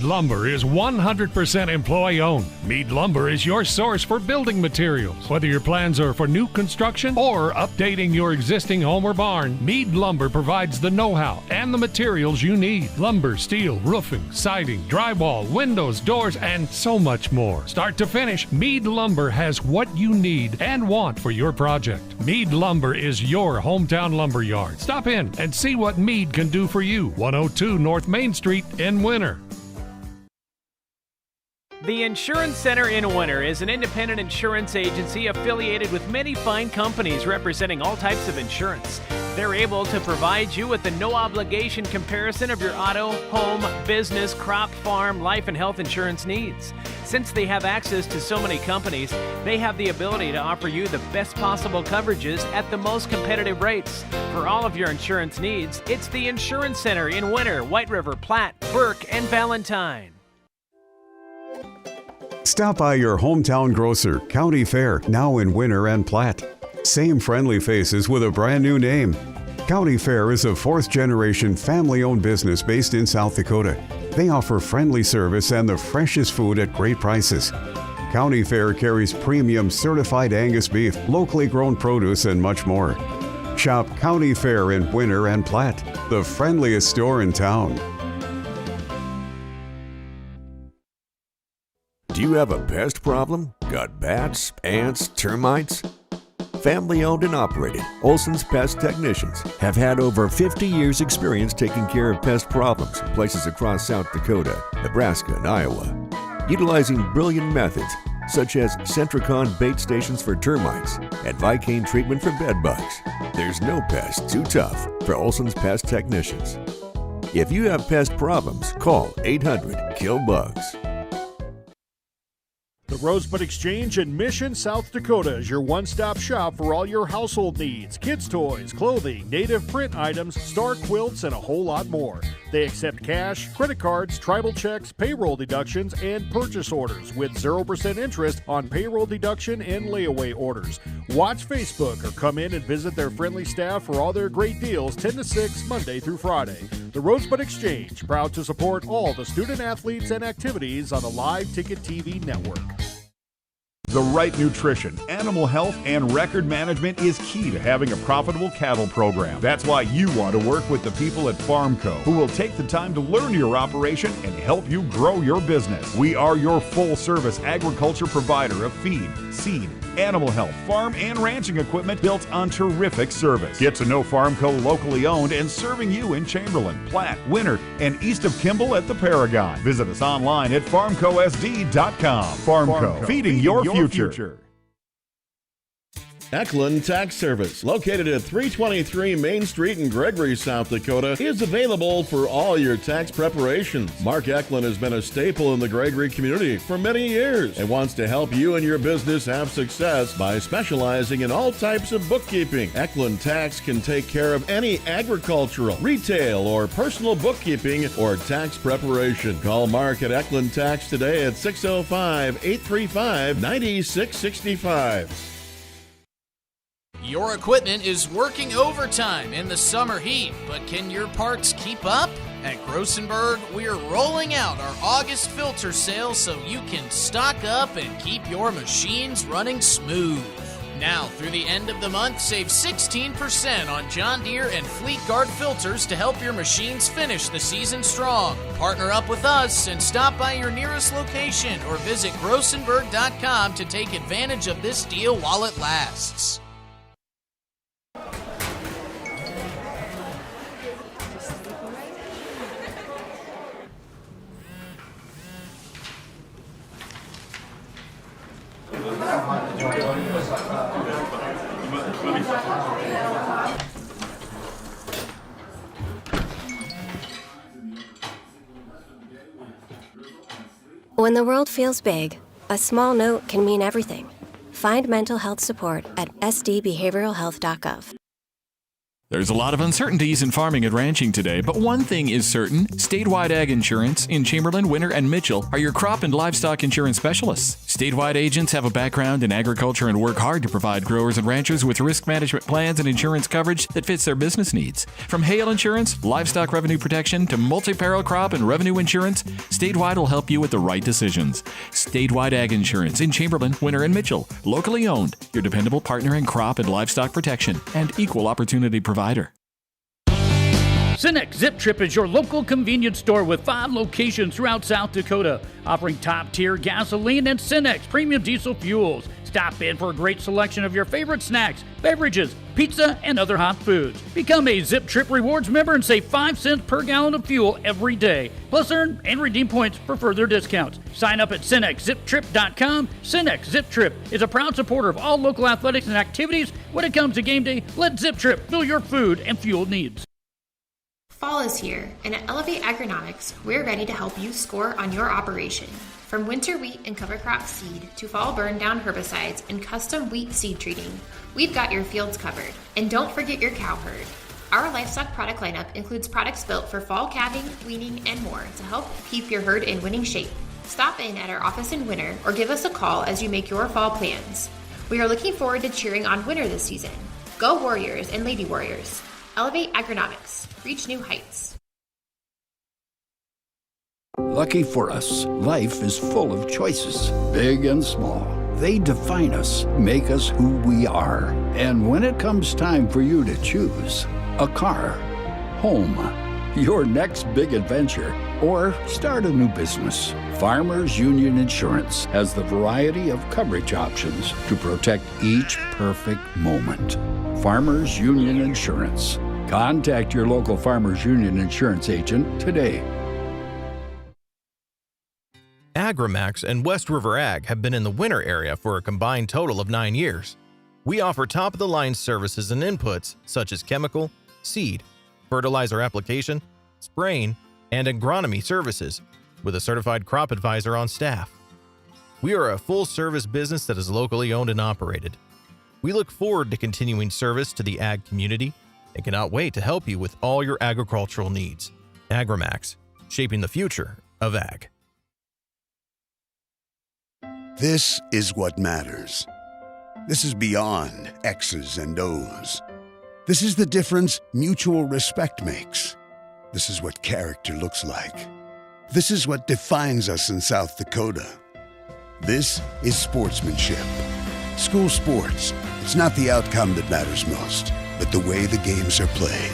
Lumber is 100% employee-owned. Mead Lumber is your source for building materials. Whether your plans are for new construction or updating your existing home or barn, Mead Lumber provides the know-how and the materials you need. Lumber, steel, roofing, siding, drywall, windows, doors, and so much more. Start to finish, Mead Lumber has what you need and want for your project. Mead Lumber is your hometown lumber yard. Stop in and see what Mead can do for you. 102 North Main Street in Winter. The Insurance Center in Winter is an independent insurance agency affiliated with many fine companies representing all types of insurance. They're able to provide you with a no-obligation comparison of your auto, home, business, crop, farm, life, and health insurance needs. Since they have access to so many companies, they have the ability to offer you the best possible coverages at the most competitive rates. For all of your insurance needs, it's the Insurance Center in Winter, White River, Platte, Burke, and Valentine. Stop by your hometown grocer, County Fair, now in Winter and Platte. Same friendly faces with a brand new name. County Fair is a fourth-generation family-owned business based in South Dakota. They offer friendly service and the freshest food at great prices. County Fair carries premium certified Angus beef, locally grown produce, and much more. Shop County Fair in Winter and Platte, the friendliest store in town. Do you have a pest problem? Got bats, ants, termites? Family owned and operated, Olson's Pest Technicians have had over 50 years experience taking care of pest problems in places across South Dakota, Nebraska, and Iowa. Utilizing brilliant methods such as Centricon bait stations for termites and Vicane treatment for bed bugs, there's no pest too tough for Olson's Pest Technicians. If you have pest problems, call 800-KILL-BUGS. The Rosebud Exchange in Mission, South Dakota is your one-stop shop for all your household needs, kids' toys, clothing, native print items, star quilts, and a whole lot more. They accept cash, credit cards, tribal checks, payroll deductions, and purchase orders with 0% interest on payroll deduction and layaway orders. Watch Facebook or come in and visit their friendly staff for all their great deals 10 to 6 Monday through Friday. The Rosebud Exchange, proud to support all the student athletes and activities on the Live Ticket TV network. The right nutrition, animal health, and record management is key to having a profitable cattle program. That's why you want to work with the people at Farmco, who will take the time to learn your operation and help you grow your business. We are your full-service agriculture provider of feed, seed, animal health, farm, and ranching equipment built on terrific service. Get to know Farmco locally owned and serving you in Chamberlain, Platte, Winter, and east of Kimball at the Paragon. Visit us online at farmcosd.com. Farmco, feeding your future. Eklund Tax Service, located at 323 Main Street in Gregory, South Dakota, is available for all your tax preparations. Mark Eklund has been a staple in the Gregory community for many years and wants to help you and your business have success by specializing in all types of bookkeeping. Eklund Tax can take care of any agricultural, retail, or personal bookkeeping or tax preparation. Call Mark at Eklund Tax today at 605-835-9665. Your equipment is working overtime in the summer heat, but can your parts keep up? At Grossenberg, we're rolling out our August filter sale so you can stock up and keep your machines running smooth. Now, through the end of the month, save 16% on John Deere and Fleet Guard filters to help your machines finish the season strong. Partner up with us and stop by your nearest location or visit Grossenberg.com to take advantage of this deal while it lasts. When the world feels big, a small note can mean everything. Find mental health support at sdbehavioralhealth.gov. There's a lot of uncertainties in farming and ranching today, but one thing is certain. Statewide Ag Insurance in Chamberlain, Winter, and Mitchell are your crop and livestock insurance specialists. Statewide agents have a background in agriculture and work hard to provide growers and ranchers with risk management plans and insurance coverage that fits their business needs. From hail insurance, livestock revenue protection, to multi-peril crop and revenue insurance, Statewide will help you with the right decisions. Statewide Ag Insurance in Chamberlain, Winter, and Mitchell. Locally owned, your dependable partner in crop and livestock protection and equal opportunity provider. Cenex Zip Trip is your local convenience store with 5 locations throughout South Dakota, offering top-tier gasoline and Cenex premium diesel fuels. Stop in for a great selection of your favorite snacks, beverages, pizza, and other hot foods. Become a Zip Trip Rewards member and save 5 cents per gallon of fuel every day. Plus, earn and redeem points for further discounts. Sign up at CenexZipTrip.com. Cenex Zip Trip is a proud supporter of all local athletics and activities. When it comes to game day, let Zip Trip fill your food and fuel needs. Fall is here, and at Elevate Agronomics, we're ready to help you score on your operation. From winter wheat and cover crop seed to fall burn down herbicides and custom wheat seed treating, we've got your fields covered. And don't forget your cow herd. Our livestock product lineup includes products built for fall calving, weaning, and more to help keep your herd in winning shape. Stop in at our office in winter or give us a call as you make your fall plans. We are looking forward to cheering on winter this season. Go Warriors and Lady Warriors. Elevate Agronomics. Reach new heights. Lucky for us, life is full of choices, big and small. They define us, make us who we are. And when it comes time for you to choose, a car, home, your next big adventure, or start a new business, Farmers Union Insurance has the variety of coverage options to protect each perfect moment. Farmers Union Insurance. Contact your local Farmers Union Insurance agent today. Agrimax and West River Ag have been in the winter area for a combined total of 9 years. We offer top-of-the-line services and inputs such as chemical, seed, fertilizer application, spraying, and agronomy services with a certified crop advisor on staff. We are a full-service business that is locally owned and operated. We look forward to continuing service to the ag community and cannot wait to help you with all your agricultural needs. Agrimax, shaping the future of ag. This is what matters. This is beyond X's and O's. This is the difference mutual respect makes. This is what character looks like. This is what defines us in South Dakota. This is sportsmanship. School sports, it's not the outcome that matters most, but the way the games are played.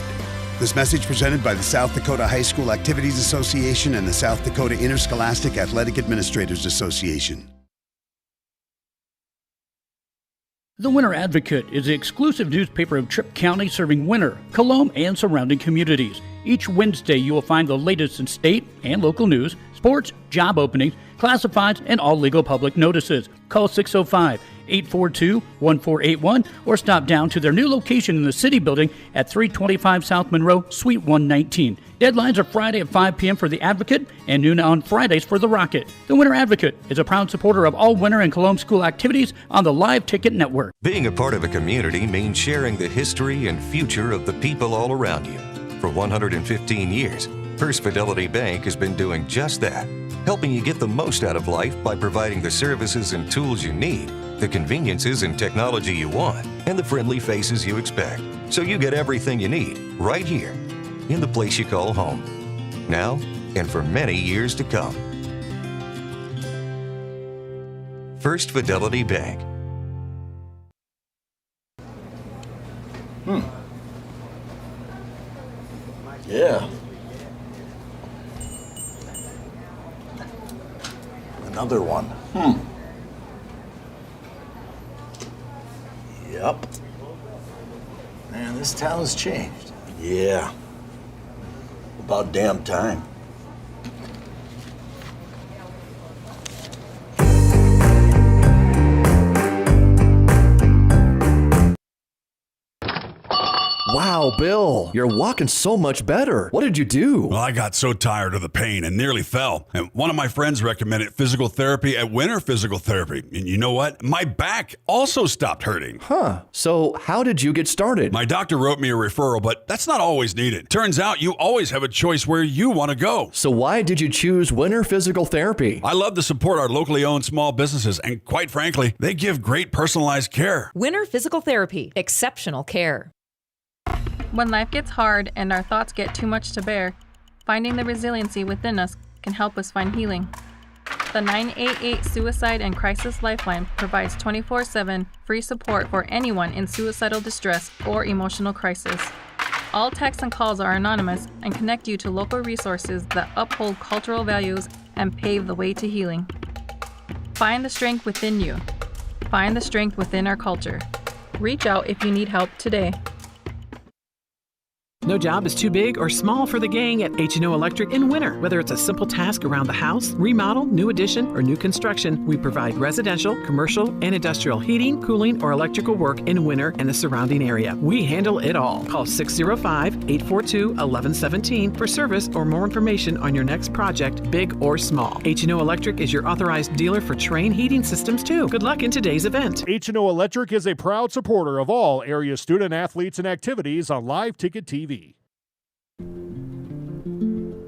This message presented by the South Dakota High School Activities Association and the South Dakota Interscholastic Athletic Administrators Association. The Winter Advocate is the exclusive newspaper of Tripp County serving Winter, Colome, and surrounding communities. Each Wednesday, you will find the latest in state and local news, sports, job openings, classifieds, and all legal public notices. Call 605-842-1481 or stop down to their new location in the City Building at 325 South Monroe, Suite 119. Deadlines are Friday at 5 p.m. for the Advocate and noon on Fridays for the Rocket. The Winter Advocate is a proud supporter of all Winter and Colome school activities on the Live Ticket Network. Being a part of a community means sharing the history and future of the people all around you. For 115 years, First Fidelity Bank has been doing just that, helping you get the most out of life by providing the services and tools you need, the conveniences and technology you want, and the friendly faces you expect. So you get everything you need right here in the place you call home, now and for many years to come. First Fidelity Bank. Yeah. Another one. Yep. Man, this town's changed. Yeah. About damn time. Wow, Bill, you're walking so much better. What did you do? Well, I got so tired of the pain and nearly fell. And one of my friends recommended physical therapy at Winter Physical Therapy. And you know what? My back also stopped hurting. Huh. So how did you get started? My doctor wrote me a referral, but that's not always needed. Turns out you always have a choice where you want to go. So why did you choose Winter Physical Therapy? I love to support our locally owned small businesses, and quite frankly, they give great personalized care. Winter Physical Therapy. Exceptional care. When life gets hard and our thoughts get too much to bear, finding the resiliency within us can help us find healing. The 988 Suicide and Crisis Lifeline provides 24/7 free support for anyone in suicidal distress or emotional crisis. All texts and calls are anonymous and connect you to local resources that uphold cultural values and pave the way to healing. Find the strength within you. Find the strength within our culture. Reach out if you need help today. No job is too big or small for the gang at H&O Electric in winter. Whether it's a simple task around the house, remodel, new addition, or new construction, we provide residential, commercial, and industrial heating, cooling, or electrical work in winter and the surrounding area. We handle it all. Call 605-842-1117 for service or more information on your next project, big or small. H&O Electric is your authorized dealer for Trane heating systems, too. Good luck in today's event. H&O Electric is a proud supporter of all area student athletes and activities on Live Ticket TV.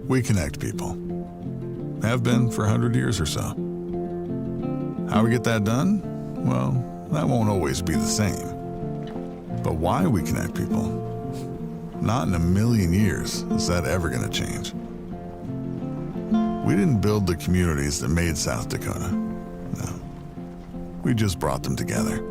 We connect people. Have been for 100 years or so. How we get that done? Well, that won't always be the same. But why we connect people? Not in a million years is that ever going to change. We didn't build the communities that made South Dakota. No. We just brought them together.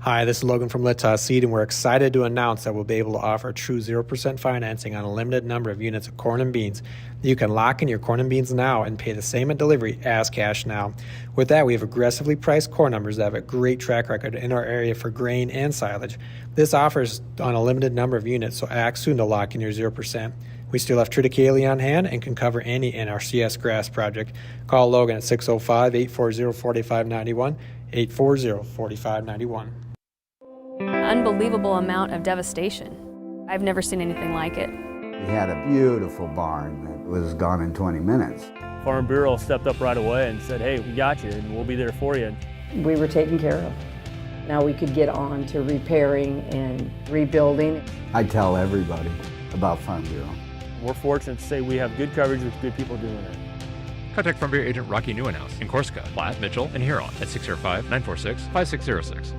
Hi, this is Logan from Littoss Seed, and we're excited to announce that we'll be able to offer true 0% financing on a limited number of units of corn and beans. You can lock in your corn and beans now and pay the same at delivery as cash now. With that, we have aggressively priced corn numbers that have a great track record in our area for grain and silage. This offers on a limited number of units, so act soon to lock in your 0%. We still have triticale on hand and can cover any NRCS grass project. Call Logan at 605-840-4591, 840-4591. Unbelievable amount of devastation. I've never seen anything like it. We had a beautiful barn that was gone in 20 minutes. Farm Bureau stepped up right away and said, hey, we got you and we'll be there for you. We were taken care of. Now we could get on to repairing and rebuilding. I tell everybody about Farm Bureau. We're fortunate to say we have good coverage with good people doing it. Contact Farm Bureau agent Rocky Newenhouse in Corsica, Platte, Mitchell, and Huron at 605-946-5606.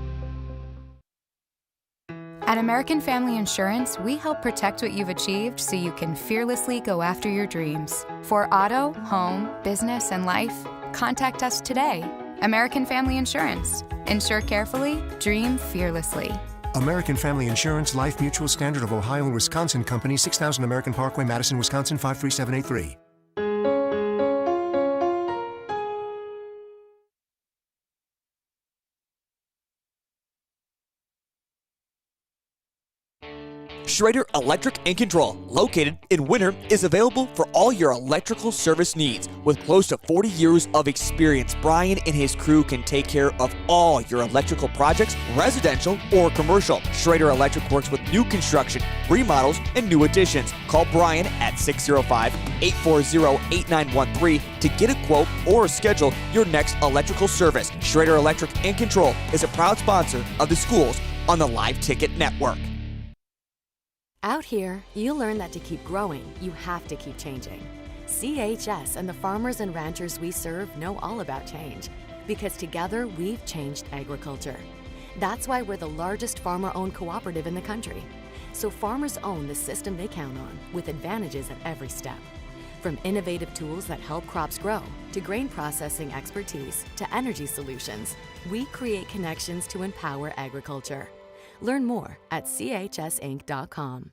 At American Family Insurance, we help protect what you've achieved so you can fearlessly go after your dreams. For auto, home, business, and life, contact us today. American Family Insurance. Insure carefully, dream fearlessly. American Family Insurance, Life Mutual, Standard of Ohio and Wisconsin Company, 6000 American Parkway, Madison, Wisconsin, 53783. Schrader Electric and Control, located in Winter, is available for all your electrical service needs. With close to 40 years of experience, Brian and his crew can take care of all your electrical projects, residential or commercial. Schrader Electric works with new construction, remodels, and new additions. Call Brian at 605-840-8913 to get a quote or schedule your next electrical service. Schrader Electric and Control is a proud sponsor of the schools on the Live Ticket Network. Out here, you learn that to keep growing, you have to keep changing. CHS and the farmers and ranchers we serve know all about change, because together we've changed agriculture. That's why we're the largest farmer-owned cooperative in the country. So farmers own the system they count on, with advantages at every step. From innovative tools that help crops grow, to grain processing expertise, to energy solutions, we create connections to empower agriculture. Learn more at chsinc.com.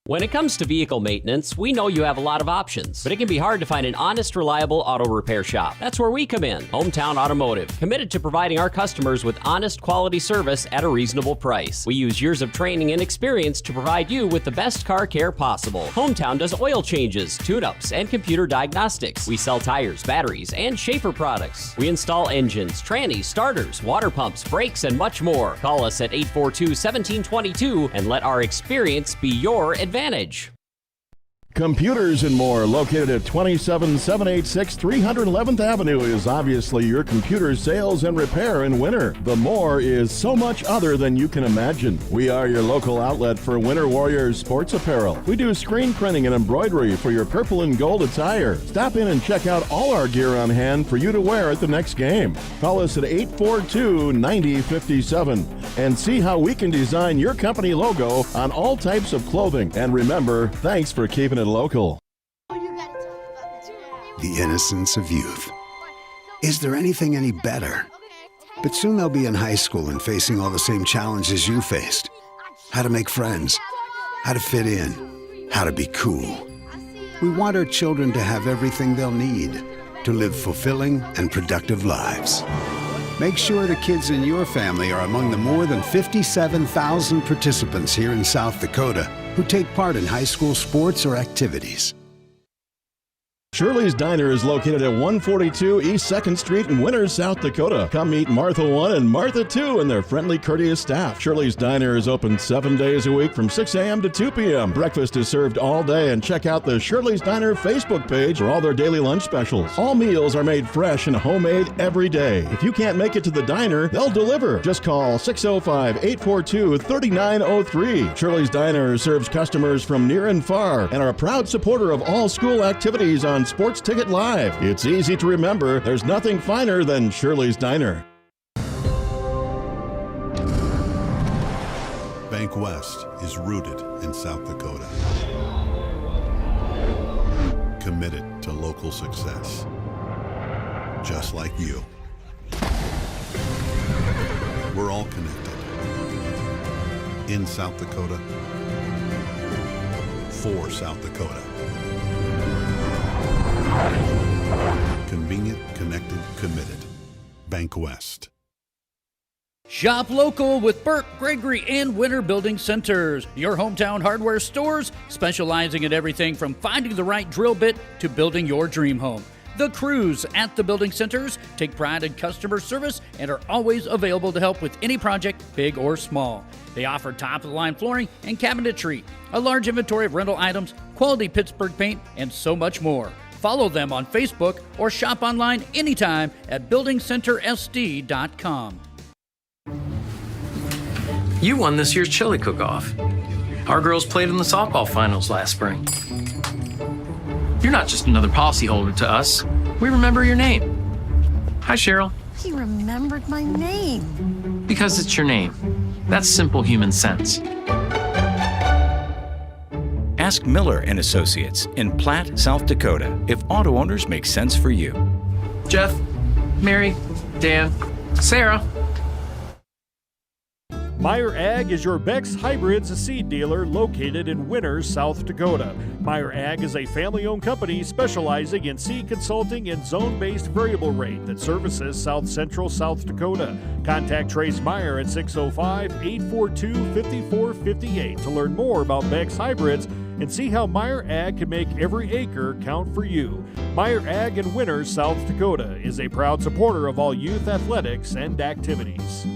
When it comes to vehicle maintenance, we know you have a lot of options, but it can be hard to find an honest, reliable auto repair shop. That's where we come in. Hometown Automotive, committed to providing our customers with honest, quality service at a reasonable price. We use years of training and experience to provide you with the best car care possible. Hometown does oil changes, tune-ups, and computer diagnostics. We sell tires, batteries, and Schaefer products. We install engines, trannies, starters, water pumps, brakes, and much more. Call us at 842-1722 and let our experience be your advantage. Computers and More, located at 27786 311th Avenue, is obviously your computer sales and repair in winter. The More is so much other than you can imagine. We are your local outlet for Winter Warriors sports apparel. We do screen printing and embroidery for your purple and gold attire. Stop in and check out all our gear on hand for you to wear at the next game. Call us at 842-9057 and see how we can design your company logo on all types of clothing. And remember, thanks for keeping it local. The innocence of youth. Is there anything any better? But soon they'll be in high school and facing all the same challenges you faced. How to make friends, how to fit in, how to be cool. We want our children to have everything they'll need to live fulfilling and productive lives. Make sure the kids in your family are among the more than 57,000 participants here in South Dakota who take part in high school sports or activities. Shirley's Diner is located at 142 East 2nd Street in Winters, South Dakota. Come meet Martha 1 and Martha 2 and their friendly, courteous staff. Shirley's Diner is open 7 days a week from 6 a.m. to 2 p.m. Breakfast is served all day, and check out the Shirley's Diner Facebook page for all their daily lunch specials. All meals are made fresh and homemade every day. If you can't make it to the diner, they'll deliver. Just call 605-842-3903. Shirley's Diner serves customers from near and far and are a proud supporter of all school activities on Sports Ticket Live. It's easy to remember. There's nothing finer than Shirley's Diner. Bank West is rooted in South Dakota. Committed to local success. Just like you. We're all connected. In South Dakota. For South Dakota. Convenient, connected, committed. Bank West. Shop local with Burke, Gregory, and Winter Building Centers, your hometown hardware stores specializing in everything from finding the right drill bit to building your dream home. The crews at the building centers take pride in customer service and are always available to help with any project, big or small. They offer top-of-the-line flooring and cabinetry, a large inventory of rental items, quality Pittsburgh paint, and so much more. Follow them on Facebook or shop online anytime at buildingcentersd.com. You won this year's chili cook-off. Our girls played in the softball finals last spring. You're not just another policyholder to us. We remember your name. Hi, Cheryl. He remembered my name. Because it's your name. That's simple human sense. Ask Miller & Associates in Platte, South Dakota, if auto owners make sense for you. Jeff, Mary, Dan, Sarah. Meyer Ag is your Beck's Hybrids seed dealer located in Winters, South Dakota. Meyer Ag is a family-owned company specializing in seed consulting and zone-based variable rate that services South Central South Dakota. Contact Trace Meyer at 605-842-5458 to learn more about Beck's Hybrids and see how Meyer Ag can make every acre count for you. Meyer Ag in Winters, South Dakota is a proud supporter of all youth athletics and activities.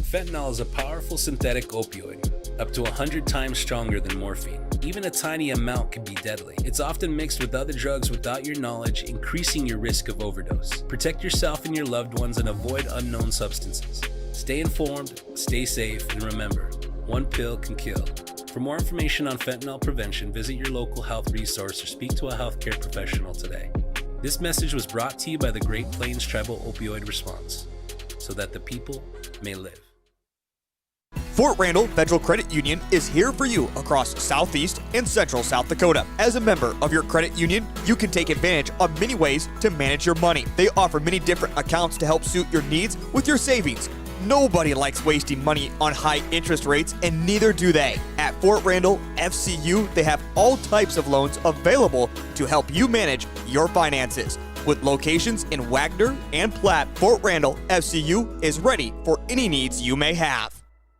Fentanyl is a powerful synthetic opioid, up to 100 times stronger than morphine. Even a tiny amount can be deadly. It's often mixed with other drugs without your knowledge, increasing your risk of overdose. Protect yourself and your loved ones and avoid unknown substances. Stay informed, stay safe, and remember, one pill can kill. For more information on fentanyl prevention, visit your local health resource or speak to a healthcare professional today. This message was brought to you by the Great Plains Tribal Opioid Response, so that the people may live. Fort Randall Federal Credit Union is here for you across Southeast and Central South Dakota. As a member of your credit union, you can take advantage of many ways to manage your money. They offer many different accounts to help suit your needs with your savings, Nobody likes wasting money on high interest rates, and neither do they. At Fort Randall FCU, they have all types of loans available to help you manage your finances. With locations in Wagner and Platte, Fort Randall FCU is ready for any needs you may have.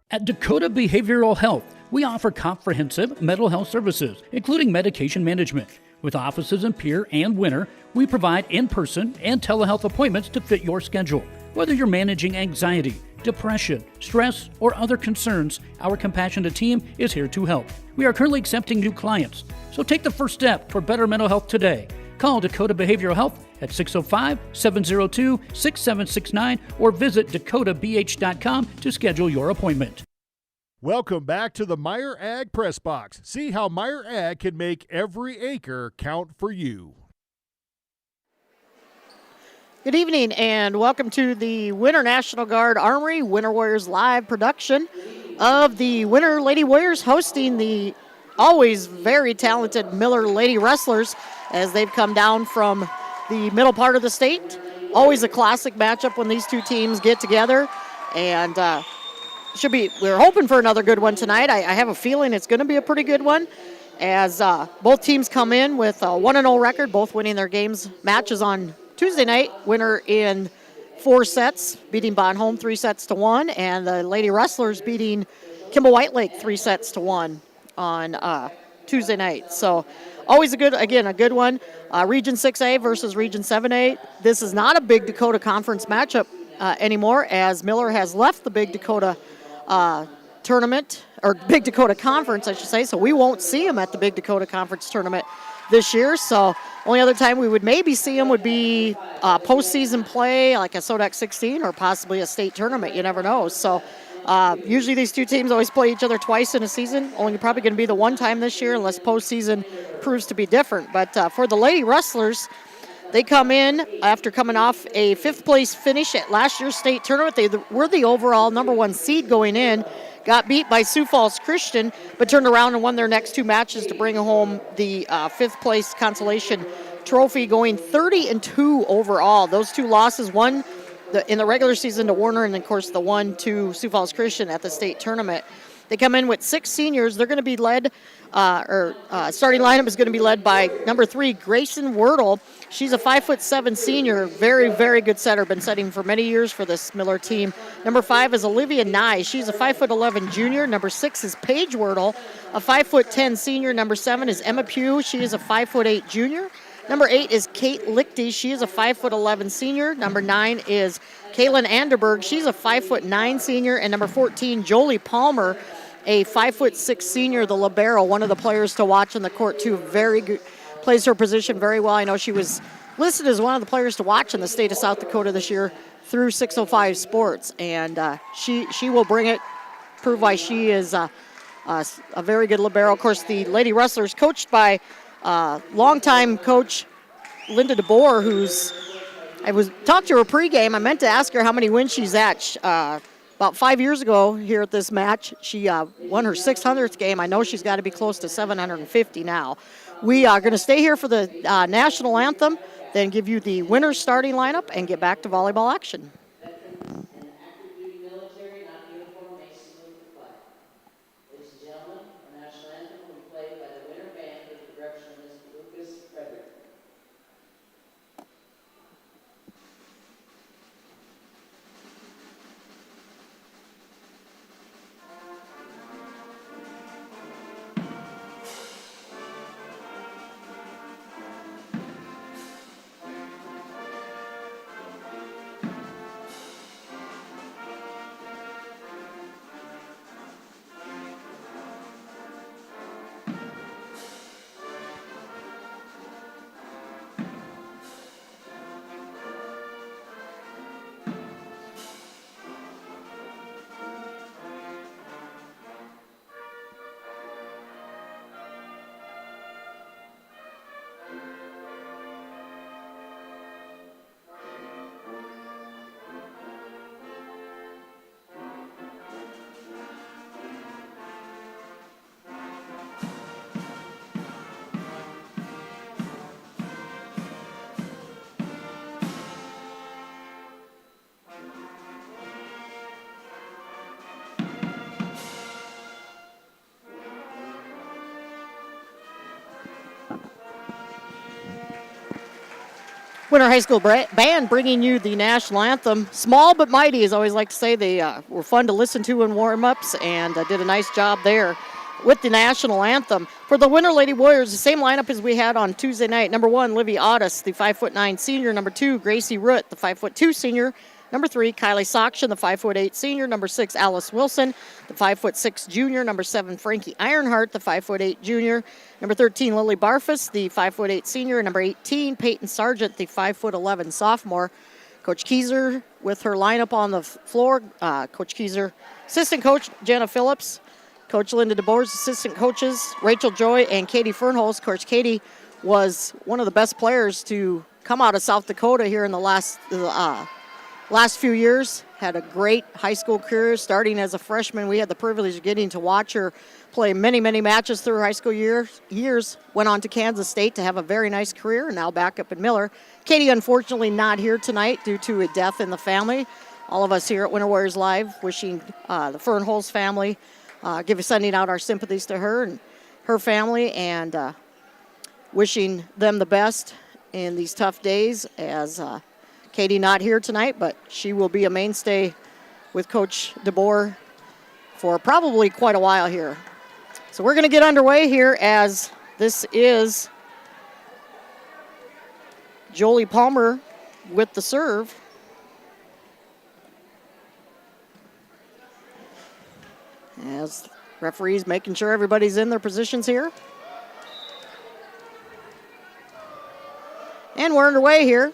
At Dakota Behavioral Health, we offer comprehensive mental health services, including medication management. With offices in Pierre and Winter, we provide in-person and telehealth appointments to fit your schedule. Whether you're managing anxiety, depression, stress, or other concerns, our compassionate team is here to help. We are currently accepting new clients, so take the first step for better mental health today. Call Dakota Behavioral Health at 605-702-6769 or visit dakotabh.com to schedule your appointment. Welcome back to the Meyer Ag Press Box. See how Meyer Ag can make every acre count for you. Good evening and welcome to the Winter National Guard Armory Winter Warriors live production of the Winter Lady Warriors hosting the always very talented Miller Lady Rustlers as they've come down from the middle part of the state. Always a classic matchup when these two teams get together, and we're hoping for another good one tonight. I have a feeling it's going to be a pretty good one as both teams come in with a 1-0 record, both winning their matches on Tuesday night. Winner in 4 sets, beating Bonholm 3-1, and the Lady Rustlers beating Kimball White Lake 3-1 on Tuesday night. So always a good one. Region 6A versus Region 7A. This is not a Big Dakota Conference matchup anymore, as Miller has left the Big Dakota tournament, or Big Dakota Conference, I should say, so we won't see him at the Big Dakota Conference tournament this year. So only other time we would maybe see him would be postseason play, like a SODAC 16 or possibly a state tournament. You never know. So usually these two teams always play each other twice in a season. Only probably going to be the one time this year unless postseason proves to be different. But for the Lady Rustlers, they come in after coming off a 5th place finish at last year's state tournament. They were the overall number 1 seed going in, got beat by Sioux Falls Christian, but turned around and won their next 2 matches to bring home the 5th place consolation trophy, going 30-2 overall. Those 2 losses, one in the regular season to Warner, and of course the one to Sioux Falls Christian at the state tournament. They come in with 6 seniors. They're going to be led, starting lineup is going to be led by number 3, Grayson Wordle. She's a 5'7" senior, very, very good setter. Been setting for many years for this Miller team. Number 5 is Olivia Nye. She's a 5'11" junior. Number 6 is Paige Wordle, a 5'10" senior. Number 7 is Emma Pugh. She is a 5'8" junior. Number 8 is Kate Lichty. She is a 5'11" senior. Number 9 is Kaylin Anderberg. She's a 5'9" senior. And number 14, Jolie Palmer, a 5'6" senior, the libero, one of the players to watch in the court too. Very good, plays her position very well. I know she was listed as one of the players to watch in the state of South Dakota this year through 605 Sports, and she will bring it, prove why she is a very good libero. Of course, the Lady Rustlers, coached by longtime coach Linda DeBoer, talked to her pregame. I meant to ask her how many wins she's at. About 5 years ago here at this match, she won her 600th game. I know she's got to be close to 750 now. We are going to stay here for the national anthem, then give you the winner's starting lineup and get back to volleyball action. Winter High School Band bringing you the national anthem. Small but mighty, as I always like to say. They were fun to listen to in warm-ups and did a nice job there with the national anthem. For the Winter Lady Warriors, the same lineup as we had on Tuesday night. Number 1, Livy Audis, the 5'9" senior. Number 2, Gracie Root, the 5'2" senior. Number 3, Kylie Sokshin, the 5'8" senior. Number 6, Alice Wilson, the 5'6" junior. Number 7, Frankie Ironheart, the 5'8" junior. Number 13, Lily Barfus, the 5'8" senior. And number 18, Peyton Sargent, the 5'11" sophomore. Coach Keyser with her lineup on the floor. Coach Keyser, assistant coach Jenna Phillips, Coach Linda DeBoer's assistant coaches, Rachel Joy and Katie Fernholz. Coach Katie was one of the best players to come out of South Dakota here in the last few years. Had a great high school career starting as a freshman. We had the privilege of getting to watch her play many, many matches through her high school years. Went on to Kansas State to have a very nice career, and now back up in Miller. Katie, unfortunately, not here tonight due to a death in the family. All of us here at Winter Warriors Live wishing the Fernholz family, sending out our sympathies to her and her family, and wishing them the best in these tough days as Katie not here tonight, but she will be a mainstay with Coach DeBoer for probably quite a while here. So we're going to get underway here as this is Jolie Palmer with the serve. As referees making sure everybody's in their positions here. And we're underway here.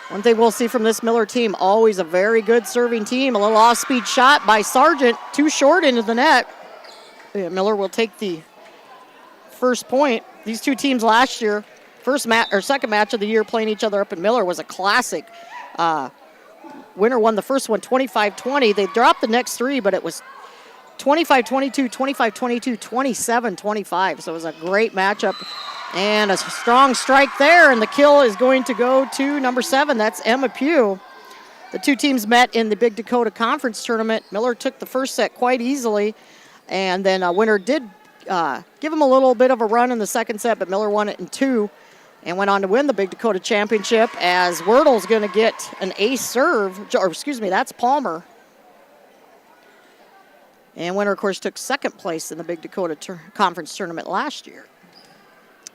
One thing we'll see from this Miller team, always a very good serving team. A little off-speed shot by Sargent, too short into the net. Miller will take the first point. These two teams last year, second match of the year playing each other up in Miller was a classic. Winner won the first one 25-20. They dropped the next three, but it was 25-22, 25-22, 27-25. So it was a great matchup. And a strong strike there, and the kill is going to go to number 7. That's Emma Pugh. The two teams met in the Big Dakota Conference Tournament. Miller took the first set quite easily, and then Winter did give him a little bit of a run in the second set, but Miller won it in 2 and went on to win the Big Dakota Championship as Wordle's going to get an ace serve, or excuse me, that's Palmer. And Winter, of course, took second place in the Big Dakota Conference Tournament last year,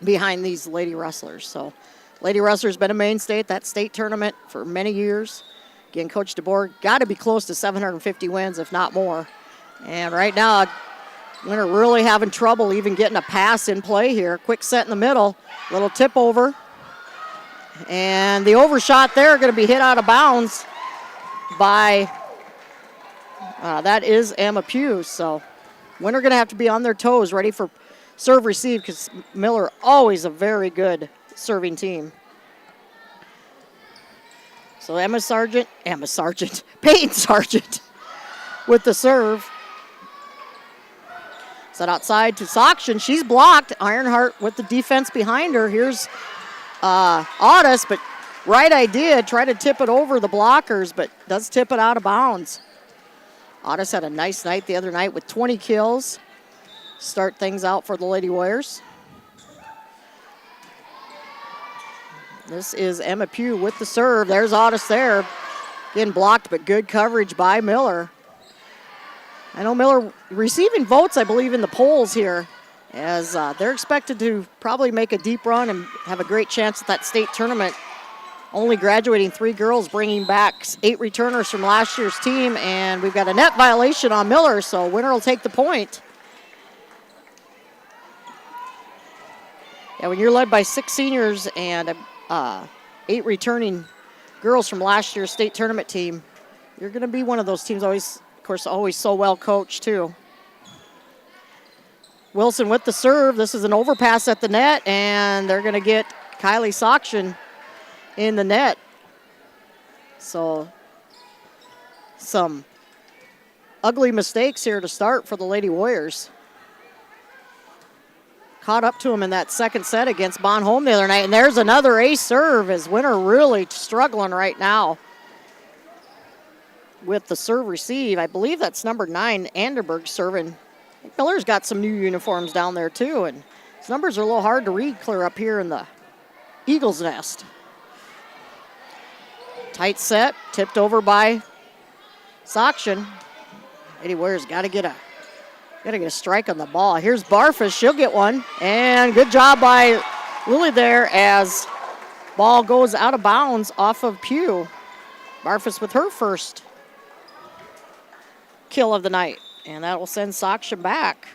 behind these Lady Rustlers. So Lady Rustlers been a mainstay at that state tournament for many years. Again, Coach DeBoer got to be close to 750 wins, if not more. And right now, Winter really having trouble even getting a pass in play here. Quick set in the middle, little tip over. And the overshot there going to be hit out of bounds by, that is Emma Pugh. So Winter going to have to be on their toes, ready for serve receive, because Miller always a very good serving team. So Peyton Sargent with the serve. Set outside to Sokshin. She's blocked. Ironheart with the defense behind her. Here's Audis, but right idea. Try to tip it over the blockers, but does tip it out of bounds. Audis had a nice night the other night with 20 kills. Start things out for the Lady Warriors. This is Emma Pugh with the serve. There's Audis there. Getting blocked, but good coverage by Miller. I know Miller receiving votes, I believe, in the polls here, as they're expected to probably make a deep run and have a great chance at that state tournament. Only graduating 3 girls, bringing back 8 returners from last year's team, and we've got a net violation on Miller, so Winter will take the point. Yeah, when you're led by 6 seniors and 8 returning girls from last year's state tournament team, you're going to be one of those teams always, of course, always so well coached too. Wilson with the serve. This is an overpass at the net, and they're going to get Kylie Sokshin in the net. So some ugly mistakes here to start for the Lady Warriors. Caught up to him in that second set against Bonhomme the other night. And there's another ace serve as Winter really struggling right now with the serve receive. I believe that's number 9, Anderberg serving. Miller's got some new uniforms down there too, and his numbers are a little hard to read clear up here in the Eagles' nest. Tight set, tipped over by Soction. Lady Warriors got to get a strike on the ball. Here's Barfus. She'll get one. And good job by Lily there as ball goes out of bounds off of Pugh. Barfus with her first kill of the night. And that will send Soction back.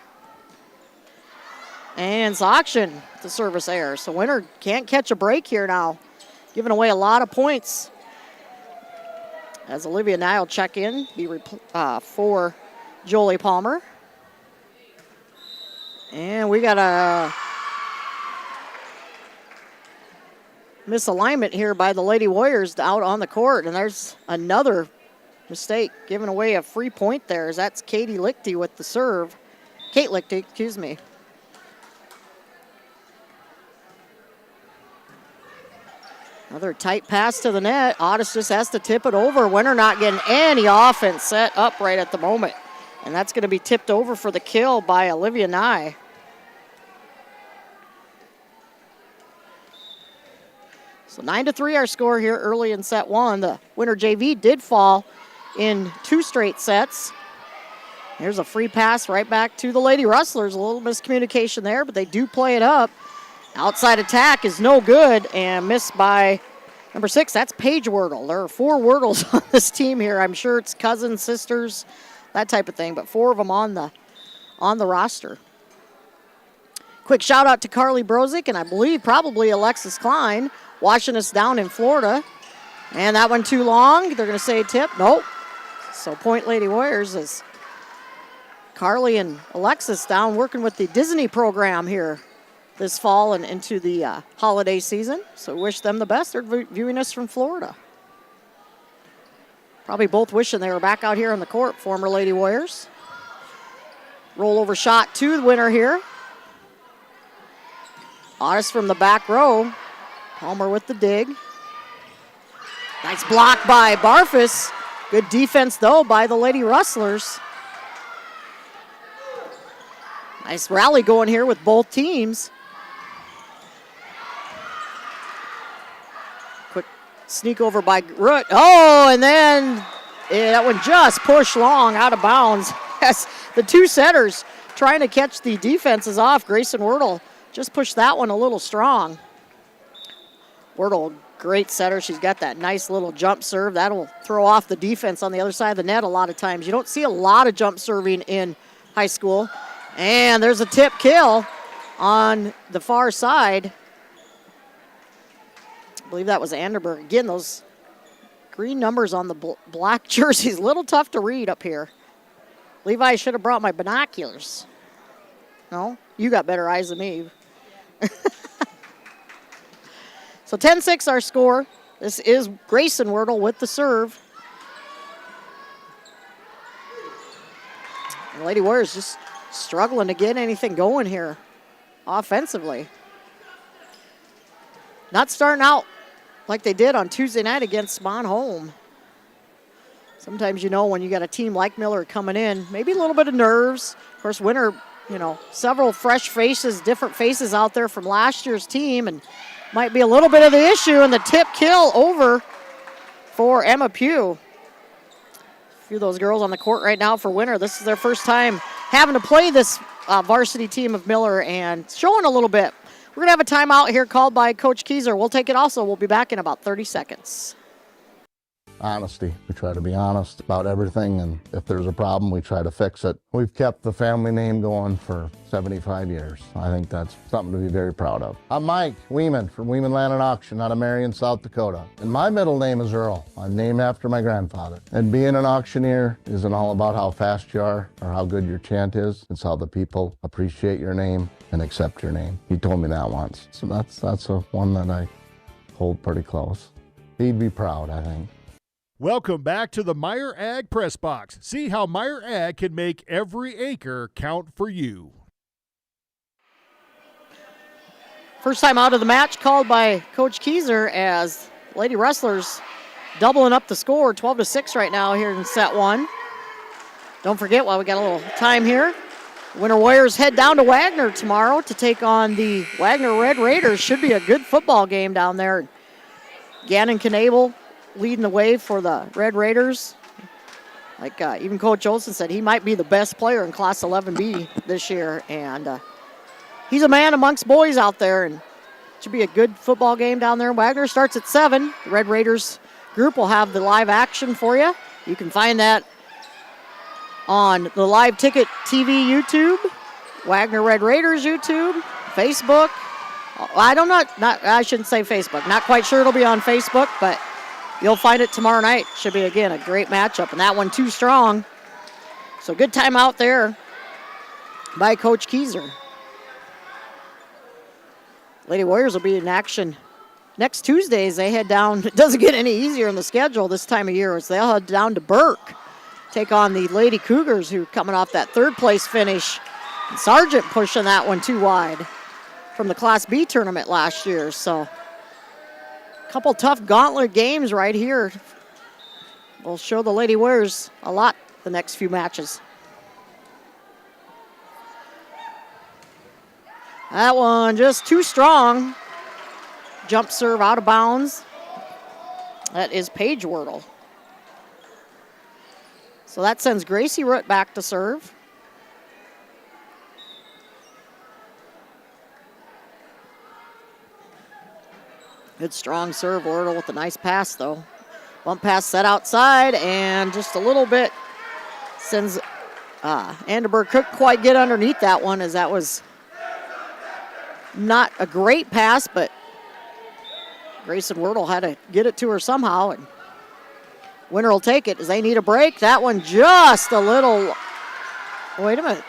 And Soction, the service error. So Winter can't catch a break here now. Giving away a lot of points. As Olivia Nye will check in for Jolie Palmer. And we got a misalignment here by the Lady Warriors out on the court. And there's another mistake, giving away a free point there. As that's Katie Lichty with the serve. Kate Lichty, excuse me. Another tight pass to the net. Otis just has to tip it over. Winter not getting any offense set up right at the moment. And that's going to be tipped over for the kill by Olivia Nye. So 9-3 our score here early in set one. The Winter JV did fall in 2 straight sets. Here's a free pass right back to the Lady Rustlers. A little miscommunication there, but they do play it up. Outside attack is no good and missed by number 6. That's Paige Wordle. There are 4 Wordles on this team here. I'm sure it's cousins, sisters, that type of thing, but 4 of them on the roster. Quick shout out to Carly Brozick and I believe probably Alexis Klein watching us down in Florida. And that one too long. They're going to say tip. Nope. So point Lady Warriors is Carly and Alexis down working with the Disney program here this fall and into the holiday season. So wish them the best. They're viewing us from Florida. Probably both wishing they were back out here on the court, former Lady Warriors. Rollover shot to the Winner here. Otis from the back row. Palmer with the dig. Nice block by Barfus. Good defense, though, by the Lady Rustlers. Nice rally going here with both teams. Quick sneak over by Root. Oh, and then that one just pushed long out of bounds. Yes, the 2 setters trying to catch the defenses off. Grayson Wordle just pushed that one a little strong. Wordle, great setter. She's got that nice little jump serve. That'll throw off the defense on the other side of the net a lot of times. You don't see a lot of jump serving in high school. And there's a tip kill on the far side. I believe that was Anderberg. Again, those green numbers on the black jerseys, a little tough to read up here. Levi should have brought my binoculars. No? You got better eyes than me. So 10-6 our score. This is Grayson Wordle with the serve. The Lady Warriors just struggling to get anything going here offensively. Not starting out like they did on Tuesday night against Monholm. Sometimes you know when you got a team like Miller coming in, maybe a little bit of nerves. Of course, Winter, several fresh faces, different faces out there from last year's team, and might be a little bit of the issue, and the tip kill over for Emma Pugh. A few of those girls on the court right now for Winter. This is their first time having to play this varsity team of Miller and showing a little bit. We're going to have a timeout here called by Coach Keyser. We'll take it also. We'll be back in about 30 seconds. Honesty. We try to be honest about everything, and if there's a problem, we try to fix it. We've kept the family name going for 75 years. I think that's something to be very proud of. I'm Mike Weeman from Weeman Land and Auction out of Marion, South Dakota. And my middle name is Earl. I'm named after my grandfather. And being an auctioneer isn't all about how fast you are or how good your chant is. It's how the people appreciate your name and accept your name. He told me that once. So that's a one that I hold pretty close. He'd be proud, I think. Welcome back to the Meyer Ag Press Box. See how Meyer Ag can make every acre count for you. First time out of the match called by Coach Keyser as Lady Rustlers doubling up the score, 12-6 right now here in set one. Don't forget, while we got a little time here, Winter Warriors head down to Wagner tomorrow to take on the Wagner Red Raiders. Should be a good football game down there. Gannon Knable leading the way for the Red Raiders. Like even Coach Olson said, he might be the best player in Class 11B this year. And he's a man amongst boys out there, and it should be a good football game down there. Wagner starts at 7. The Red Raiders group will have the live action for you. You can find that on the Live Ticket TV YouTube, Wagner Red Raiders YouTube, Facebook. I shouldn't say Facebook. Not quite sure it'll be on Facebook, but you'll find it tomorrow night. Should be, again, a great matchup, and that one too strong. So good time out there by Coach Keyser. Lady Warriors will be in action next Tuesday as they head down. It doesn't get any easier in the schedule this time of year as they'll head down to Burke, take on the Lady Cougars, who coming off that third-place finish. And Sargent pushing that one too wide from the Class B tournament last year. So a couple tough gauntlet games right here. We'll show the Lady Warriors a lot the next few matches. That one just too strong. Jump serve out of bounds. That is Paige Wordle. So that sends Gracie Root back to serve. Good strong serve, Wordle with a nice pass though. Bump pass set outside and just a little bit sends Anderberg couldn't quite get underneath that one, as that was not a great pass, but Grayson Wordle had to get it to her somehow, and winner will take it as they need a break. That one just a little, wait a minute.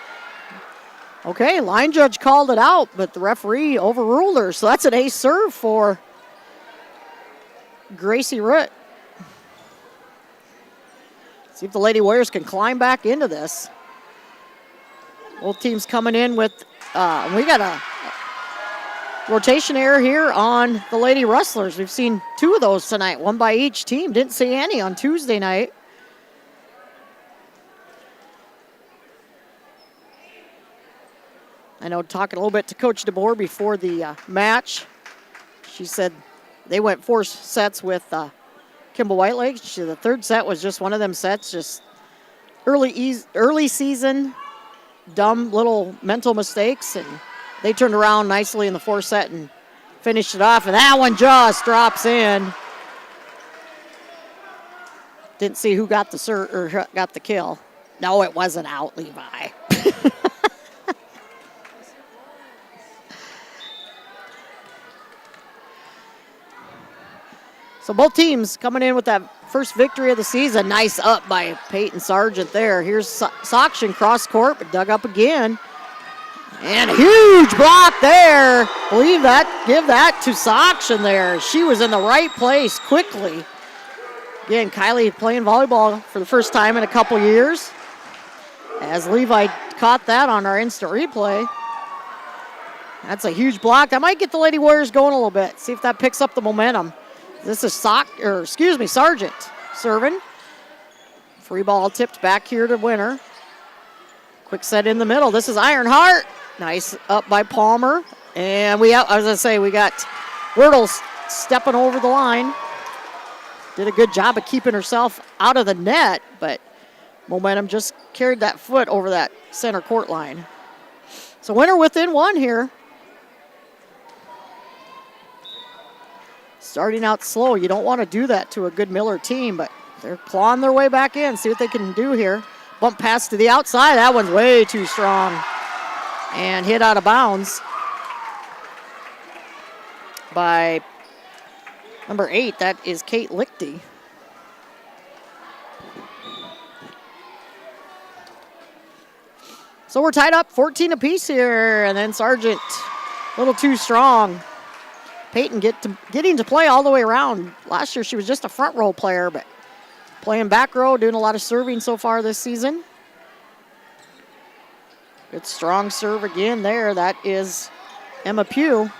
Okay, line judge called it out, but the referee overruled her, so that's an ace serve for Gracie Root. See if the Lady Warriors can climb back into this. Both teams coming in with, we got a rotation error here on the Lady Rustlers. We've seen 2 of those tonight, one by each team. Didn't see any on Tuesday night. I know, talking a little bit to Coach DeBoer before the match, she said they went 4 sets with Kimball Whitelake. The third set was just one of them sets, just early season, dumb little mental mistakes, and they turned around nicely in the 4th set and finished it off, and that one just drops in. Didn't see who got the got the kill. No, it wasn't out, Levi. So both teams coming in with that first victory of the season. Nice up by Peyton Sargent there. Here's Soction cross court, but dug up again. And a huge block there. Believe that. Give that to Soction there. She was in the right place quickly. Again, Kylie playing volleyball for the first time in a couple years. As Levi caught that on our instant replay. That's a huge block. That might get the Lady Warriors going a little bit. See if that picks up the momentum. This is Sargent serving. Free ball tipped back here to Winter. Quick set in the middle. This is Ironheart. Nice up by Palmer. And we got Wordle stepping over the line. Did a good job of keeping herself out of the net, but momentum just carried that foot over that center court line. So Winter within 1 here. Starting out slow. You don't want to do that to a good Miller team, but they're clawing their way back in. See what they can do here. Bump pass to the outside. That one's way too strong. And hit out of bounds by number 8. That is Kate Lichty. So we're tied up 14 apiece here, and then Sargent a little too strong. Peyton getting to play all the way around. Last year she was just a front row player, but playing back row, doing a lot of serving so far this season. Good strong serve again there. That is Emma Pugh.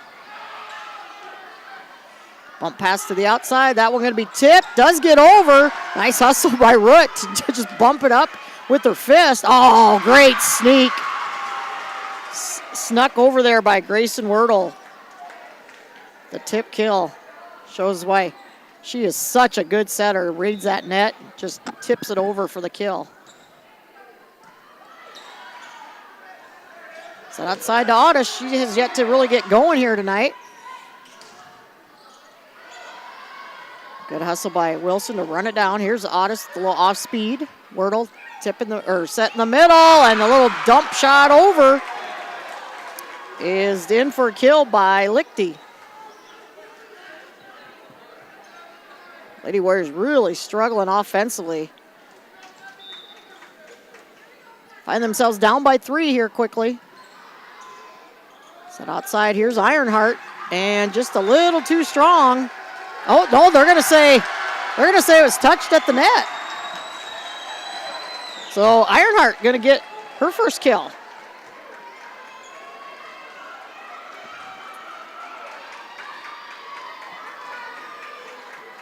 Bump pass to the outside. That one going to be tipped. Does get over. Nice hustle by Root to just bump it up with her fist. Oh, great sneak. Snuck over there by Grayson Wordle. The tip kill shows why She is such a good setter. Reads that net, just tips it over for the kill. Set outside to Otis. She has yet to really get going here tonight. Good hustle by Wilson to run it down. Here's Otis, the little off speed. Wordle set in the middle, and a little dump shot over is in for a kill by Lichty. Lady Warriors really struggling offensively. Find themselves down by 3 here quickly. Set outside, here's Ironheart, and just a little too strong. Oh, no, they're gonna say it was touched at the net. So Ironheart gonna get her first kill.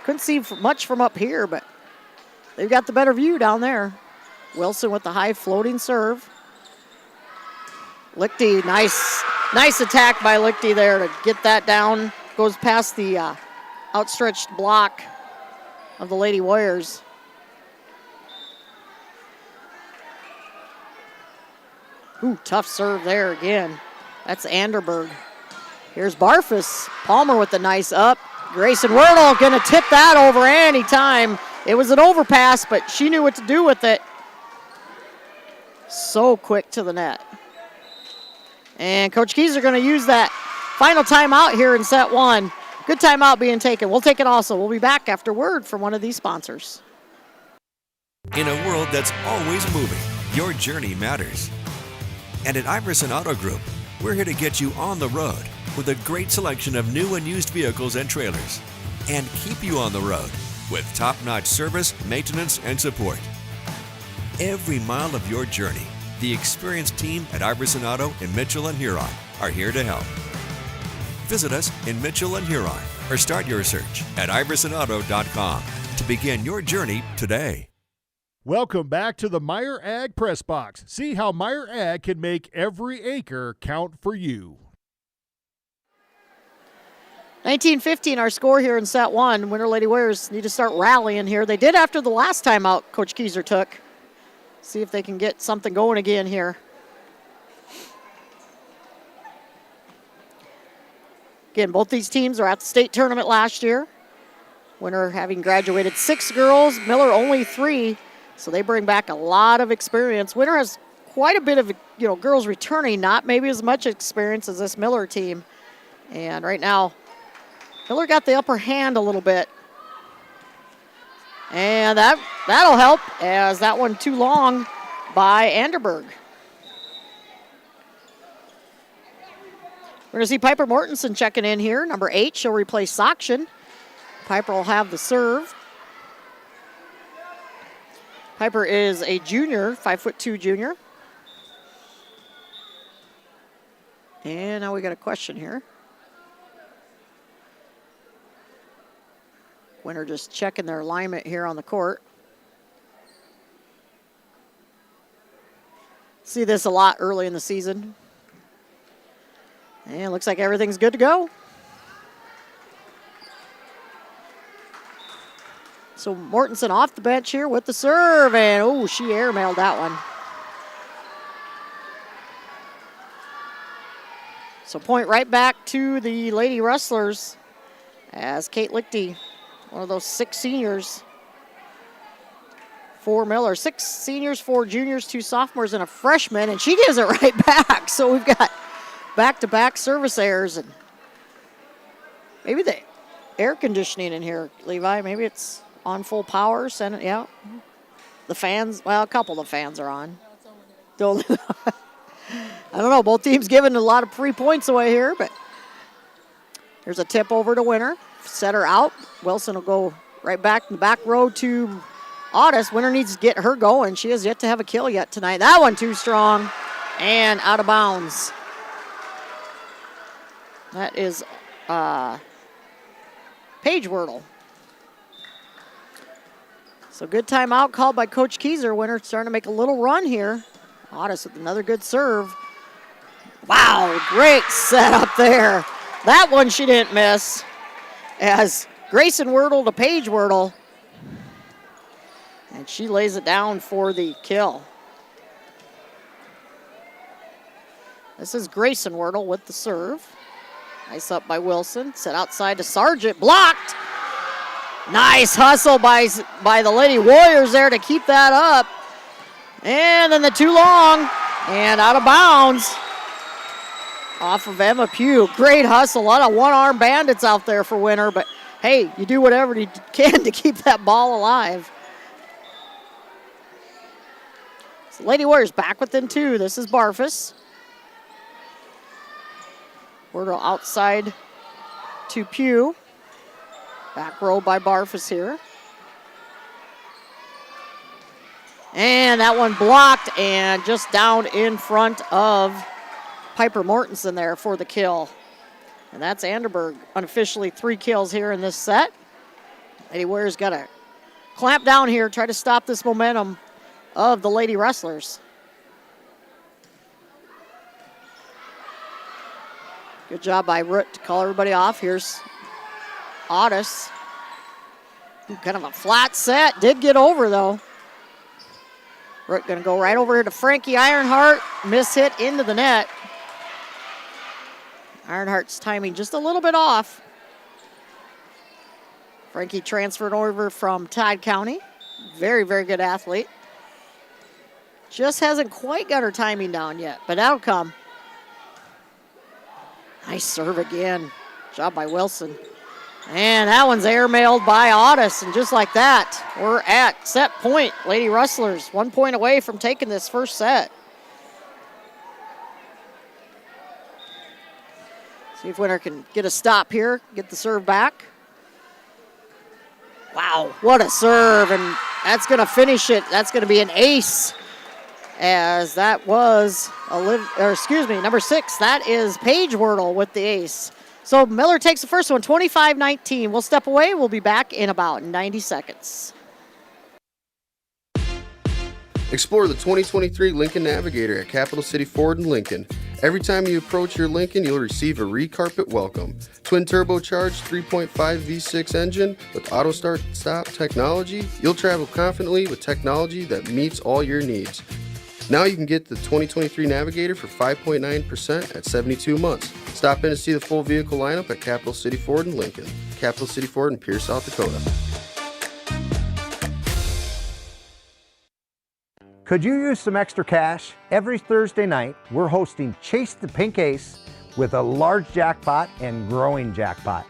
Couldn't see much from up here, but they've got the better view down there. Wilson with the high floating serve. Lichty, nice attack by Lichty there to get that down. Goes past the outstretched block of the Lady Warriors. Ooh, tough serve there again. That's Anderberg. Here's Barfus. Palmer with the nice up. Grayson Wordle going to tip that over any time. It was an overpass, but she knew what to do with it. So quick to the net. And Coach Keyser going to use that final timeout here in set 1. Good timeout being taken. We'll take it also. We'll be back after word from one of these sponsors. In a world that's always moving, your journey matters. And at Iverson Auto Group, we're here to get you on the road with a great selection of new and used vehicles and trailers, and keep you on the road with top-notch service, maintenance, and support. Every mile of your journey, the experienced team at Iverson Auto in Mitchell and Huron are here to help. Visit us in Mitchell and Huron or start your search at iversonauto.com to begin your journey today. Welcome back to the Meyer Ag Press Box. See how Meyer Ag can make every acre count for you. 19-15 our score here in set 1. Winter Lady Warriors need to start rallying here. They did after the last timeout Coach Keyser took. See if they can get something going again here. Again, both these teams are at the state tournament last year. Winter having graduated 6 girls, Miller only 3. So they bring back a lot of experience. Winter has quite a bit of, girls returning, not maybe as much experience as this Miller team. And right now, Miller got the upper hand a little bit. And that'll help, as that one too long by Anderberg. We're going to see Piper Mortensen checking in here. Number 8, she'll replace Sokshin. Piper will have the serve. Piper is a junior, 5'2" junior. And now we got a question here. Winter just checking their alignment here on the court. See this a lot early in the season. And it looks like everything's good to go. So Mortensen off the bench here with the serve, and she airmailed that one. So point right back to the Lady Rustlers as Kate Lichty, one of those 6 seniors for Miller. 6 seniors, 4 juniors, 2 sophomores, and a freshman, and she gives it right back. So we've got back-to-back service errors, and maybe the air conditioning in here, Levi. Maybe it's on full power. Yeah. The fans, well, a couple of the fans are on. I don't know. Both teams giving a lot of free points away here, but here's a tip over to Winter. Set her out. Wilson will go right back in the back row to Otis. Winter needs to get her going. She has yet to have a kill yet tonight. That one too strong and out of bounds. That is Paige Wordle. So good timeout called by Coach Keyser. Winter starting to make a little run here. Otis with another good serve. Wow, great setup there. That one she didn't miss, as Grayson Wordle to Paige Wordle. And she lays it down for the kill. This is Grayson Wordle with the serve. Nice up by Wilson. Set outside to Sargent. Blocked. Nice hustle by the Lady Warriors there to keep that up. And then the too long. And out of bounds. Off of Emma Pugh. Great hustle. A lot of one-arm bandits out there for Winter. But, hey, you do whatever you can to keep that ball alive. So Lady Warriors back within 2. This is Barfus. Wordle outside to Pugh. Back row by Barfus here. And that one blocked and just down in front of Piper Mortensen there for the kill. And that's Anderberg. Unofficially 3 kills here in this set. Lady Warriors got to clamp down here, try to stop this momentum of the Lady Rustlers. Good job by Root to call everybody off. Here's Otis. Kind of a flat set. Did get over, though. Root going to go right over here to Frankie Ironheart. Miss hit into the net. Ironheart's timing just a little bit off. Frankie transferred over from Todd County. Very, very good athlete. Just hasn't quite got her timing down yet, but that'll come. Nice serve again. Job by Wilson. And that one's airmailed by Otis. And just like that, we're at set point. Lady Rustlers 1 point away from taking this first set. See if Winter can get a stop here, get the serve back. Wow, what a serve. And that's going to finish it. That's going to be an ace. As that was, number 6. That is Paige Wordle with the ace. So Miller takes the first one, 25-19. We'll step away. We'll be back in about 90 seconds. Explore the 2023 Lincoln Navigator at Capital City Ford in Lincoln. Every time you approach your Lincoln, you'll receive a re-carpet welcome. Twin turbocharged 3.5 V6 engine with auto start-stop technology. You'll travel confidently with technology that meets all your needs. Now you can get the 2023 Navigator for 5.9% at 72 months. Stop in to see the full vehicle lineup at Capital City Ford in Lincoln. Capital City Ford in Pierce, South Dakota. Could you use some extra cash? Every Thursday night, we're hosting Chase the Pink Ace with a large jackpot and growing jackpot.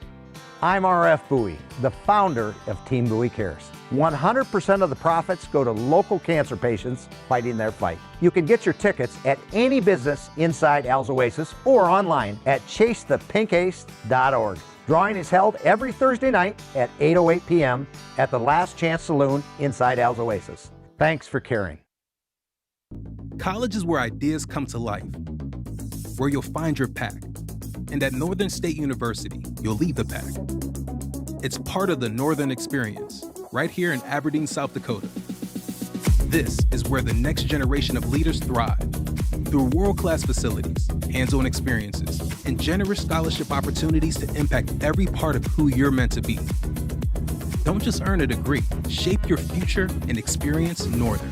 I'm RF Bowie, the founder of Team Bowie Cares. 100% of the profits go to local cancer patients fighting their fight. You can get your tickets at any business inside Al's Oasis or online at chasethepinkace.org. Drawing is held every Thursday night at 8:08 p.m. at the Last Chance Saloon inside Al's Oasis. Thanks for caring. College is where ideas come to life, where you'll find your pack. And at Northern State University, you'll lead the pack. It's part of the Northern Experience, right here in Aberdeen, South Dakota. This is where the next generation of leaders thrive. Through world-class facilities, hands-on experiences, and generous scholarship opportunities to impact every part of who you're meant to be. Don't just earn a degree, shape your future and experience Northern.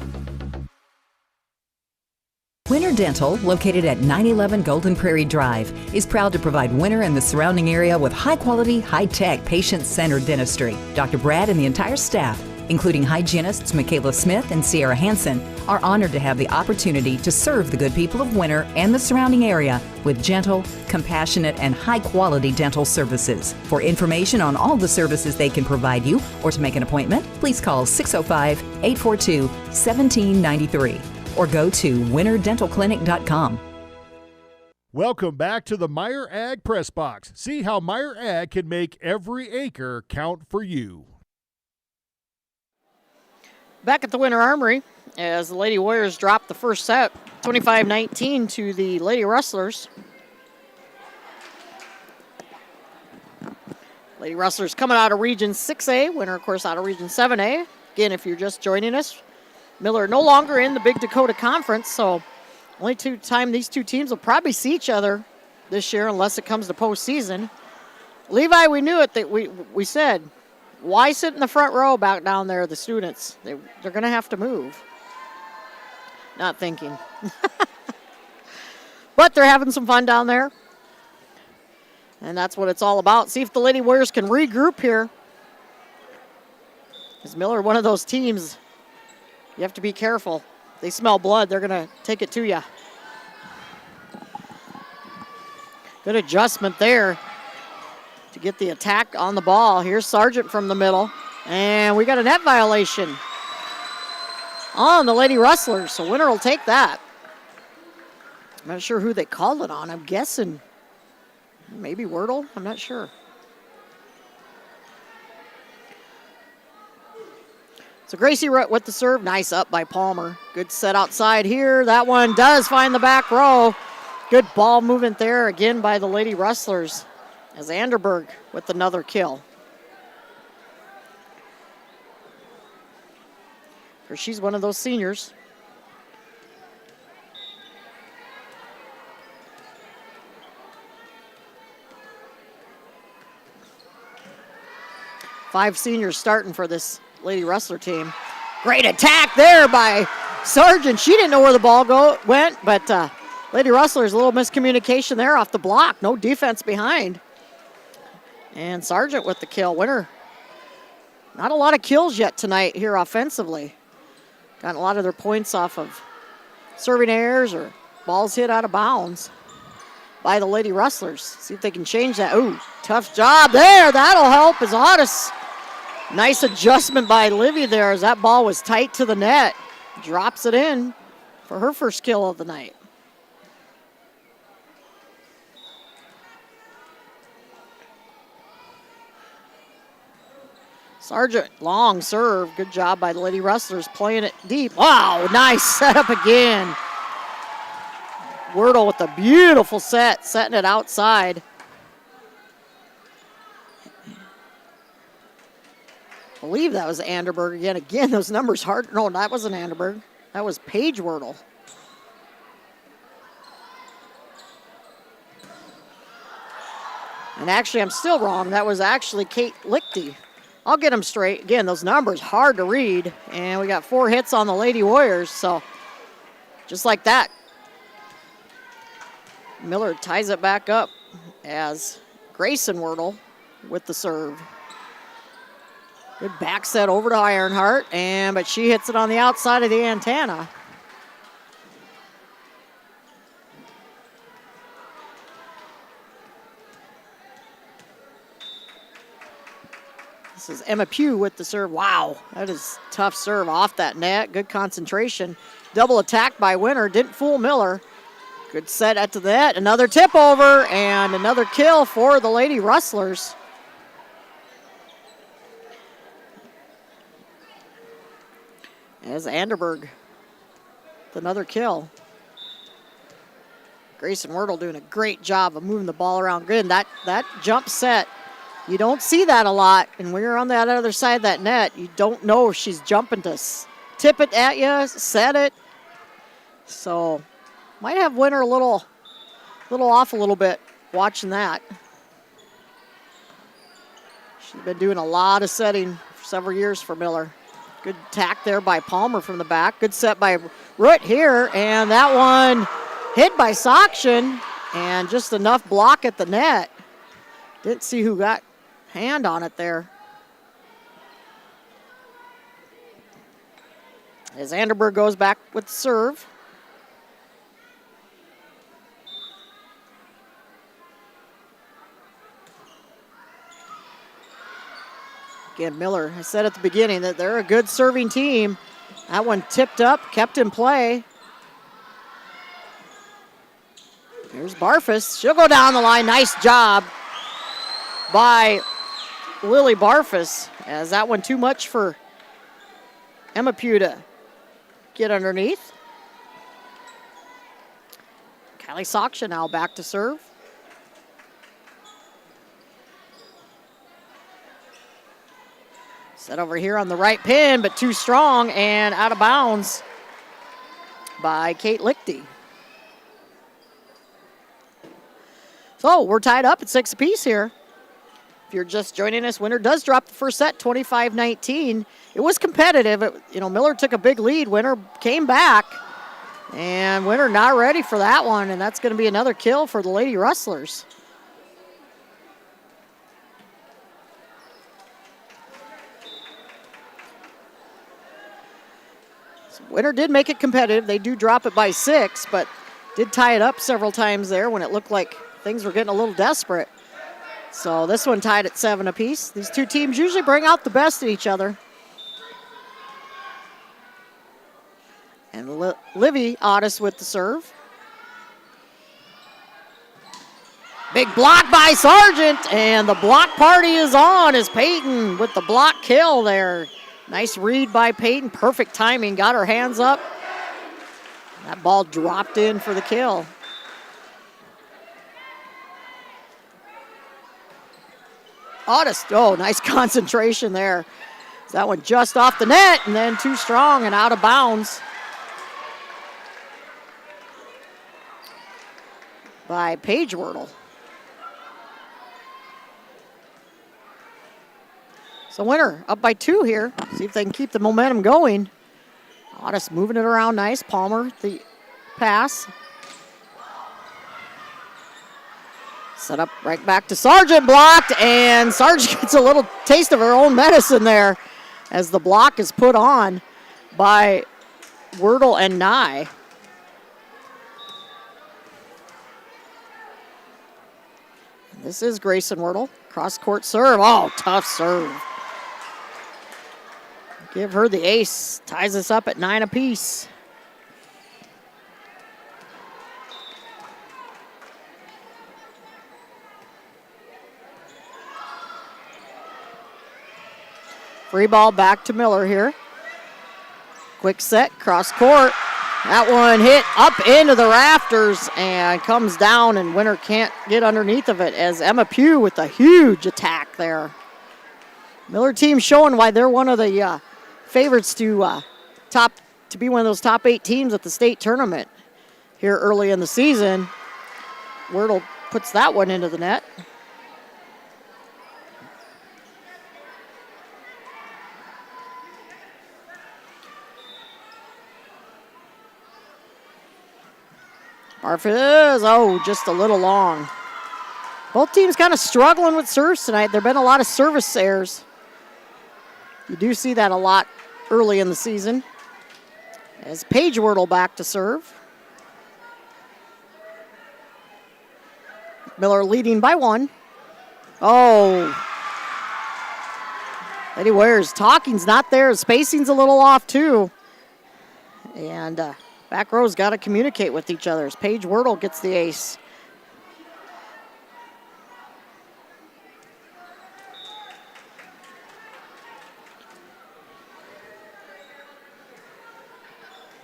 Winter Dental, located at 911 Golden Prairie Drive, is proud to provide Winter and the surrounding area with high-quality, high-tech, patient-centered dentistry. Dr. Brad and the entire staff, including hygienists Michaela Smith and Sierra Hansen, are honored to have the opportunity to serve the good people of Winter and the surrounding area with gentle, compassionate, and high-quality dental services. For information on all the services they can provide you or to make an appointment, please call 605-842-1793. or go to winterdentalclinic.com. Welcome back to the Meyer Ag Press Box. See how Meyer Ag can make every acre count for you. Back at the Winter Armory, as the Lady Warriors drop the first set, 25-19 to the Lady Rustlers. Lady Rustlers coming out of Region 6A, Winter, of course, out of Region 7A. Again, if you're just joining us, Miller no longer in the Big Dakota Conference, so only time these two teams will probably see each other this year unless it comes to postseason. Levi, we knew it. That we said Why sit in the front row back down there, the students? They're going to have to move. Not thinking. But they're having some fun down there. And that's what it's all about. See if the Lady Warriors can regroup here. Is Miller one of those teams? You have to be careful. They smell blood. They're going to take it to you. Good adjustment there to get the attack on the ball. Here's Sargent from the middle. And we got a net violation on the Lady Rustlers. So winner will take that. I'm not sure who they called it on. I'm guessing maybe Wordle. I'm not sure. So Gracie with the serve. Nice up by Palmer. Good set outside here. That one does find the back row. Good ball movement there again by the Lady Rustlers as Anderberg with another kill. She's one of those seniors. Five seniors starting for this Lady Rustler team. Great attack there by Sargent. She didn't know where the ball went, but Lady Rustlers, a little miscommunication there off the block. No defense behind. And Sargent with the kill. Winner. Not a lot of kills yet tonight here offensively. Gotten a lot of their points off of serving errors or balls hit out of bounds by the Lady Rustlers. See if they can change that. Ooh, tough job there. That'll help as Otis. Nice adjustment by Livy there as that ball was tight to the net. Drops it in for her first kill of the night. Sargent, long serve. Good job by the Lady Rustlers playing it deep. Wow, nice setup again. Wordle with a beautiful set, setting it outside. I believe that was Anderberg again. Again, those numbers hard. No, that wasn't Anderberg. That was Paige Wordle. And actually, I'm still wrong. That was actually Kate Lichty. I'll get them straight. Again, those numbers hard to read. And we got 4 hits on the Lady Warriors. So just like that, Miller ties it back up as Grayson Wordle with the serve. Good back set over to Ironheart, but she hits it on the outside of the antenna. This is Emma Pugh with the serve. Wow, that is tough serve off that net. Good concentration. Double attack by Winter. Didn't fool Miller. Good set at the net. Another tip over and another kill for the Lady Rustlers. As Anderberg with another kill. Grayson Wordle doing a great job of moving the ball around good. And that jump set, you don't see that a lot. And when you're on that other side of that net, you don't know if she's jumping to tip it at you, set it. So might have Winter a little off a little bit watching that. She's been doing a lot of setting for several years for Miller. Good attack there by Palmer from the back. Good set by Root here. And that one hit by Sokshin. And just enough block at the net. Didn't see who got hand on it there. As Anderberg goes back with the serve. Again, Miller, I said at the beginning that they're a good serving team. That one tipped up, kept in play. Here's Barfus. She'll go down the line. Nice job by Lily Barfus. As that one too much for Emma Pugh to get underneath. Kylie Soksha now back to serve. Set over here on the right pin, but too strong and out of bounds by Kate Lichty. So we're tied up at 6 apiece here. If you're just joining us, Winter does drop the first set, 25-19. It was competitive. Miller took a big lead. Winter came back, and Winter not ready for that one, and that's going to be another kill for the Lady Rustlers. So Winter did make it competitive. They do drop it by 6, but did tie it up several times there when it looked like things were getting a little desperate. So this one tied at 7 apiece. These two teams usually bring out the best in each other. And Livy Otis with the serve. Big block by Sargent, and the block party is on as Peyton with the block kill there. Nice read by Peyton, perfect timing, got her hands up. That ball dropped in for the kill. Otis, nice concentration there. That one just off the net and then too strong and out of bounds by Paige Wordle. So Winter up by 2 here. See if they can keep the momentum going. Otis moving it around nice. Palmer, the pass. Set up right back to Sargent, blocked, and Sargent gets a little taste of her own medicine there as the block is put on by Wordle and Nye. This is Grayson Wordle. Cross-court serve. Oh, tough serve. Give her the ace. Ties us up at 9 apiece. Free ball back to Miller here. Quick set, cross court. That one hit up into the rafters and comes down, and Winter can't get underneath of it as Emma Pugh with a huge attack there. Miller team showing why they're one of the favorites to be one of those top 8 teams at the state tournament here early in the season. Wordle puts that one into the net. Barfoot is, just a little long. Both teams kind of struggling with serves tonight. There have been a lot of service errors. You do see that a lot early in the season. As Paige Wordle back to serve. Miller leading by 1. Lady Wares, talking's not there. Spacing's a little off too. And back row's got to communicate with each other as Paige Wordle gets the ace.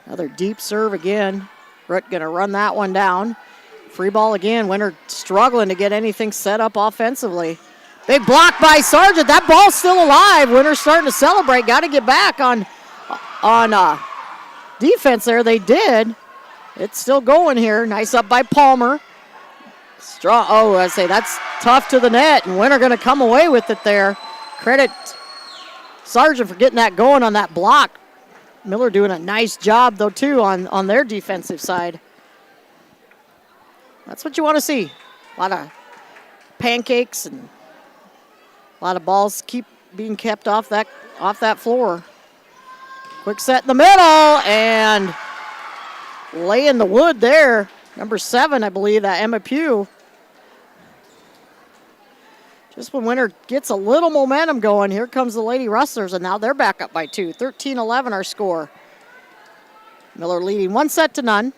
Another deep serve again. Root going to run that one down. Free ball again. Winter struggling to get anything set up offensively. Big block by Sargent. That ball's still alive. Winter's starting to celebrate. Got to get back on defense there. They did. It's still going here. Nice up by Palmer. Strong. I say that's tough to the net, and Winter going to come away with it there. Credit Sargent for getting that going on that block. Miller doing a nice job, though, too, on their defensive side. That's what you want to see. A lot of pancakes and a lot of balls keep being kept off that floor. Quick set in the middle, and laying the wood there. Number 7, I believe, that Emma Pugh. Just when Winter gets a little momentum going, here comes the Lady Rustlers, and now they're back up by 2. 13-11 our score. Miller leading 1-0.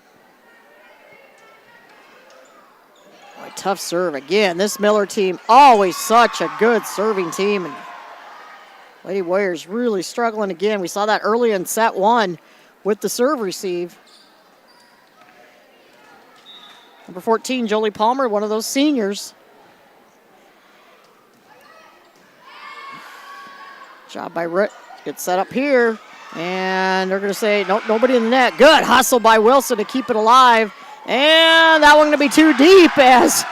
Boy, tough serve again. This Miller team, always such a good serving team. And Lady Warriors really struggling again. We saw that early in set 1 with the serve receive. Number 14, Jolie Palmer, one of those seniors. Job by Ritt. Good setup here. And they're going to say, nope, nobody in the net. Good hustle by Wilson to keep it alive. And that one going to be too deep as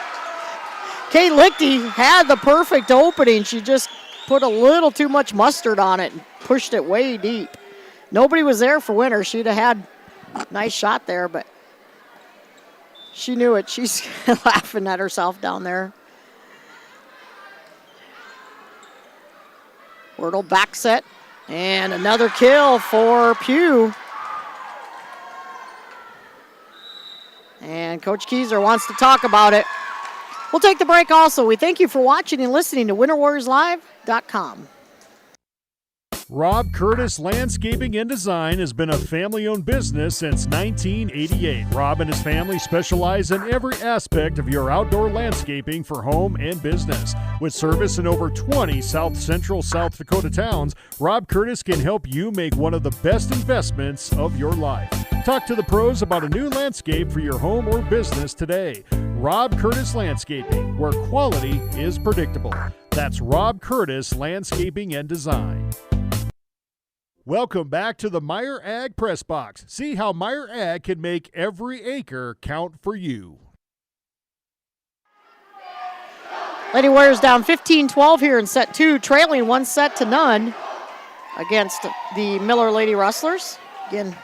Kate Lichty had the perfect opening. She just put a little too much mustard on it and pushed it way deep. Nobody was there for Winter. She'd have had a nice shot there, but she knew it. She's laughing at herself down there. Wordle back set, and another kill for Pugh. And Coach Keyser wants to talk about it. We'll take the break also. We thank you for watching and listening to WinterWarriorsLive.com. Rob Curtis Landscaping and Design has been a family-owned business since 1988. Rob and his family specialize in every aspect of your outdoor landscaping for home and business. With service in over 20 South Central South Dakota towns, Rob Curtis can help you make one of the best investments of your life. Talk to the pros about a new landscape for your home or business today. Rob Curtis Landscaping, where quality is predictable. That's Rob Curtis Landscaping and Design. Welcome back to the Meyer Ag Press Box. See how Meyer Ag can make every acre count for you. Lady Warriors down 15-12 here in set 2, trailing 1-0 against the Miller Lady Rustlers. Again,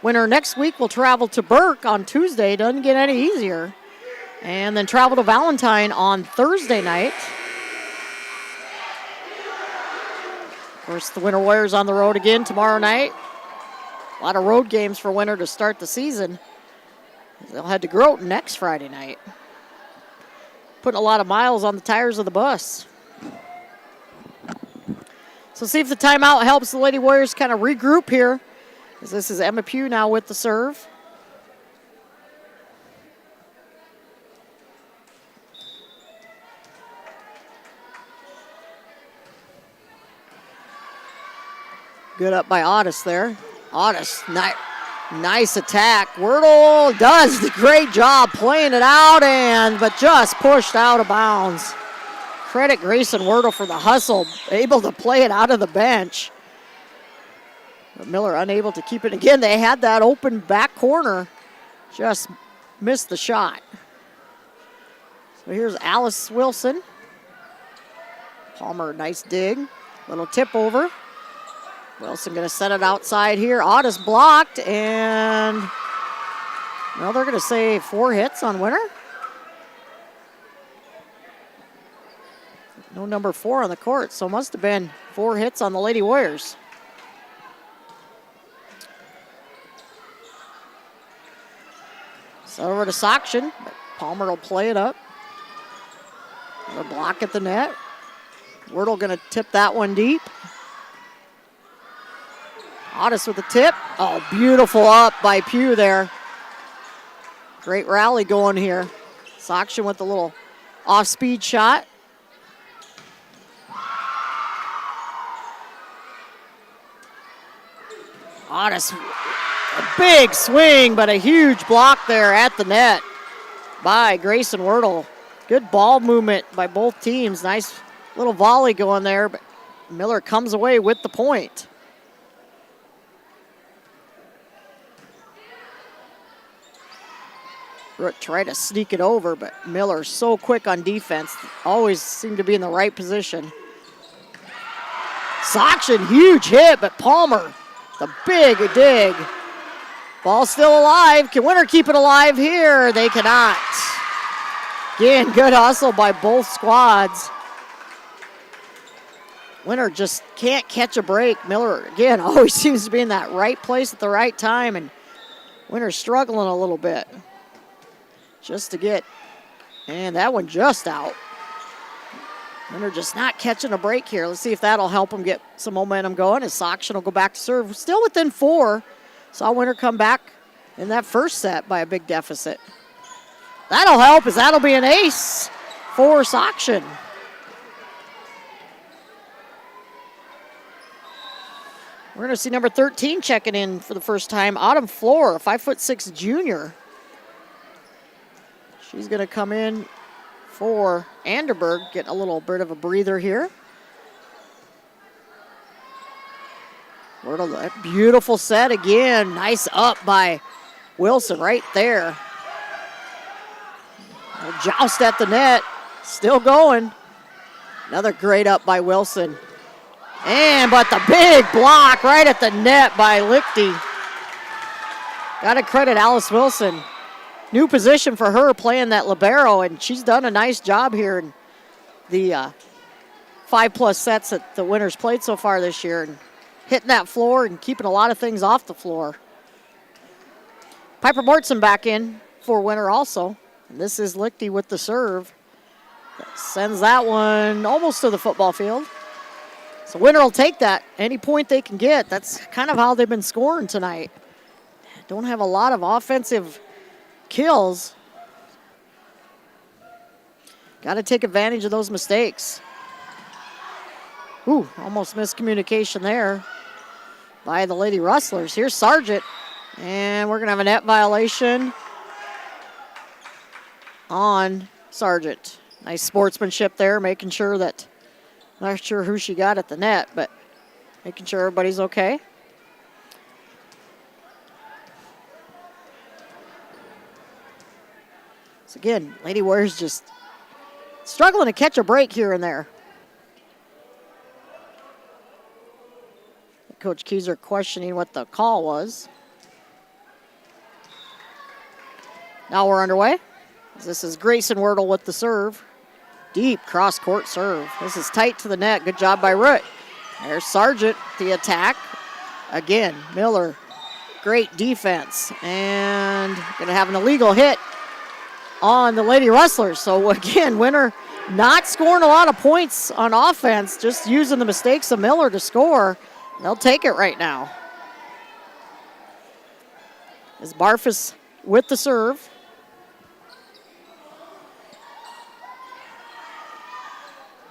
Winter next week will travel to Burke on Tuesday. Doesn't get any easier. And then travel to Valentine on Thursday night. Of course, the Winter Warriors on the road again tomorrow night. A lot of road games for Winter to start the season. They'll head to Groton next Friday night. Putting a lot of miles on the tires of the bus. So see if the timeout helps the Lady Warriors kind of regroup here. As this is Emma Pugh now with the serve. Good up by Otis there. Otis, nice attack. Wordle does the great job playing it out, but just pushed out of bounds. Credit Grayson Wordle for the hustle, able to play it out of the bench. But Miller unable to keep it. Again, they had that open back corner, just missed the shot. So here's Alice Wilson. Palmer, nice dig. Little tip over. Wilson going to set it outside here. Otis blocked, and well, they're going to say 4 hits on Winter. No number 4 on the court, so must have been 4 hits on the Lady Warriors. So over to Soction, but Palmer will play it up. A block at the net. Wordle going to tip that one deep. Otis with the tip. Oh, beautiful up by Pugh there. Great rally going here. Soction with a little off-speed shot. Otis, a big swing, but a huge block there at the net by Grayson Wordle. Good ball movement by both teams. Nice little volley going there, but Miller comes away with the point. Root tried to sneak it over, but Miller so quick on defense. Always seemed to be in the right position. Soction, huge hit, but Palmer, the big dig. Ball still alive. Can Winter keep it alive here? They cannot. Again, good hustle by both squads. Winter just can't catch a break. Miller, again, always seems to be in that right place at the right time, and Winter's struggling a little bit. Just to get, and that one just out. Winter just not catching a break here. Let's see if that'll help them get some momentum going as Soction will go back to serve. Still within 4. Saw Winter come back in that first set by a big deficit. That'll help as that'll be an ace for Soction. We're going to see number 13 checking in for the first time. Autumn Floor, a 5'6" junior. She's going to come in for Anderberg, getting a little bit of a breather here. Wordle, beautiful set again. Nice up by Wilson right there. A joust at the net. Still going. Another great up by Wilson. But the big block right at the net by Lichty. Got to credit Alice Wilson. New position for her playing that libero, and she's done a nice job here in the 5+ sets that the Winners played so far this year, and hitting that floor and keeping a lot of things off the floor. Piper Mortson back in for Winner also. And this is Lichty with the serve. Sends that one almost to the football field. So Winner will take that any point they can get. That's kind of how they've been scoring tonight. Don't have a lot of offensive kills. Got to take advantage of those mistakes. Ooh, almost miscommunication there by the Lady Rustlers. Here's Sargent, and we're going to have a net violation on Sargent. Nice sportsmanship there, making sure that, not sure who she got at the net, but making sure everybody's okay. So again, Lady Warriors just struggling to catch a break here and there. Coach Keyser questioning what the call was. Now we're underway. This is Grayson Wordle with the serve. Deep cross-court serve. This is tight to the net. Good job by Root. There's Sargent, the attack. Again, Miller, great defense. And going to have an illegal hit on the Lady Rustlers. So again, Winner not scoring a lot of points on offense, just using the mistakes of Miller to score. They'll take it right now. As Barfus with the serve.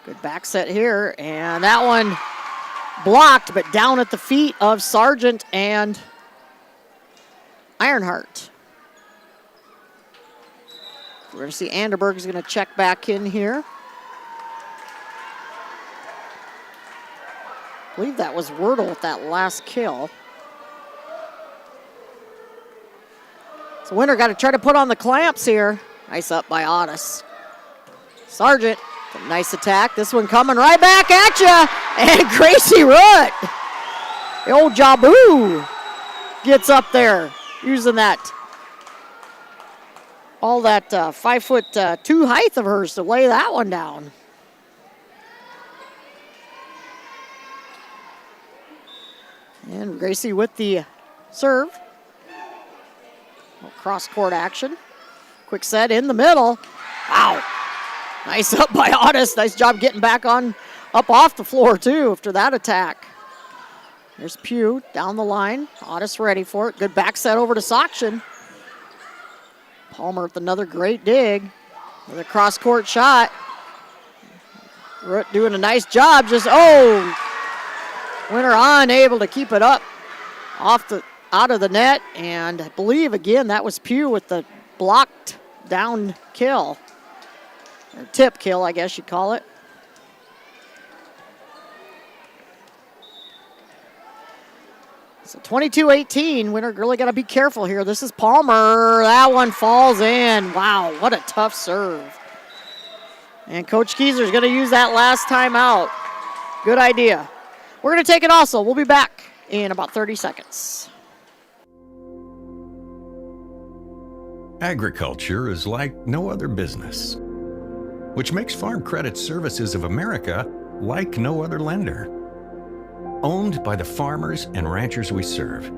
Good back set here, and that one blocked, but down at the feet of Sargent and Ironheart. We're going to see Anderberg is going to check back in here. I believe that was Wordle with that last kill. So Winner got to try to put on the clamps here. Nice up by Otis. Sargent, nice attack. This one coming right back at you. And Gracie Root, the old Jabu, gets up there using that, all that 5'2" height of hers to lay that one down. And Gracie with the serve. Cross-court action. Quick set in the middle. Wow. Nice up by Otis. Nice job getting back on, up off the floor, too, after that attack. There's Pugh down the line. Otis ready for it. Good back set over to Soction. Palmer with another great dig. Another cross-court shot. Root doing a nice job. Just, Winner unable to keep it up out of the net, and I believe again that was Pugh with the blocked down kill, or tip kill, I guess you'd call it. So 22-18, Winner really got to be careful here. This is Palmer. That one falls in. Wow, what a tough serve. And Coach Keyser is going to use that last time out. Good idea. We're going to take it also. We'll be back in about 30 seconds. Agriculture is like no other business, which makes Farm Credit Services of America like no other lender. Owned by the farmers and ranchers we serve,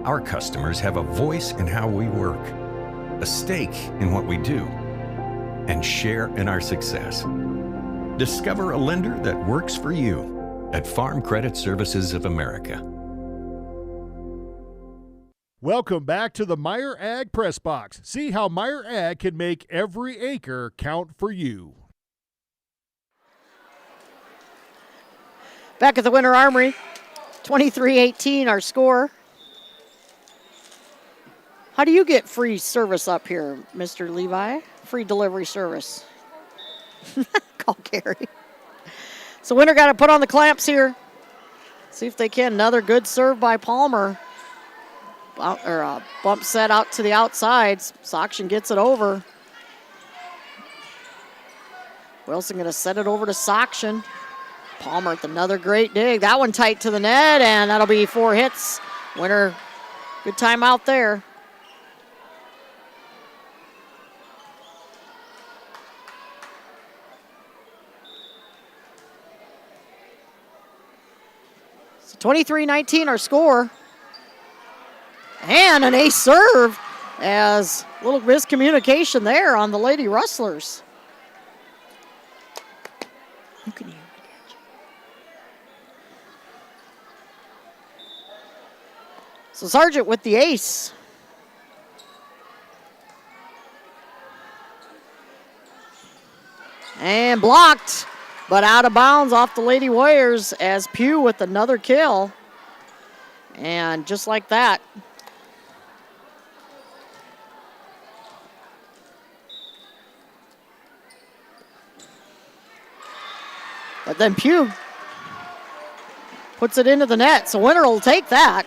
our customers have a voice in how we work, a stake in what we do, and share in our success. Discover a lender that works for you at Farm Credit Services of America. Welcome back to the Meyer Ag Press Box. See how Meyer Ag can make every acre count for you. Back at the Winter Armory, 23-18 our score. How do you get free service up here, Mr. Levi? Free delivery service. Call Gary. So Winter got to put on the clamps here. See if they can. Another good serve by Palmer. Bump set out to the outside. Soction gets it over. Wilson going to set it over to Sokshin. Palmer with another great dig. That one tight to the net, and that'll be 4 hits. Winner, good time out there. So 23-19 our score. And an ace serve, as a little miscommunication there on the Lady Rustlers. You can hear it. So Sargent with the ace. And blocked, but out of bounds off the Lady Warriors as Pugh with another kill. And just like that. But then Pugh puts it into the net, so Winter will take that.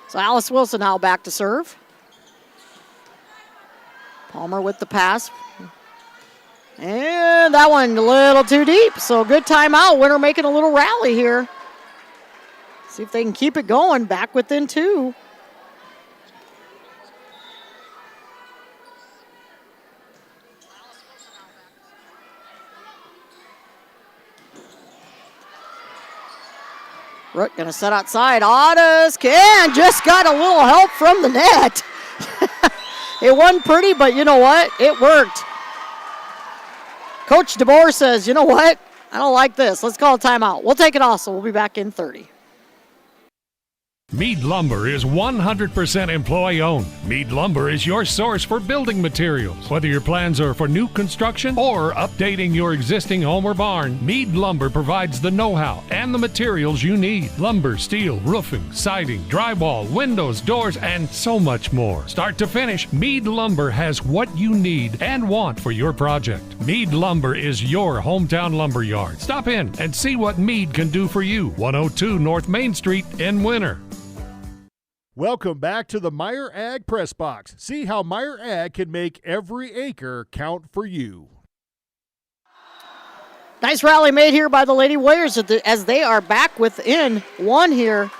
So Alice Wilson now back to serve. Palmer with the pass. And that one a little too deep, so good timeout. Winter making a little rally here. See if they can keep it going, back within 2. Rook going to set outside. Otis can just got a little help from the net. It wasn't pretty, but you know what? It worked. Coach DeBoer says, you know what? I don't like this. Let's call a timeout. We'll take it also. We'll be back in 30. Mead Lumber is 100% employee-owned. Mead Lumber is your source for building materials. Whether your plans are for new construction or updating your existing home or barn, Mead Lumber provides the know-how and the materials you need. Lumber, steel, roofing, siding, drywall, windows, doors, and so much more. Start to finish, Mead Lumber has what you need and want for your project. Mead Lumber is your hometown lumber yard. Stop in and see what Mead can do for you. 102 North Main Street in Winter. Welcome back to the Meyer Ag Press Box. See how Meyer Ag can make every acre count for you. Nice rally made here by the Lady Warriors as they are back within 1 here.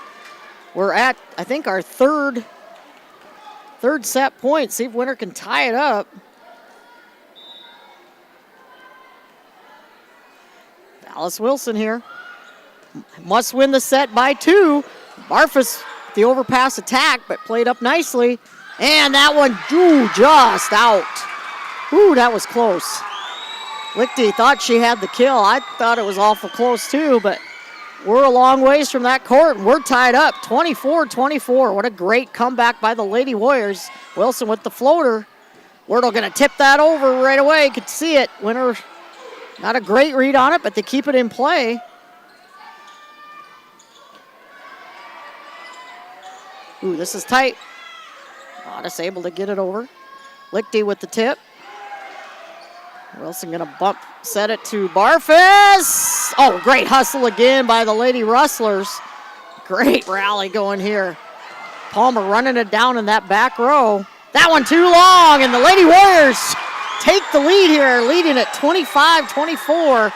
We're at, I think, our third set point. See if Winter can tie it up. Alice Wilson here. Must win the set by 2. Barfus the overpass attack, but played up nicely. And that one, just out. Ooh, that was close. Lichty thought she had the kill. I thought it was awful close too, but we're a long ways from that court, and we're tied up, 24-24. What a great comeback by the Lady Warriors. Wilson with the floater. Wordle going to tip that over right away. You could see it. Winter, not a great read on it, but they keep it in play. Ooh, this is tight. Otis able to get it over. Lichty with the tip. Wilson going to set it to Barfus. Oh, great hustle again by the Lady Rustlers. Great rally going here. Palmer running it down in that back row. That one too long, and the Lady Warriors take the lead here, leading at 25-24.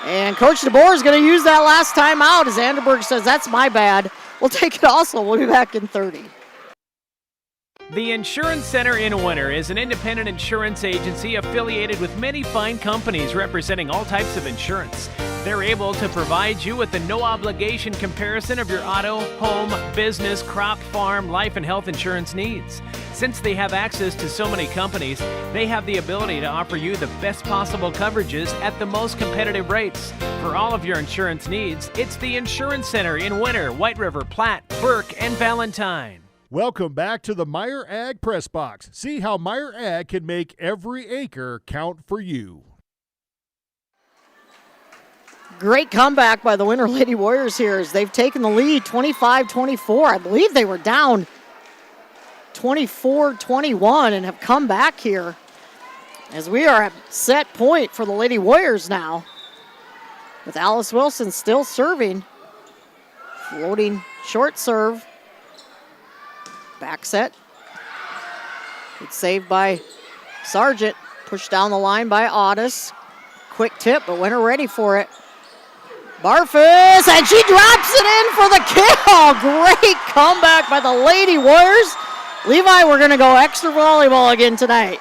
And Coach DeBoer is going to use that last time out, as Anderberg says, that's my bad. We'll take it also. We'll be back in 30. The Insurance Center in Winter is an independent insurance agency affiliated with many fine companies representing all types of insurance. They're able to provide you with a no-obligation comparison of your auto, home, business, crop, farm, life, and health insurance needs. Since they have access to so many companies, they have the ability to offer you the best possible coverages at the most competitive rates. For all of your insurance needs, it's the Insurance Center in Winter, White River, Platte, Burke, and Valentine. Welcome back to the Meyer Ag Press Box. See how Meyer Ag can make every acre count for you. Great comeback by the Winter Lady Warriors here as they've taken the lead 25-24. I believe they were down 24-21 and have come back here as we are at set point for the Lady Warriors now, with Alice Wilson still serving. Floating short serve. Back set. It's saved by Sargent. Pushed down the line by Audis. Quick tip, but Winter ready for it. Barfus, and she drops it in for the kill. Great comeback by the Lady Warriors. Levi, we're going to go extra volleyball again tonight.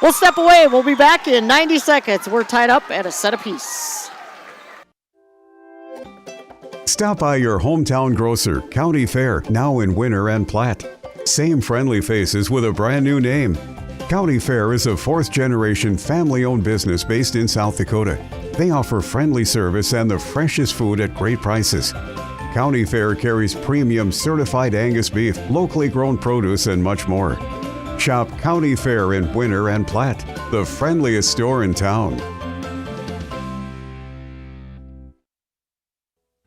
We'll step away. We'll be back in 90 seconds. We're tied up at a set apiece. Stop by your hometown grocer, County Fair, now in Winter and Platte. Same friendly faces with a brand new name. County Fair is a fourth-generation family-owned business based in South Dakota. They offer friendly service and the freshest food at great prices. County Fair carries premium certified Angus beef, locally grown produce, and much more. Shop County Fair in Winter and Platte, the friendliest store in town.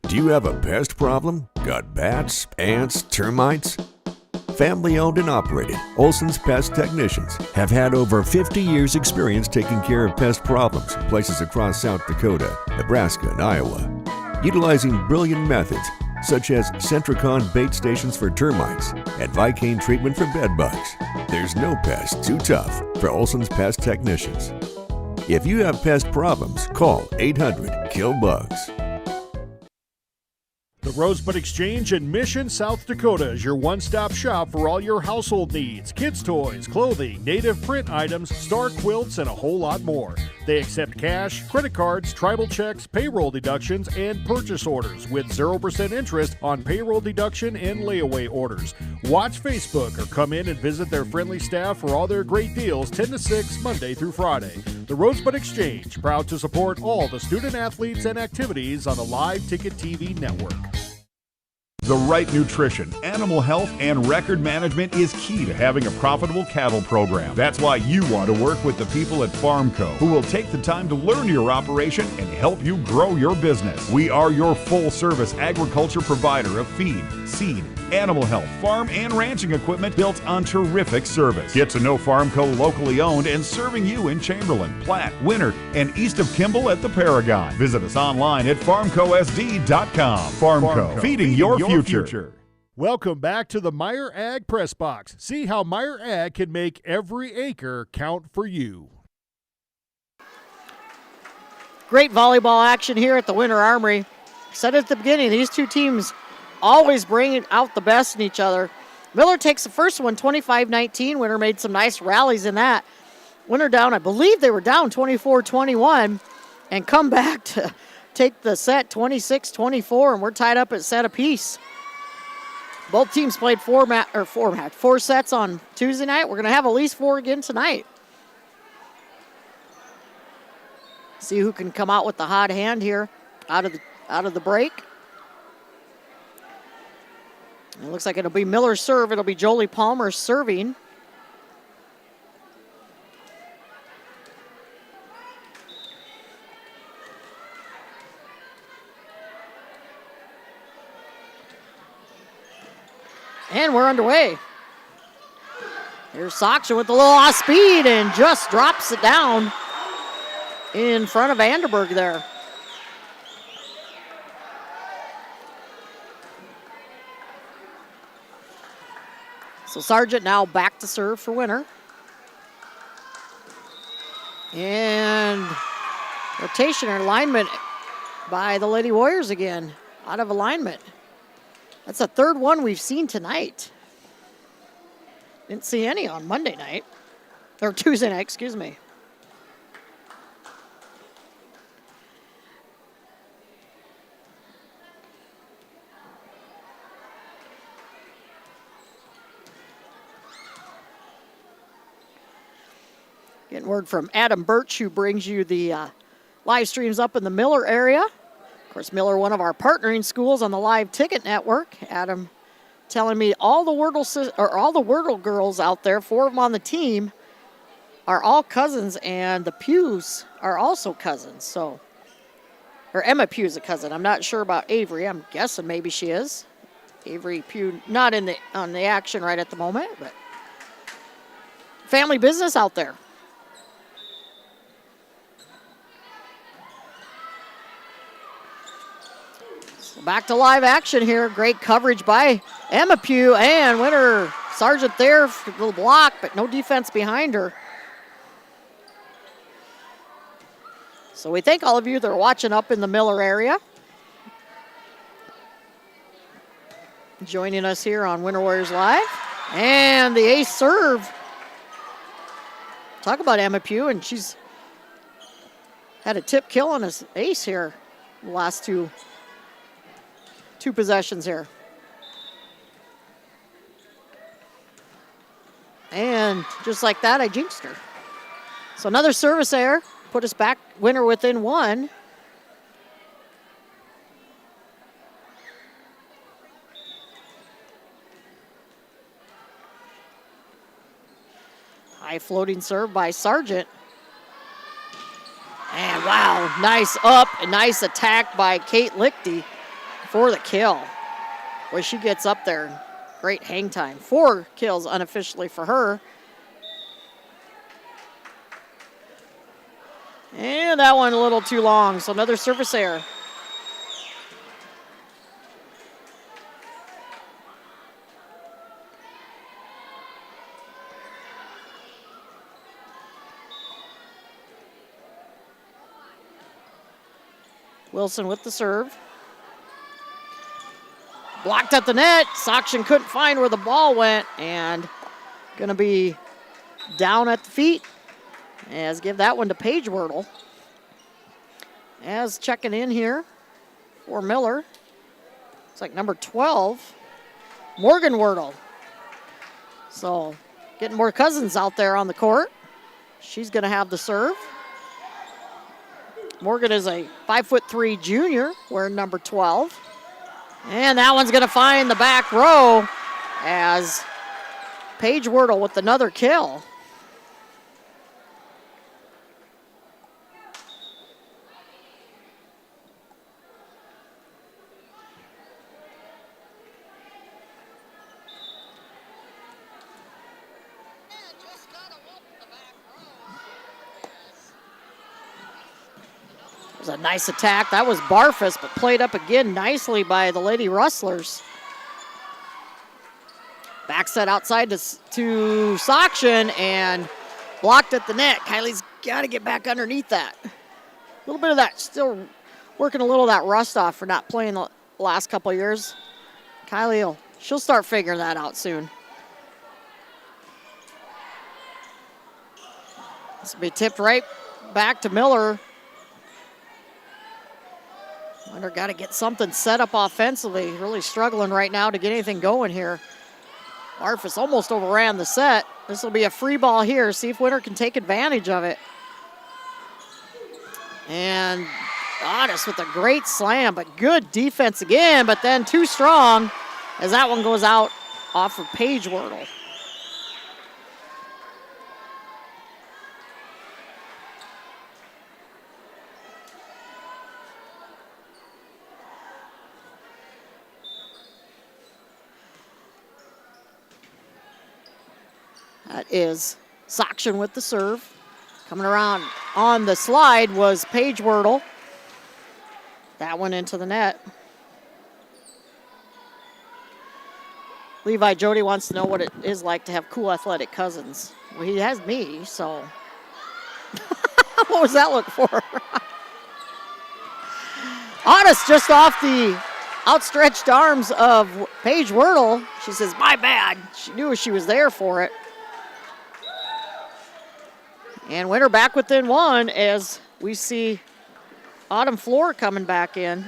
Do you have a pest problem? Got bats, ants, termites? Family owned and operated, Olson's Pest Technicians have had over 50 years experience taking care of pest problems in places across South Dakota, Nebraska, and Iowa. Utilizing brilliant methods such as Centricon bait stations for termites and Vicane treatment for bed bugs. There's no pest too tough for Olson's Pest Technicians. If you have pest problems, call 800-KILL-BUGS. The Rosebud Exchange in Mission, South Dakota is your one-stop shop for all your household needs, kids' toys, clothing, native print items, star quilts, and a whole lot more. They accept cash, credit cards, tribal checks, payroll deductions, and purchase orders with 0% interest on payroll deduction and layaway orders. Watch Facebook or come in and visit their friendly staff for all their great deals 10 to 6 Monday through Friday. The Rosebud Exchange, proud to support all the student athletes and activities on the Live Ticket TV network. The right nutrition, animal health, and record management is key to having a profitable cattle program. That's why you want to work with the people at Farmco, who will take the time to learn your operation and help you grow your business. We are your full-service agriculture provider of feed, seed, animal health, farm, and ranching equipment built on terrific service. Get to know Farmco locally owned and serving you in Chamberlain, Platte, Winter, and east of Kimball at the Paragon. Visit us online at farmcosd.com. Farmco, feeding your future. Welcome back to the Meyer Ag Press Box. See how Meyer Ag can make every acre count for you. Great volleyball action here at the Winter Armory. Said at the beginning, these two teams always bring out the best in each other. Miller takes the first one, 25-19. Winter made some nice rallies in that. Winter down, I believe they were down 24-21, and come back to take the set 26-24, and we're tied up at set apiece. Both teams played four sets on Tuesday night. We're going to have at least 4 again tonight. See who can come out with the hot hand here out of the break. It looks like it'll be Miller's serve. It'll be Jolie Palmer serving. And we're underway. Here's Saksha with a little off speed and just drops it down in front of Vanderberg there. So Sargent now back to serve for Winter. And rotation or alignment by the Lady Warriors again, out of alignment. That's the third one we've seen tonight. Didn't see any on Monday night, or Tuesday night, excuse me. Getting word from Adam Birch, who brings you the live streams up in the Miller area. Of course, Miller, one of our partnering schools on the Live Ticket Network. Adam telling me all the Wordle girls out there, 4 of them on the team, are all cousins, and the Pughs are also cousins. So, or Emma Pugh is a cousin. I'm not sure about Avery. I'm guessing maybe she is. Avery Pugh not on the action right at the moment, but family business out there. Back to live action here. Great coverage by Emma Pugh, and Winter Sargent there for a little block, but no defense behind her. So we thank all of you that are watching up in the Miller area, joining us here on Winter Warriors Live. And the ace serve. Talk about Emma Pugh, and she's had a tip kill on his ace here the last two possessions here. And just like that, I jinxed her. So another service error put us back, winner within one. High floating serve by Sargent. And wow, nice up and nice attack by Kate Lichty for the kill. Where she gets up there, great hang time. 4 kills unofficially for her. And that one a little too long, so another service error. Wilson with the serve. Blocked at the net. Soction couldn't find where the ball went, and gonna be down at the feet. As give that one to Paige Wordle. As checking in here for Miller. It's like number 12, Morgan Wordle. So getting more cousins out there on the court. She's gonna have the serve. Morgan is a 5'3" junior, wearing number 12. And that one's gonna find the back row as Paige Wordle with another kill. It was a nice attack. That was Barfus, but played up again nicely by the Lady Rustlers. Back set outside to Soction and blocked at the net. Kylie's got to get back underneath that. A little bit of that, still working a little of that rust off for not playing the last couple of years. Kylie, she'll start figuring that out soon. This will be tipped right back to Miller. Winter got to get something set up offensively. Really struggling right now to get anything going here. Barfus almost overran the set. This will be a free ball here. See if Winter can take advantage of it. And Otis with a great slam, but good defense again, but then too strong as that one goes out off of Paige Wordle. That is Soction with the serve. Coming around on the slide was Paige Wordle. That one into the net. Levi Jody wants to know what it is like to have cool athletic cousins. Well, he has me, so. What was that look for? Otis just off the outstretched arms of Paige Wordle. She says, my bad. She knew she was there for it. And Winter back within one as we see Autumn Floor coming back in.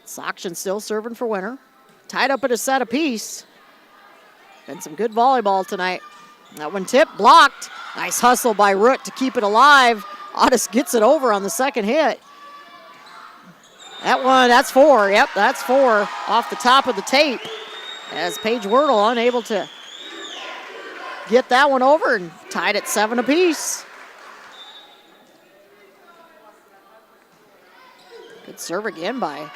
Soction still serving for Winter. Tied up at a set apiece. Been some good volleyball tonight. That one tipped, blocked. Nice hustle by Root to keep it alive. Otis gets it over on the second hit. That one, that's 4. Yep, that's 4 off the top of the tape. As Paige Wordle unable to get that one over and tied at 7 apiece. Good serve again by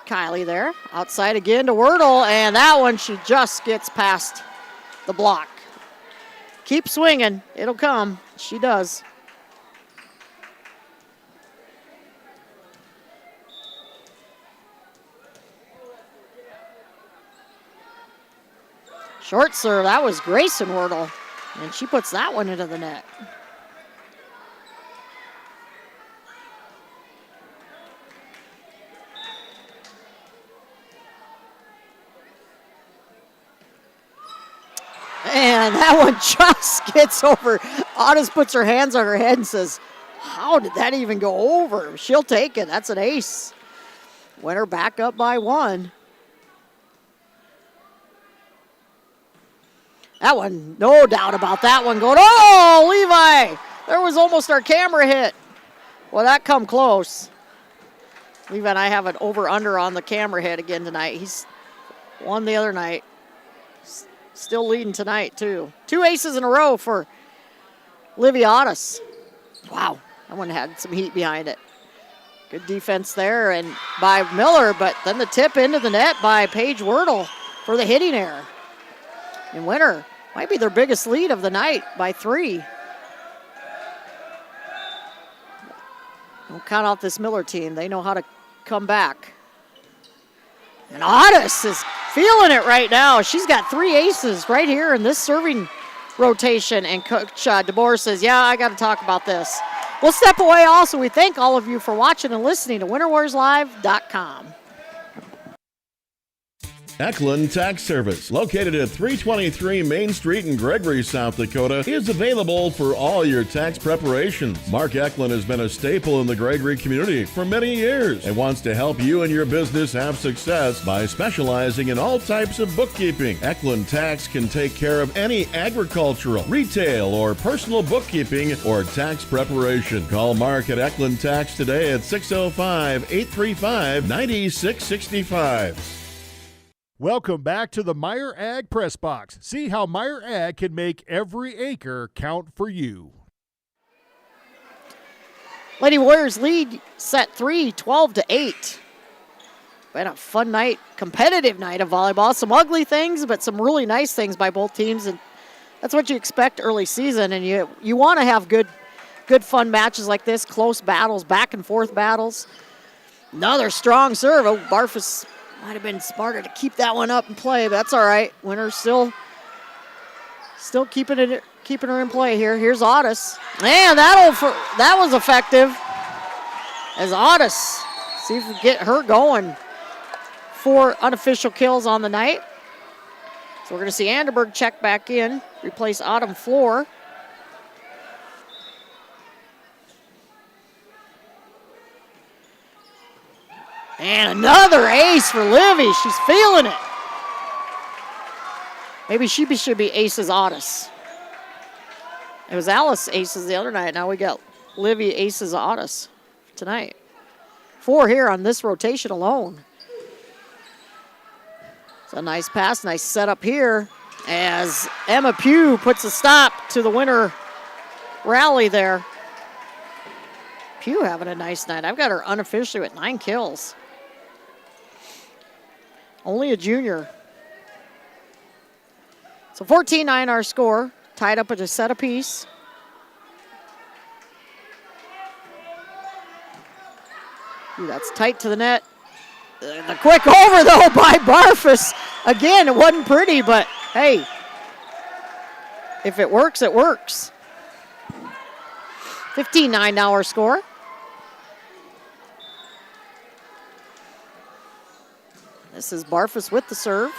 Kylie there. Outside again to Wordle, and that one she just gets past the block. Keep swinging, it'll come. She does. Short serve, that was Grayson Wordle. And she puts that one into the net. And that one just gets over. Otis puts her hands on her head and says, how did that even go over? She'll take it. That's an ace. Winner back up by 1. That one, no doubt about that one going, oh, Levi! There was almost our camera hit. Well, that come close. Levi and I have an over-under on the camera hit again tonight. He's won the other night. Still leading tonight, too. 2 aces in a row for Livy Otis. Wow, that one had some heat behind it. Good defense there and by Miller, but then the tip into the net by Paige Wordle for the hitting error. And Winter might be their biggest lead of the night by 3. Don't count out this Miller team. They know how to come back. And Otis is feeling it right now. She's got 3 aces right here in this serving rotation. And Coach DeBoer says, yeah, I got to talk about this. We'll step away also. We thank all of you for watching and listening to WinterWarsLive.com. Eklund Tax Service, located at 323 Main Street in Gregory, South Dakota, is available for all your tax preparations. Mark Eklund has been a staple in the Gregory community for many years and wants to help you and your business have success by specializing in all types of bookkeeping. Eklund Tax can take care of any agricultural, retail, or personal bookkeeping or tax preparation. Call Mark at Eklund Tax today at 605-835-9665. Welcome back to the Meyer Ag Press Box. See how Meyer Ag can make every acre count for you. Lady Warriors lead set 3, 12-8. Been a fun night, competitive night of volleyball. Some ugly things, but some really nice things by both teams. And that's what you expect early season. And you want to have good fun matches like this, close battles, back and forth battles. Another strong serve. Oh, Barfus might have been smarter to keep that one up and play, but that's all right. Winner's still keeping her in play here. Here's Otis. And that was effective. As Otis, see if we can get her going. 4 unofficial kills on the night. So we're going to see Anderberg check back in, replace Autumn Floor. And another ace for Livy. She's feeling it. Maybe she should be aces Otis. It was Alice aces the other night. Now we got Livy aces Otis tonight. 4 here on this rotation alone. It's a nice pass, nice setup here as Emma Pugh puts a stop to the Winter rally there. Pugh having a nice night. I've got her unofficially at 9 kills. Only a junior. So 14-9 our score. Tied up at a set apiece. Ooh, that's tight to the net. The quick over, though, by Barfus. Again, it wasn't pretty, but hey, if it works, it works. 15-9 now our score. This is Barfus with the serve.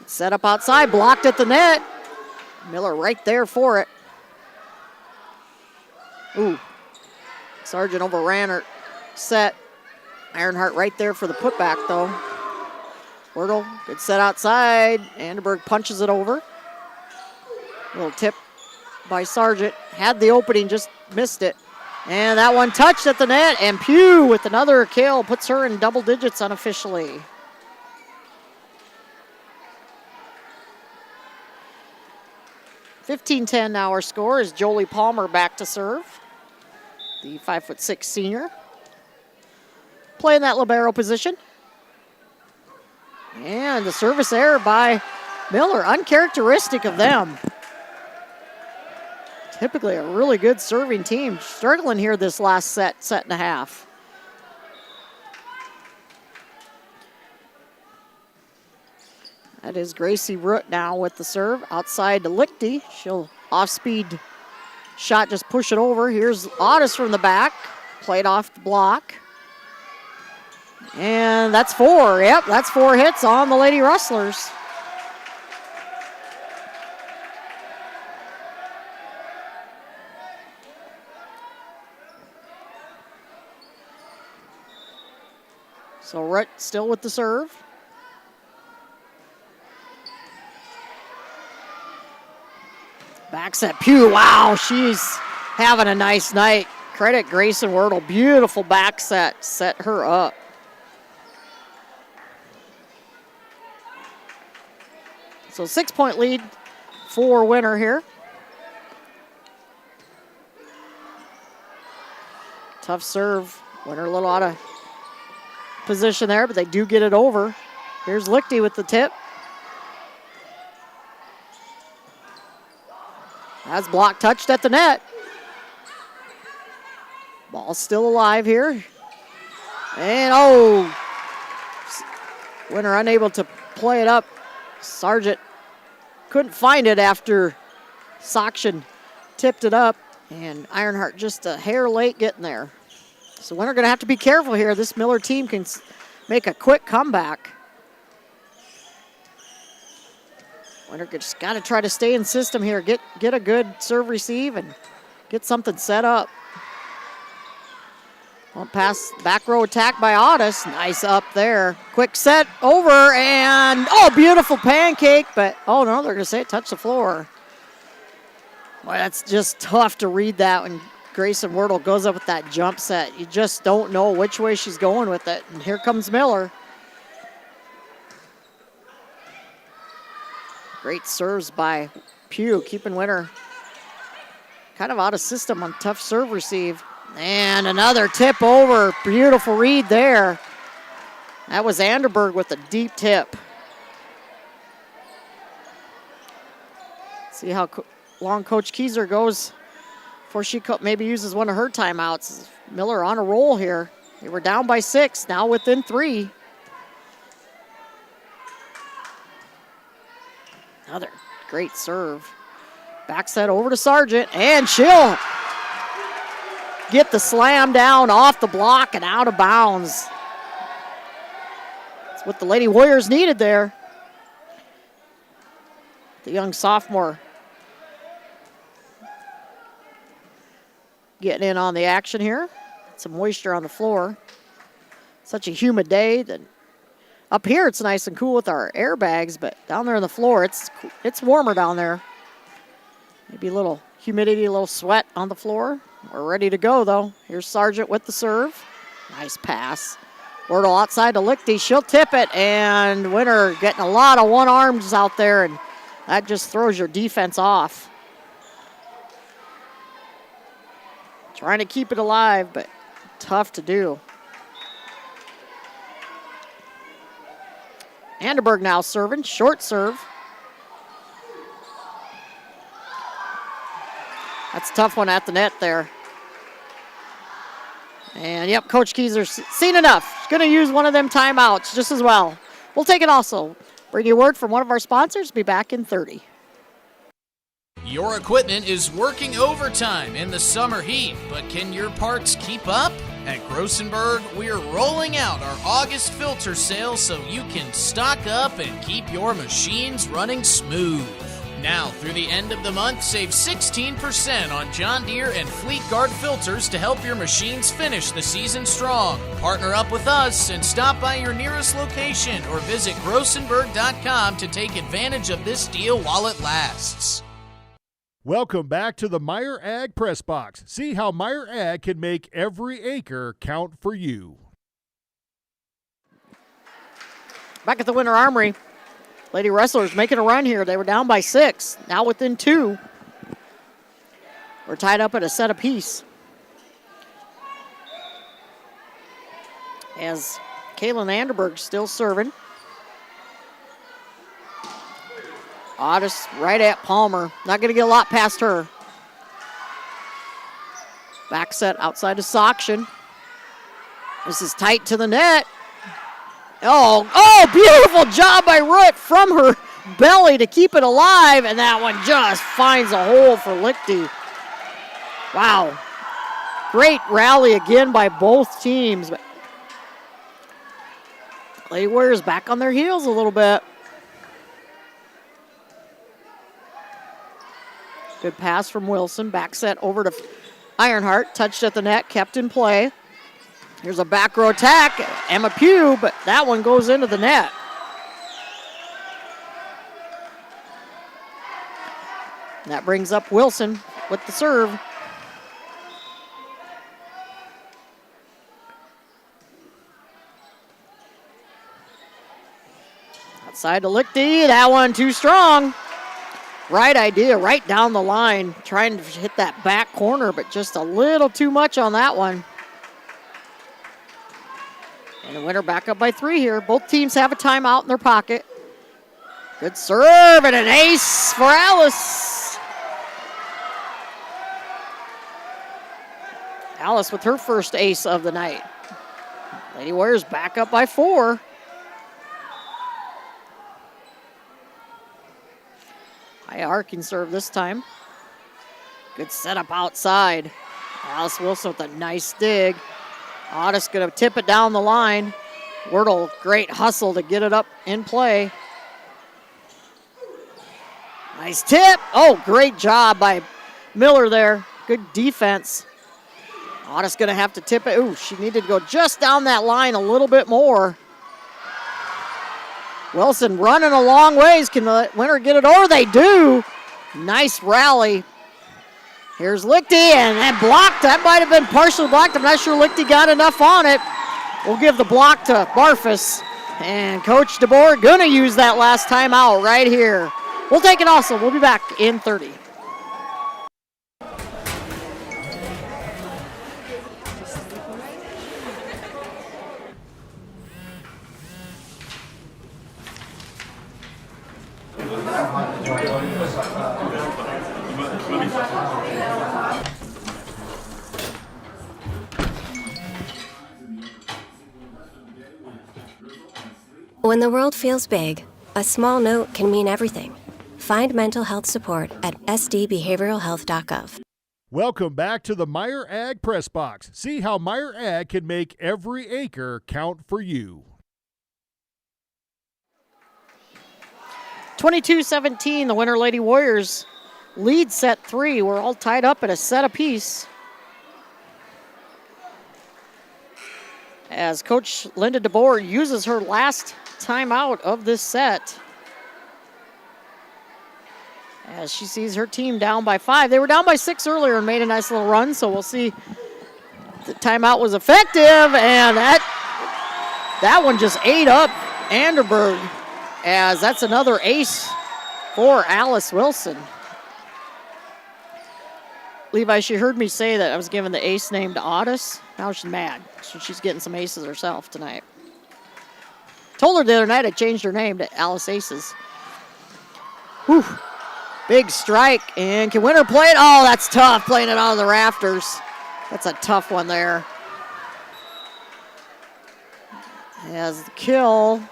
Set up outside, blocked at the net. Miller right there for it. Ooh. Sargent overran her set. Ironheart right there for the putback, though. Wordle, good set outside. Anderberg punches it over. Little tip by Sargent. Had the opening, just missed it. And that one touched at the net, and Pugh with another kill puts her in double digits unofficially. $15-10 now our score is Jolie Palmer back to serve. The 5'6" senior. Playing that libero position. And the service error by Miller, uncharacteristic of them. Typically a really good serving team. Struggling here this last set and a half. That is Gracie Root now with the serve. Outside to Lichty. She'll off-speed shot, just push it over. Here's Otis from the back. Played off the block. And that's 4. Yep, that's 4 hits on the Lady Rustlers. So Root still with the serve. Back set, Pugh. Wow, she's having a nice night. Credit Grayson Wordle. Beautiful back set. Set her up. So 6-point lead for Winter here. Tough serve. Winter a little out of position there, but they do get it over. Here's Lichty with the tip. That's block touched at the net. Ball's still alive here. And Winter unable to play it up. Sargent couldn't find it after Sokshin tipped it up. And Ironheart just a hair late getting there. So Winter going to have to be careful here. This Miller team can make a quick comeback. Winter just got to try to stay in system here. Get a good serve receive and get something set up. Well, pass, back row attack by Otis. Nice up there. Quick set over and, beautiful pancake. But, no, they're going to say it touched the floor. Boy, that's just tough to read that when Grayson Wordle goes up with that jump set. You just don't know which way she's going with it. And here comes Miller. Great serves by Pugh, keeping Winter kind of out of system on tough serve receive. And another tip over. Beautiful read there. That was Anderberg with a deep tip. See how long Coach Kieser goes before she maybe uses one of her timeouts. Miller on a roll here. They were down by 6, now within 3. Another great serve. Back set over to Sargent, and she'll get the slam down off the block and out of bounds. That's what the Lady Warriors needed there. The young sophomore getting in on the action here. Some moisture on the floor. Such a humid day that up here it's nice and cool with our airbags, but down there on the floor it's warmer down there. Maybe a little humidity, a little sweat on the floor. We're ready to go though. Here's Sargent with the serve. Nice pass. Wordle outside to Lichty. She'll tip it, and Winter getting a lot of one arms out there, and that just throws your defense off. Trying to keep it alive, but tough to do. Anderberg now serving, short serve. That's a tough one at the net there. And yep, Coach Kieser's seen enough. He's going to use one of them timeouts just as well. We'll take it also. Bring you a word from one of our sponsors. Be back in 30. Your equipment is working overtime in the summer heat, but can your parts keep up? At Grossenberg, we're rolling out our August filter sale so you can stock up and keep your machines running smooth. Now, through the end of the month, save 16% on John Deere and Fleet Guard filters to help your machines finish the season strong. Partner up with us and stop by your nearest location or visit Grossenberg.com to take advantage of this deal while it lasts. Welcome back to the Meyer Ag Press Box. See how Meyer Ag can make every acre count for you. Back at the Winter Armory. Lady Rustlers making a run here. They were down by 6, now within 2. We're tied up at a set apiece. As Kaylin Anderberg still serving. Otis right at Palmer. Not going to get a lot past her. Back set outside of Sokshin. This is tight to the net. Oh, beautiful job by Root from her belly to keep it alive, and that one just finds a hole for Lichty. Wow. Great rally again by both teams. Lady Warriors back on their heels a little bit. Good pass from Wilson. Back set over to Ironheart. Touched at the net, kept in play. Here's a back row attack. Emma Pugh, but that one goes into the net. That brings up Wilson with the serve. Outside to Lichty. That one too strong. Right idea, right down the line. Trying to hit that back corner, but just a little too much on that one. And the winner back up by 3 here. Both teams have a timeout in their pocket. Good serve and an ace for Alice. Alice with her first ace of the night. Lady Warriors back up by 4. High arcing serve this time. Good setup outside. Alice Wilson with a nice dig. Otis going to tip it down the line. Wordle, great hustle to get it up in play. Nice tip. Oh, great job by Miller there. Good defense. Otis going to have to tip it. Ooh, she needed to go just down that line a little bit more. Wilson running a long ways. Can the winner get it over? They do. Nice rally. Here's Lichty, and that blocked. That might have been partially blocked. I'm not sure Lichty got enough on it. We'll give the block to Barfus. And Coach DeBoer going to use that last timeout right here. We'll take it also. We'll be back in 30. When the world feels big, a small note can mean everything. Find mental health support at sdbehavioralhealth.gov. Welcome back to the Meyer Ag Press Box. See how Meyer Ag can make every acre count for you. 22-17, the winner Lady Warriors lead set 3. We're all tied up at a set apiece. As Coach Linda DeBoer uses her last timeout of this set. As she sees her team down by 5. They were down by 6 earlier and made a nice little run, so we'll see if the timeout was effective. And that one just ate up Anderberg, as that's another ace for Alice Wilson. Levi, she heard me say that I was giving the ace name to Otis. Now she's mad, so she's getting some aces herself tonight. Told her the other night I changed her name to Alice Aces. Whew. Big strike, and can winner play it? Oh, that's tough, playing it on the rafters. That's a tough one there. As the kill.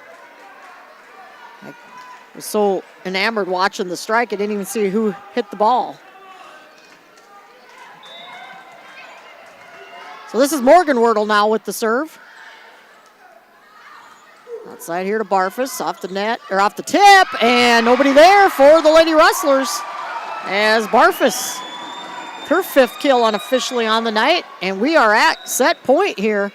I was so enamored watching the strike, I didn't even see who hit the ball. So this is Morgan Wordle now with the serve. Outside here to Barfus, off the net, or off the tip, and nobody there for the Lady Rustlers. As Barfus, her 5th kill unofficially on the night, and we are at set point here.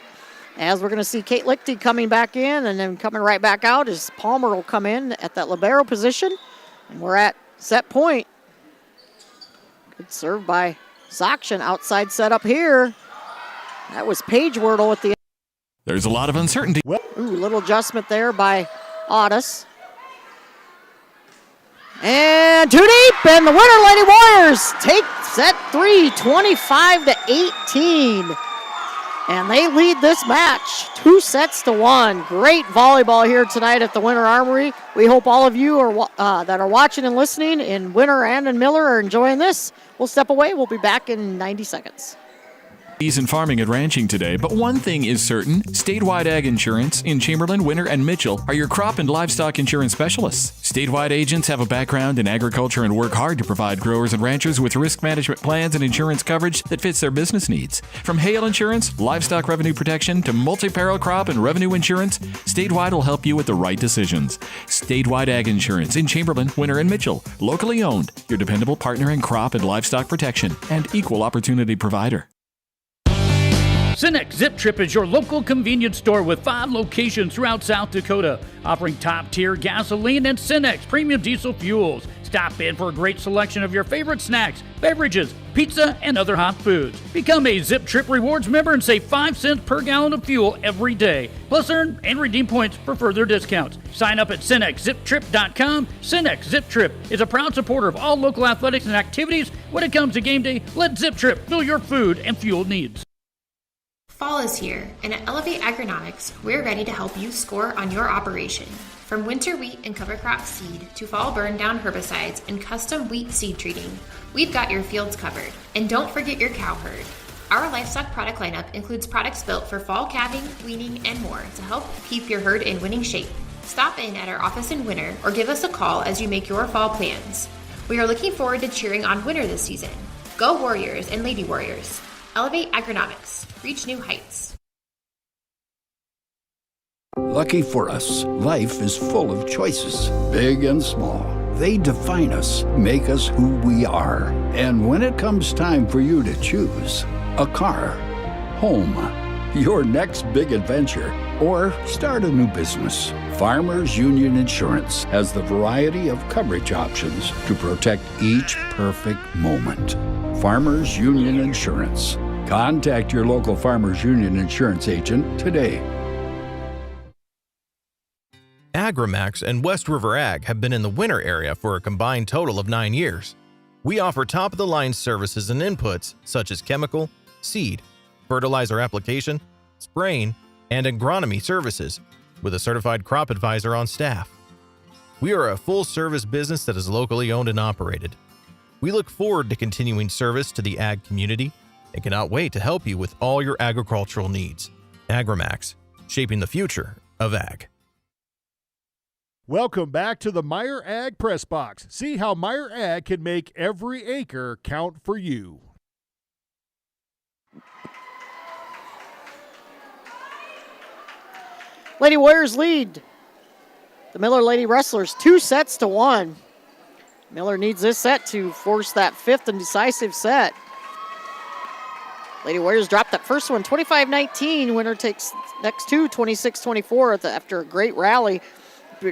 As we're going to see Kate Lichty coming back in, and then coming right back out as Palmer will come in at that libero position. And we're at set point. Good serve by Sakshan, outside setup here. That was Paige Wordle with the... There's a lot of uncertainty. Ooh, little adjustment there by Otis. And too deep, and the winner, Lady Warriors, take set 3, 25-18. And they lead this match 2-1. Great volleyball here tonight at the Winter Armory. We hope all of you that are watching and listening in Winter and in Miller are enjoying this. We'll step away. We'll be back in 90 seconds. In farming and ranching today, but one thing is certain: Statewide Ag Insurance in Chamberlain, Winter, and Mitchell are your crop and livestock insurance specialists. Statewide agents have a background in agriculture and work hard to provide growers and ranchers with risk management plans and insurance coverage that fits their business needs. From hail insurance, livestock revenue protection, to multi-peril crop and revenue insurance, Statewide will help you with the right decisions. Statewide Ag Insurance in Chamberlain, Winter, and Mitchell. Locally owned, your dependable partner in crop and livestock protection and equal opportunity provider. Cenex Zip Trip is your local convenience store with 5 locations throughout South Dakota, offering top-tier gasoline and Cenex premium diesel fuels. Stop in for a great selection of your favorite snacks, beverages, pizza, and other hot foods. Become a Zip Trip Rewards member and save 5 cents per gallon of fuel every day. Plus, earn and redeem points for further discounts. Sign up at CenexZipTrip.com. Cenex Zip Trip is a proud supporter of all local athletics and activities. When it comes to game day, let Zip Trip fill your food and fuel needs. Fall is here, and at Elevate Agronomics, we're ready to help you score on your operation. From winter wheat and cover crop seed to fall burn down herbicides and custom wheat seed treating, we've got your fields covered. And don't forget your cow herd. Our livestock product lineup includes products built for fall calving, weaning, and more to help keep your herd in winning shape. Stop in at our office in Winter or give us a call as you make your fall plans. We are looking forward to cheering on Winter this season. Go Warriors and Lady Warriors. Elevate Agronomics. Reach new heights. Lucky for us, life is full of choices, big and small. They define us, make us who we are. And when it comes time for you to choose a car, home, your next big adventure, or start a new business, Farmers Union Insurance has the variety of coverage options to protect each perfect moment. Farmers Union Insurance. Contact your local Farmers Union Insurance agent today. Agrimax and West River Ag have been in the Winter area for a combined total of 9 years. We offer top-of-the-line services and inputs such as chemical, seed, fertilizer application, spraying, and agronomy services with a certified crop advisor on staff. We are a full-service business that is locally owned and operated. We look forward to continuing service to the ag community and cannot wait to help you with all your agricultural needs. Agrimax, shaping the future of ag. Welcome back to the Meyer Ag Press Box. See how Meyer Ag can make every acre count for you. Lady Warriors lead the Miller Lady Rustlers 2-1. Miller needs this set to force that 5th and decisive set. Lady Warriors dropped that first one 25-19. Winner takes next two 26-24 after a great rally,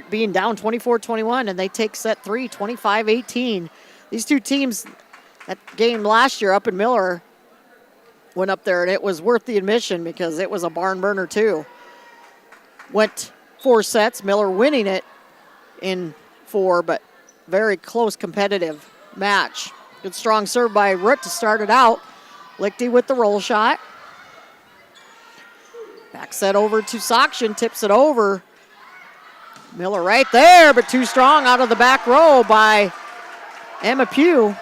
being down 24-21, and they take set 3 25-18. These two teams, that game last year up in Miller, went up there, and it was worth the admission because it was a barn burner too. Went 4 sets, Miller winning it in 4, but very close competitive match. Good strong serve by Root to start it out. Lichty with the roll shot. Back set over to Sokshin, tips it over. Miller right there, but too strong out of the back row by Emma Pugh.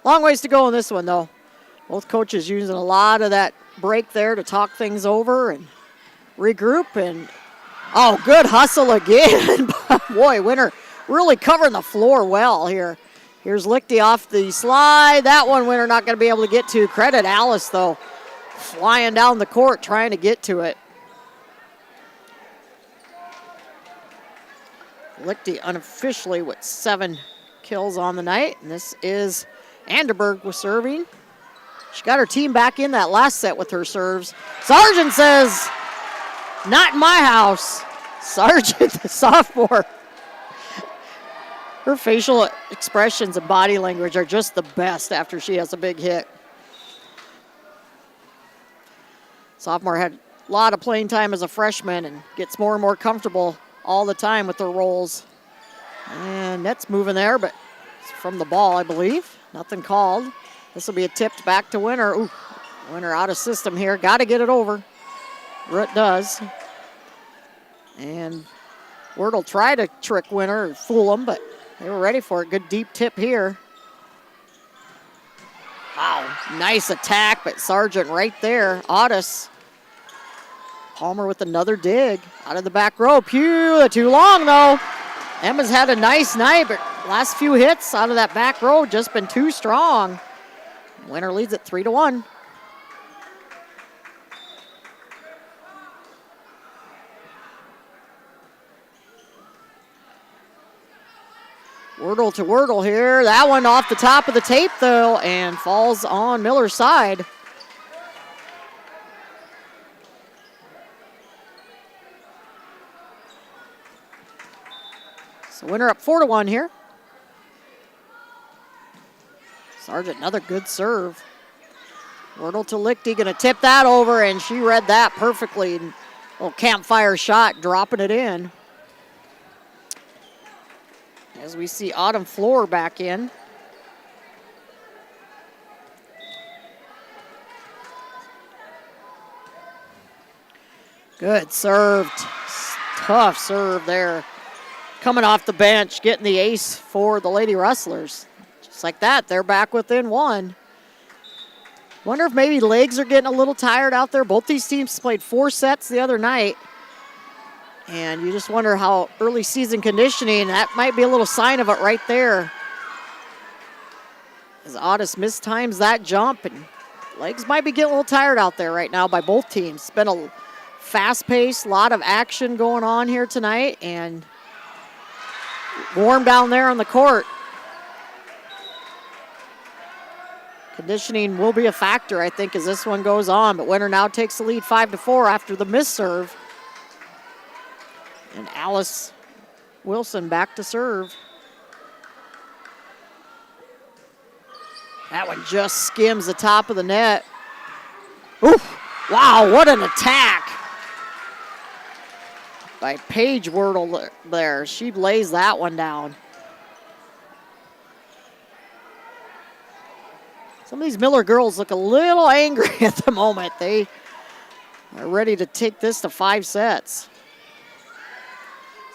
Long ways to go in this one, though. Both coaches using a lot of that break there to talk things over and regroup. And, oh, good hustle again. Boy, Winter really covering the floor well here. Here's Lichty off the slide. That one Winter not going to be able to get to. Credit Alice, though, flying down the court trying to get to it. Lichty unofficially with 7 kills on the night. And this is Anderberg was serving. She got her team back in that last set with her serves. Sargent says, not in my house. Sargent, the sophomore. Her facial expressions and body language are just the best after she has a big hit. Sophomore had a lot of playing time as a freshman and gets more and more comfortable all the time with her rolls. And net's moving there, but it's from the ball, I believe. Nothing called. This will be a tipped back to Winter. Ooh, Winter out of system here. Got to get it over. Root does. And Wordle tried to trick Winter and fool them, but they were ready for it. Good deep tip here. Wow, nice attack, but Sargent right there. Otis. Palmer with another dig out of the back row. Pew, too long though. Emma's had a nice night, but last few hits out of that back row just been too strong. Winner leads it 3-1. Wordle to Wordle here. That one off the top of the tape though and falls on Miller's side. So Winner up 4-1 here. Sargent, another good serve. Wordle to Lichty, gonna tip that over, and she read that perfectly. Little campfire shot, dropping it in. As we see Autumn Floor back in. Good serve, tough serve there. Coming off the bench, getting the ace for the Lady Rustlers. Just like that, they're back within one. Wonder if maybe legs are getting a little tired out there. Both these teams played 4 sets the other night. And you just wonder how early season conditioning, that might be a little sign of it right there. As Otis mistimes that jump, and legs might be getting a little tired out there right now by both teams. It's been a fast-paced, lot of action going on here tonight, and warm down there on the court. Conditioning will be a factor, I think, as this one goes on, but Winter now takes the lead 5-4 after the miss serve. And Alice Wilson back to serve. That one just skims the top of the net. Oof, wow, what an attack by Paige Wordle there. She lays that one down. Some of these Miller girls look a little angry at the moment. They are ready to take this to 5 sets.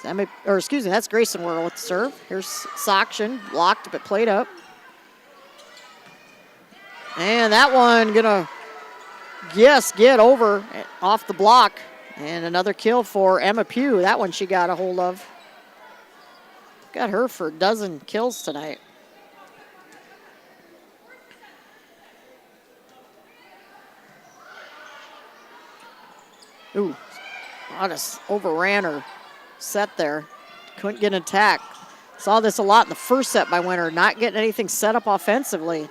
That's Grayson Wordle with the serve. Here's Sakshin, blocked but played up. And that one gonna, get over off the block. And another kill for Emma Pugh. That one she got a hold of. Got her for a dozen kills tonight. Ooh, Otis overran her set there. Couldn't get an attack. Saw this a lot in the first set by Winter, not getting anything set up offensively.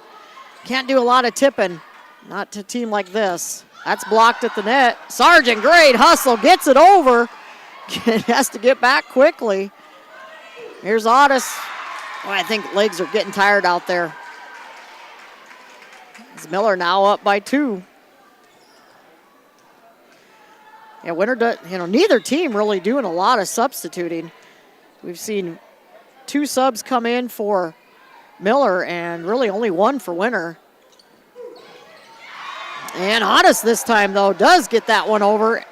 Can't do a lot of tipping, not to a team like this. That's blocked at the net. Sargent, great hustle, gets it over. Has to get back quickly. Here's Otis. Oh, I think legs are getting tired out there. It's Miller now up by 2. Yeah, Winter does, neither team really doing a lot of substituting. We've seen 2 subs come in for Miller and really only 1 for Winter. And Otis this time, though, does get that one over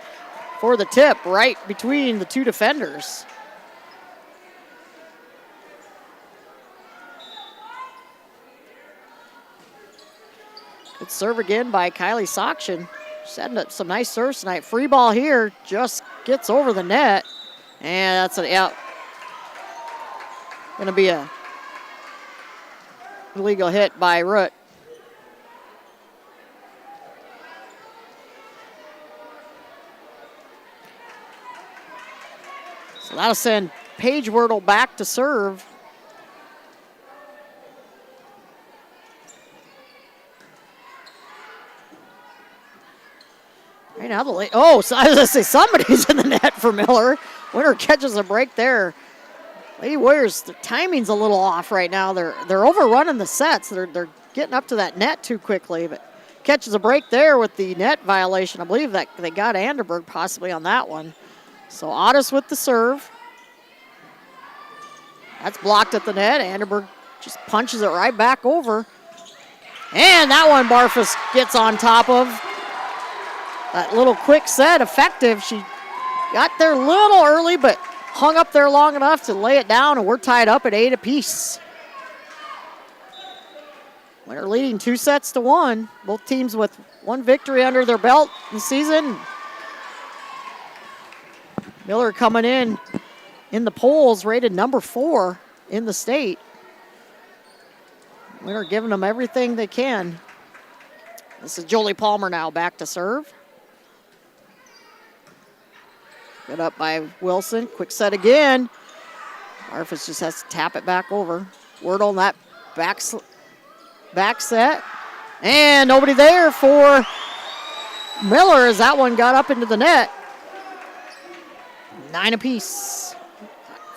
for the tip right between the 2 defenders. Good serve again by Kylie Sakshin. Setting up some nice serves tonight. Free ball here, just gets over the net. And that's gonna be a illegal hit by Root. So that'll send Paige Wordle back to serve. Right now, so I was going to say somebody's in the net for Miller. Winter catches a break there. Lady Warriors, the timing's a little off right now. They're overrunning the sets. They're getting up to that net too quickly, but catches a break there with the net violation. I believe that they got Anderberg possibly on that one. So Otis with the serve. That's blocked at the net. Anderberg just punches it right back over. And that one Barfus gets on top of. That little quick set, effective. She got there a little early, but hung up there long enough to lay it down, and we're tied up at 8 apiece. Winner leading 2-1. Both teams with one victory under their belt in the season. Miller coming in the polls, rated number 4 in the state. Winner giving them everything they can. This is Jolie Palmer now back to serve. Good up by Wilson. Quick set again. Arfus just has to tap it back over. Wordle on that back set. And nobody there for Miller as that one got up into the net. 9 apiece.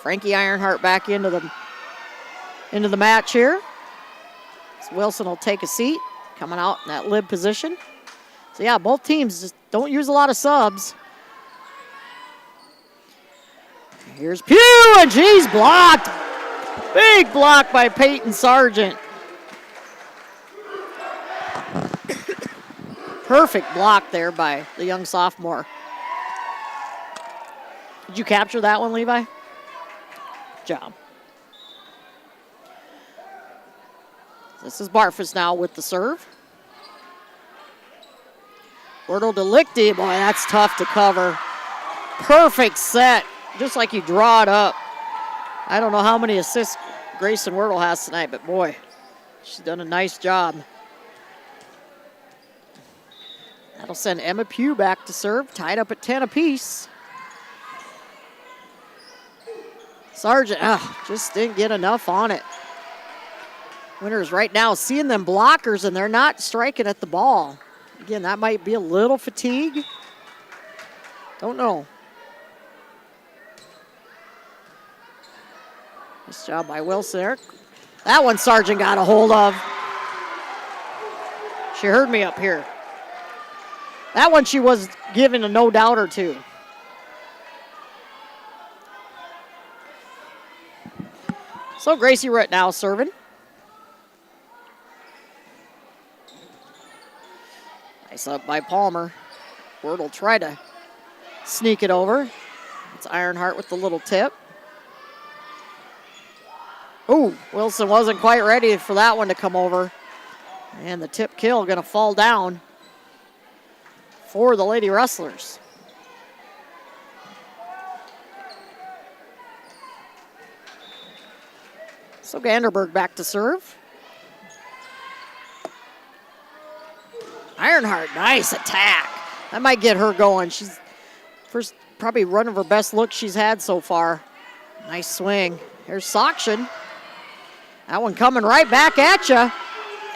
Frankie Ironheart back into the match here. So Wilson will take a seat, coming out in that lib position. So yeah, both teams just don't use a lot of subs. Here's Pugh, and she's blocked. Big block by Peyton Sargent. Perfect block there by the young sophomore. Did you capture that one, Levi? Good job. This is Barfus now with the serve. Wordle to Lichty. Boy, that's tough to cover. Perfect set, just like you draw it up. I don't know how many assists Grayson Wordle has tonight, but boy, she's done a nice job. That'll send Emma Pugh back to serve, tied up at 10 apiece. Sargent, just didn't get enough on it. Winners right now seeing them blockers, and they're not striking at the ball. Again, that might be a little fatigue. Don't know. Nice job by Wilson there. That one Sargent got a hold of. She heard me up here. That one she was given a no doubt or two. So Gracie Ritt now serving. Nice up by Palmer. Wordle try to sneak it over. It's Ironheart with the little tip. Ooh, Wilson wasn't quite ready for that one to come over. And the tip kill gonna fall down for the Lady Rustlers. So Ganderberg back to serve. Ironheart, nice attack. That might get her going. She's first, probably one of her best looks she's had so far. Nice swing. Here's Soction. That one coming right back at you.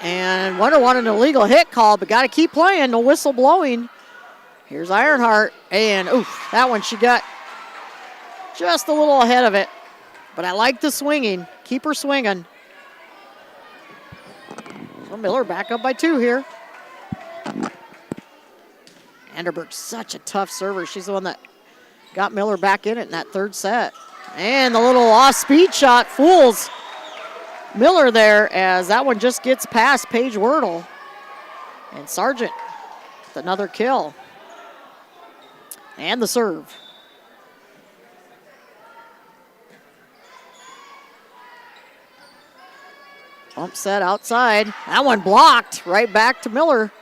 And Wonder wanted an illegal hit call, but got to keep playing. No whistle blowing. Here's Ironheart. And, oof, that one she got just a little ahead of it. But I like the swinging. Keep her swinging. Well, Miller back up by 2 here. Anderberg's such a tough server. She's the one that got Miller back in it in that third set. And the little off-speed shot fools Miller there as that one just gets past Paige Wordle. And Sargent with another kill. And the serve. Bump set outside. That one blocked right back to Miller.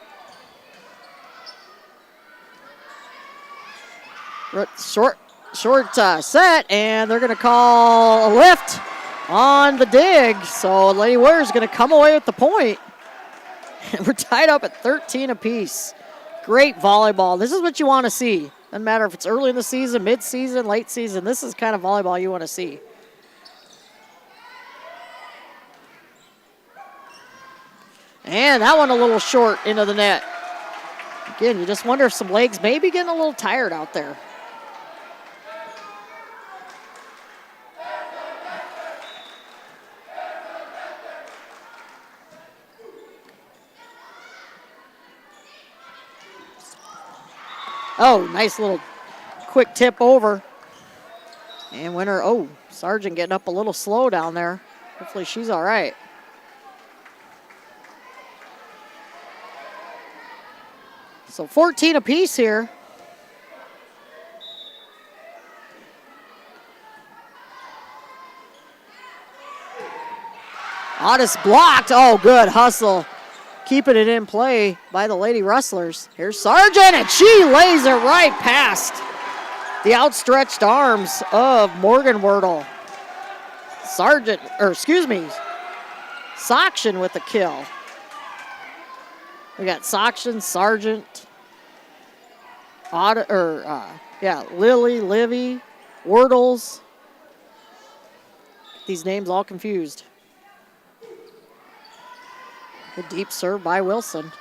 Short set, and they're going to call a lift on the dig. So Lady Warriors going to come away with the point. And we're tied up at 13 apiece. Great volleyball. This is what you want to see. Doesn't matter if it's early in the season, mid-season, late season. This is kind of volleyball you want to see. And that one a little short into the net. Again, you just wonder if some legs may be getting a little tired out there. Oh, nice little quick tip over. And winner, Sargent getting up a little slow down there. Hopefully she's all right. So 14 apiece here. Otis blocked. Oh, good hustle. Keeping it in play by the Lady Rustlers. Here's Sargent, and she lays it right past the outstretched arms of Morgan Wordle. Soction with the kill. We got Soction, Sargent, Lily, Livy, Wordles. These names all confused. Good deep serve by Wilson.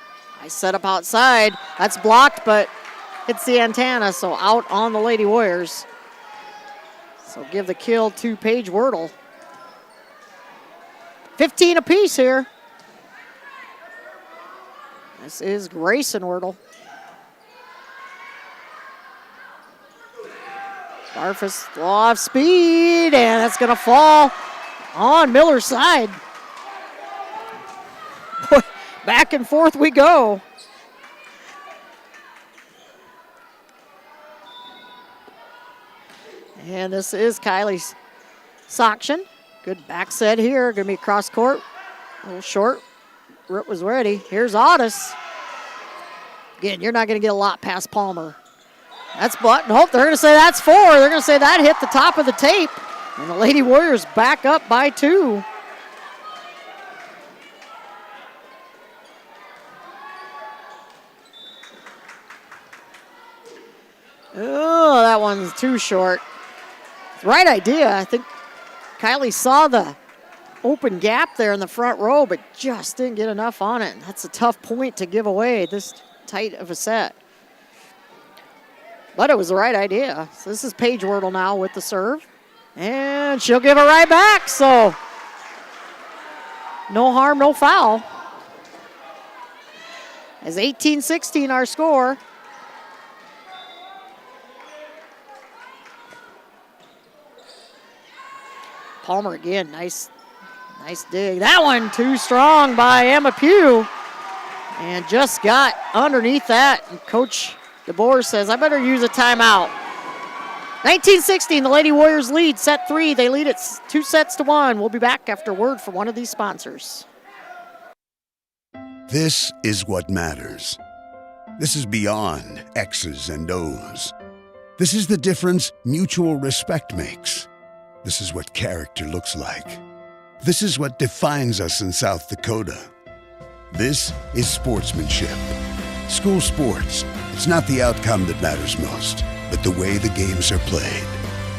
Nice setup outside. That's blocked, but hits the antenna, so out on the Lady Warriors. So give the kill to Paige Wordle. 15 apiece here. This is Grayson Wordle. Barfus off speed, and that's going to fall on Miller's side. Back and forth we go. And this is Kylie Soction. Good back set here. Going to be cross court. A little short. Rip was ready. Here's Otis. Again, you're not going to get a lot past Palmer. That's but. Nope, they're going to say that's 4. They're going to say that hit the top of the tape. And the Lady Warriors back up by 2. Oh, that one's too short. Right idea. I think Kylie saw the open gap there in the front row, but just didn't get enough on it. That's a tough point to give away this tight of a set. But it was the right idea. So this is Paige Wordle now with the serve. And she'll give it right back. So no harm, no foul. As 18-16 our score. Palmer again, nice dig. That one too strong by Emma Pugh. And just got underneath that. And Coach DeBoer says, I better use a timeout. 19-16, the Lady Warriors lead set 3. They lead it 2-1. We'll be back after word from one of these sponsors. This is what matters. This is beyond X's and O's. This is the difference mutual respect makes. This is what character looks like. This is what defines us in South Dakota. This is sportsmanship. School sports, it's not the outcome that matters most, but the way the games are played.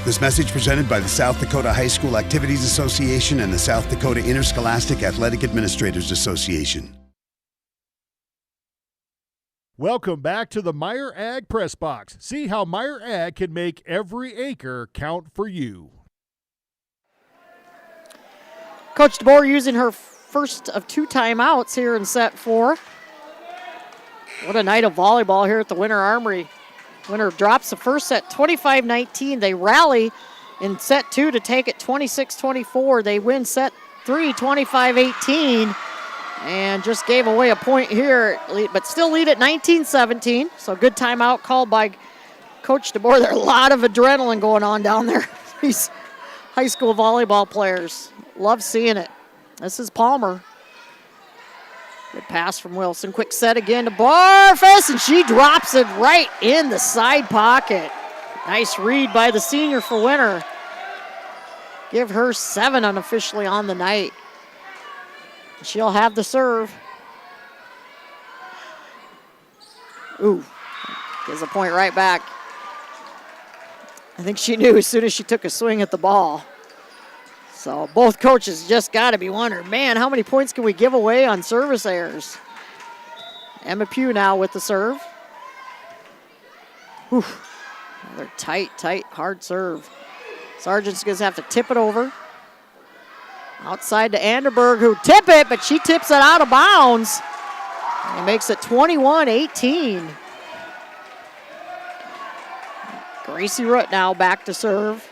This message presented by the South Dakota High School Activities Association and the South Dakota Interscholastic Athletic Administrators Association. Welcome back to the Meyer Ag Press Box. See how Meyer Ag can make every acre count for you. Coach DeBoer using her first of 2 timeouts here in set 4. What a night of volleyball here at the Winter Armory. Winter drops the first set 25-19. They rally in set 2 to take it 26-24. They win set 3 25-18 and just gave away a point here, but still lead at 19-17. So good timeout called by Coach DeBoer. There's a lot of adrenaline going on down there. These high school volleyball players. Love seeing it. This is Palmer. Good pass from Wilson. Quick set again to Barfus, and she drops it right in the side pocket. Nice read by the senior for Winter. Give her 7 unofficially on the night. She'll have the serve. Ooh, gives a point right back. I think she knew as soon as she took a swing at the ball. So both coaches just got to be wondering, man, how many points can we give away on service errors? Emma Pugh now with the serve. Whew. Another tight, hard serve. Sargent's going to have to tip it over. Outside to Anderberg, who tip it, but she tips it out of bounds. And makes it 21-18. Gracie Root now back to serve.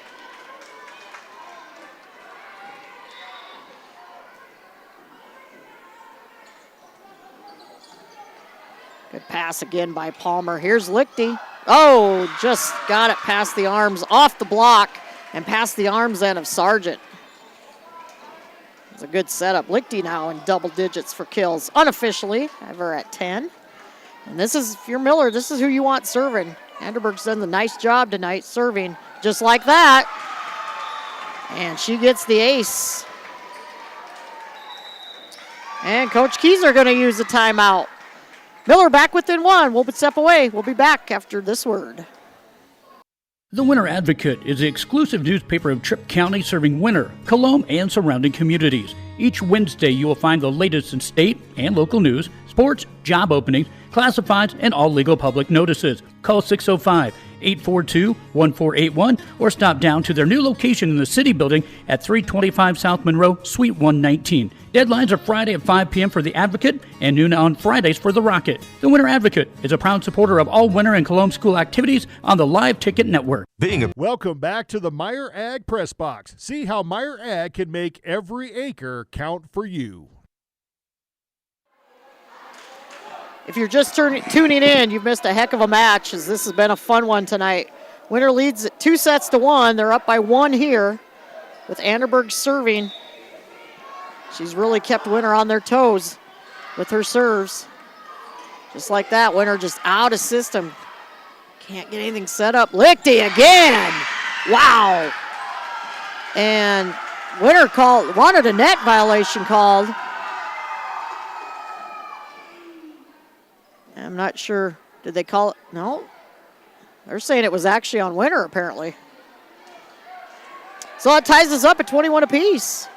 Good pass again by Palmer. Here's Lichty. Oh, just got it past the arms, off the block, and past the arms end of Sargent. It's a good setup. Lichty now in double digits for kills. Unofficially, ever at 10. And this is, if you're Miller, this is who you want serving. Anderberg's done a nice job tonight serving just like that. And she gets the ace. And Coach Keyser going to use a timeout. Miller back within one. We'll step away. We'll be back after this word. The Winter Advocate is the exclusive newspaper of Tripp County serving Winter, Colome, and surrounding communities. Each Wednesday, you will find the latest in state and local news, sports, job openings, classifieds, and all legal public notices. Call 605-842-1481 or stop down to their new location in the City Building at 325 South Monroe, Suite 119. Deadlines are Friday at 5 p.m. for the Advocate and noon on Fridays for the Rocket. The Winter Advocate is a proud supporter of all Winter and Colome school activities on the Live Ticket Network. Welcome back to the Meyer Ag Press Box. See how Meyer Ag can make every acre count for you. If you're just tuning in, you've missed a heck of a match, as this has been a fun one tonight. Winter leads at 2-1. They're up by 1 here with Anderberg serving. She's really kept Winter on their toes with her serves. Just like that, Winter just out of system. Can't get anything set up. Lichty again. Wow. And Winter wanted a net violation called. I'm not sure. Did they call it? No. They're saying it was actually on Winter, apparently. So that ties us up at 21 apiece.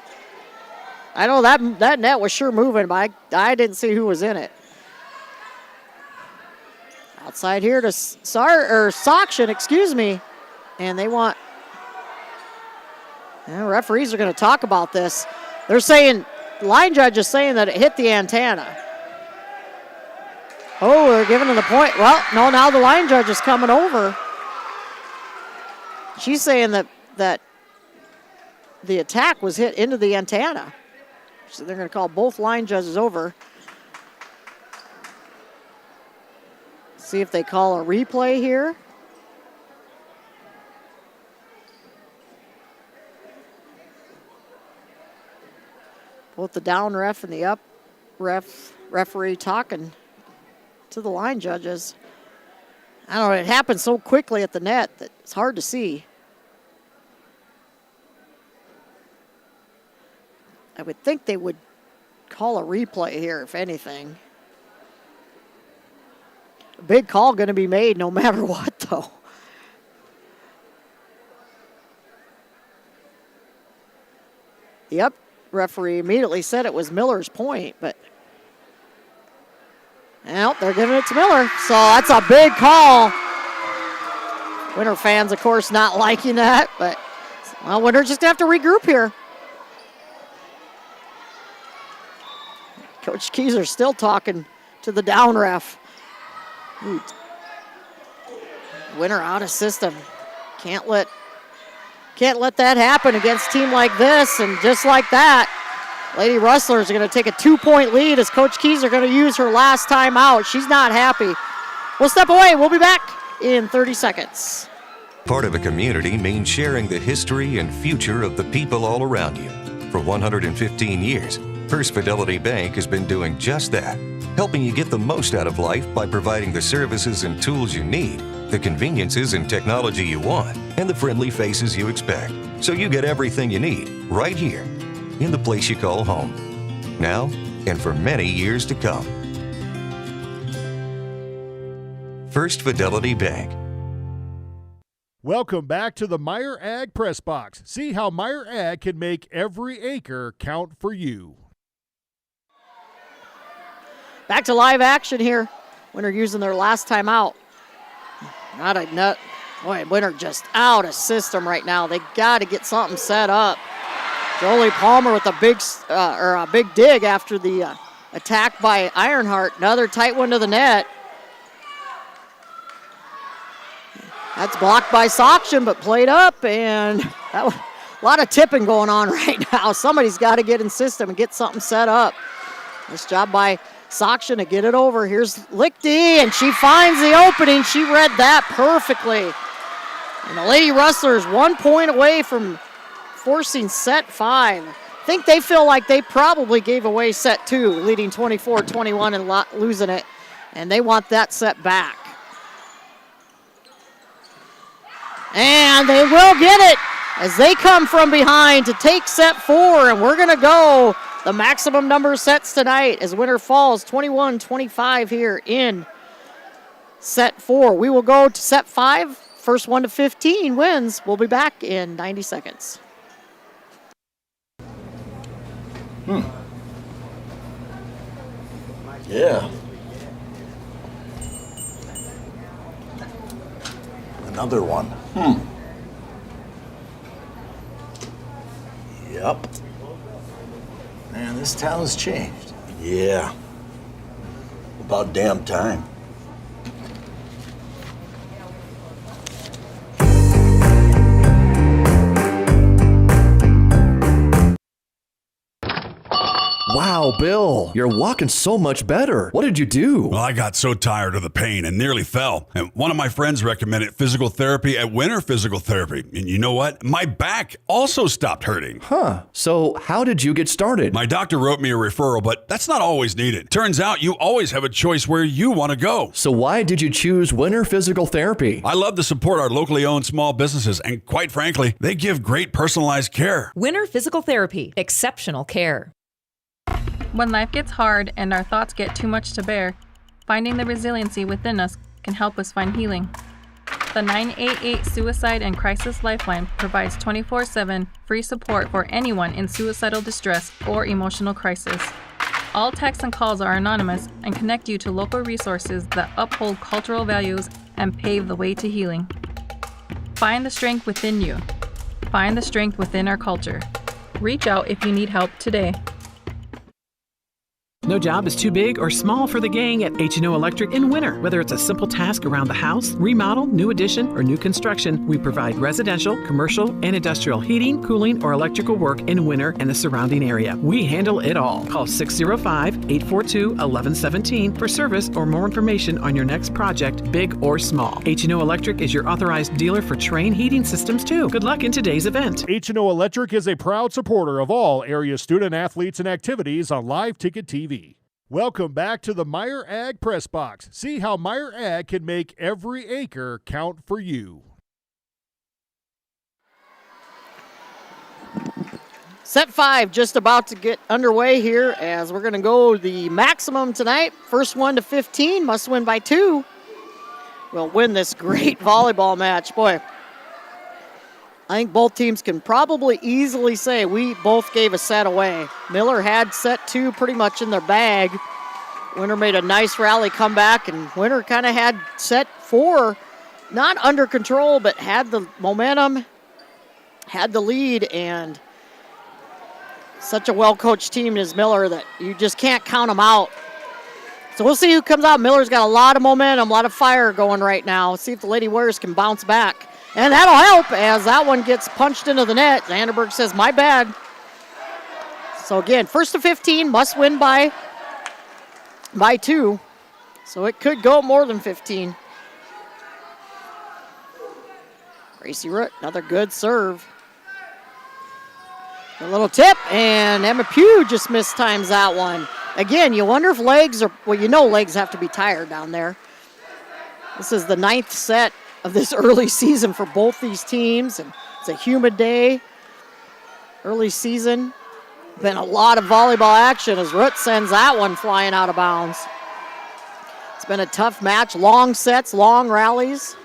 I know that net was sure moving, but I didn't see who was in it. Outside here to Soction, excuse me. And they want... referees are going to talk about this. They're saying, line judge is saying that it hit the antenna. Oh, they're giving him the point. Well, no, now the line judge is coming over. She's saying that the attack was hit into the antenna. So they're going to call both line judges over. See if they call a replay here. Both the down ref and the up referee talking to the line judges. I don't know, it happened so quickly at the net that it's hard to see. I would think they would call a replay here, if anything. A big call going to be made no matter what, though. The up referee immediately said it was Miller's point, but well, they're giving it to Miller, so that's a big call. Winter fans, of course, not liking that, but well, Winter's just going to have to regroup here. Coach Keyser still talking to the down ref. Winter out of system. Can't let that happen against a team like this, and just like that, Lady Rustlers are going to take a 2-point lead as Coach Keyser going to use her last time out. She's not happy. We'll step away. We'll be back in 30 seconds. Part of a community means sharing the history and future of the people all around you. For 115 years, First Fidelity Bank has been doing just that, helping you get the most out of life by providing the services and tools you need, the conveniences and technology you want, and the friendly faces you expect. So you get everything you need right here in the place you call home, now and for many years to come. First Fidelity Bank. Welcome back to the Meyer Ag Press Box. See how Meyer Ag can make every acre count for you. Back to live action here. Winter using their last time out. Not a nut. Boy, Winter just out of system right now. They got to get something set up. Jolie Palmer with a big dig after the attack by Ironheart. Another tight one to the net. That's blocked by Soction, but played up, and that was a lot of tipping going on right now. Somebody's got to get in system and get something set up. Nice job by Soction to get it over. Here's Lichty, and she finds the opening. She read that perfectly. And the Lady Rustlers 1 point away from forcing set 5. I think they feel like they probably gave away set 2, leading 24-21 and losing it, and they want that set back. And they will get it as they come from behind to take set 4, and we're going to go the maximum number of sets tonight as winner falls 21-25 here in set 4. We will go to set 5. First 1 to 15 wins. We'll be back in 90 seconds. Yeah. Another one. Yep. Man, this town's changed. Yeah. About damn time. Wow, Bill, you're walking so much better. What did you do? Well, I got so tired of the pain and nearly fell. And one of my friends recommended physical therapy at Winter Physical Therapy. And you know what? My back also stopped hurting. Huh. So how did you get started? My doctor wrote me a referral, but that's not always needed. Turns out you always have a choice where you want to go. So why did you choose Winter Physical Therapy? I love to support our locally owned small businesses, and quite frankly, they give great personalized care. Winter Physical Therapy. Exceptional care. When life gets hard and our thoughts get too much to bear, finding the resiliency within us can help us find healing. The 988 Suicide and Crisis Lifeline provides 24/7 free support for anyone in suicidal distress or emotional crisis. All texts and calls are anonymous and connect you to local resources that uphold cultural values and pave the way to healing. Find the strength within you. Find the strength within our culture. Reach out if you need help today. No job is too big or small for the gang at H&O Electric in winter. Whether it's a simple task around the house, remodel, new addition, or new construction, we provide residential, commercial, and industrial heating, cooling, or electrical work in winter and the surrounding area. We handle it all. Call 605-842-1117 for service or more information on your next project, big or small. H&O Electric is your authorized dealer for Trane heating systems too. Good luck in today's event. H&O Electric is a proud supporter of all area student athletes and activities on Live Ticket TV. Welcome back to the Meyer Ag Press Box. See how Meyer Ag can make every acre count for you. Set 5 just about to get underway here as we're going to go the maximum tonight. First 1 to 15 must win by 2. We'll win this great volleyball match. Boy, I think both teams can probably easily say we both gave a set away. Miller had set 2 pretty much in their bag. Winter made a nice rally comeback, and Winter kind of had set 4 not under control, but had the momentum, had the lead, and such a well-coached team is Miller that you just can't count them out. So we'll see who comes out. Miller's got a lot of momentum, a lot of fire going right now. Let's see if the Lady Warriors can bounce back. And that'll help as that one gets punched into the net. Vandenberg says, my bad. So again, first to 15 must win by 2. So it could go more than 15. Gracie Root, another good serve. A little tip, and Emma Pugh just mistimes that one. Again, you wonder if legs are, well, you know legs have to be tired down there. This is the 9th set of this early season for both these teams, and it's a humid day. Early season, been a lot of volleyball action as Root sends that one flying out of bounds. It's been a tough match, long sets, long rallies,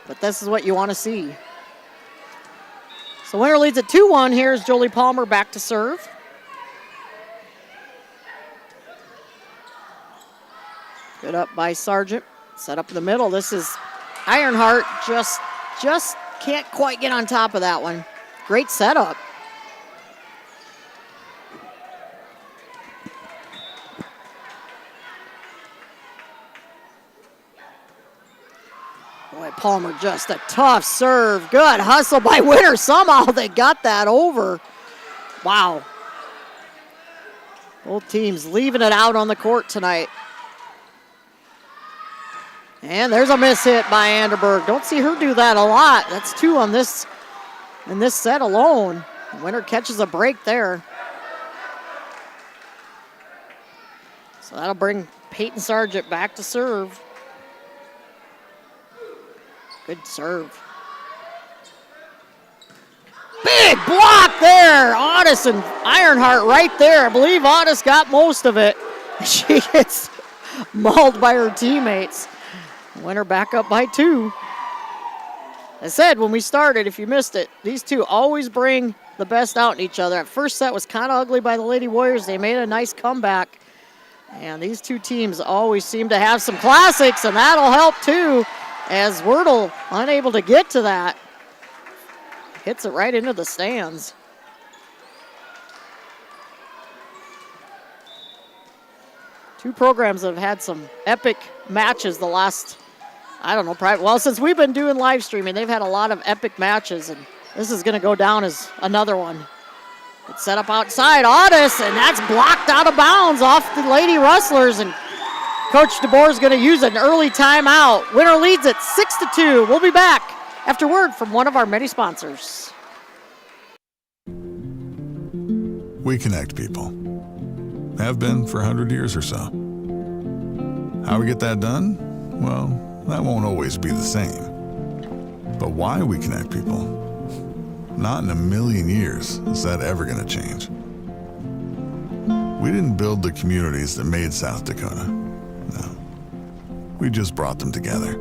but this is what you want to see. So Winter leads at 2-1. Here's Jolie Palmer back to serve. Good up by Sargent. Set up in the middle. This is Ironheart. Just can't quite get on top of that one. Great setup. Boy, Palmer, just a tough serve. Good hustle by Winter. Somehow they got that over. Wow. Both teams leaving it out on the court tonight. And there's a miss hit by Anderberg. Don't see her do that a lot. That's 2 on this in this set alone. Winter catches a break there. So that'll bring Peyton Sargent back to serve. Good serve. Big block there. Otis and Ironheart right there. I believe Otis got most of it. She gets mauled by her teammates. Winner back up by 2. I said when we started, if you missed it, these two always bring the best out in each other. That first set was kind of ugly by the Lady Warriors. They made a nice comeback. And these two teams always seem to have some classics, and that'll help too, as Wordle unable to get to that. Hits it right into the stands. Two programs that have had some epic matches the last, I don't know, probably, well, since we've been doing live streaming, they've had a lot of epic matches, and this is going to go down as another one. It's set up outside, Otis, and that's blocked out of bounds off the Lady Rustlers, and Coach DeBoer is going to use an early timeout. Winner leads it 6-2. We'll be back after word from one of our many sponsors. We connect people. Have been for 100 years or so. How we get that done? Well, that won't always be the same. But why we connect people? Not in a million years is that ever going to change. We didn't build the communities that made South Dakota. No. We just brought them together.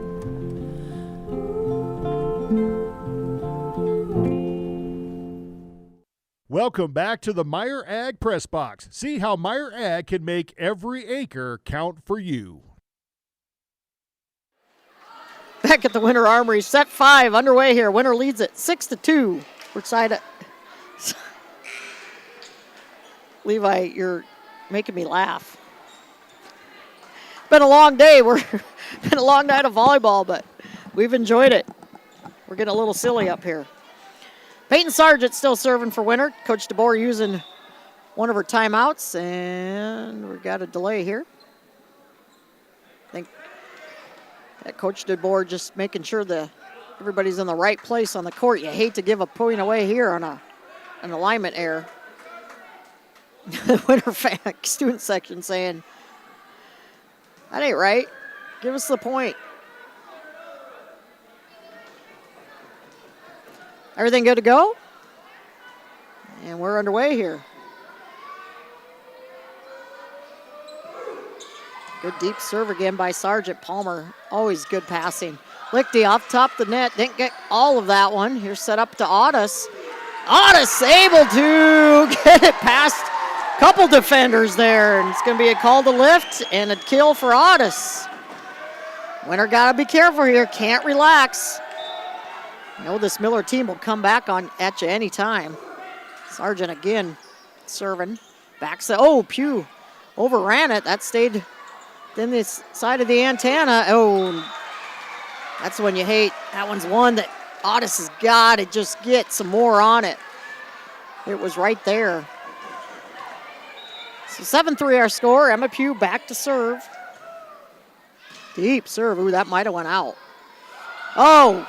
Welcome back to the Meyer Ag Press Box. See how Meyer Ag can make every acre count for you. Back at the Winter Armory, set 5 underway here. Winner leads it 6-2. We're side. Levi, you're making me laugh. Been a long day. Been a long night of volleyball, but we've enjoyed it. We're getting a little silly up here. Peyton Sargent still serving for Winter. Coach DeBoer using one of her timeouts, and we've got a delay here. I think that Coach DeBoer just making sure that everybody's in the right place on the court. You hate to give a point away here on an alignment error. The Winter fan student section saying, that ain't right. Give us the point. Everything good to go? And we're underway here. Good deep serve again by Sargent. Palmer, always good passing. Lichty off top the net, didn't get all of that one. Here's set up to Otis. Otis able to get it past a couple defenders there, and it's going to be a call to lift and a kill for Otis. Winner got to be careful here, can't relax. You know this Miller team will come back at you anytime. Sargent again serving. Backs it. Oh, Pugh overran it. That stayed in the side of the antenna. Oh, that's when you hate. That one's one that Otis has got to just get some more on it. It was right there. So 7-3 our score. Emma Pugh back to serve. Deep serve. Ooh, that might have went out. Oh.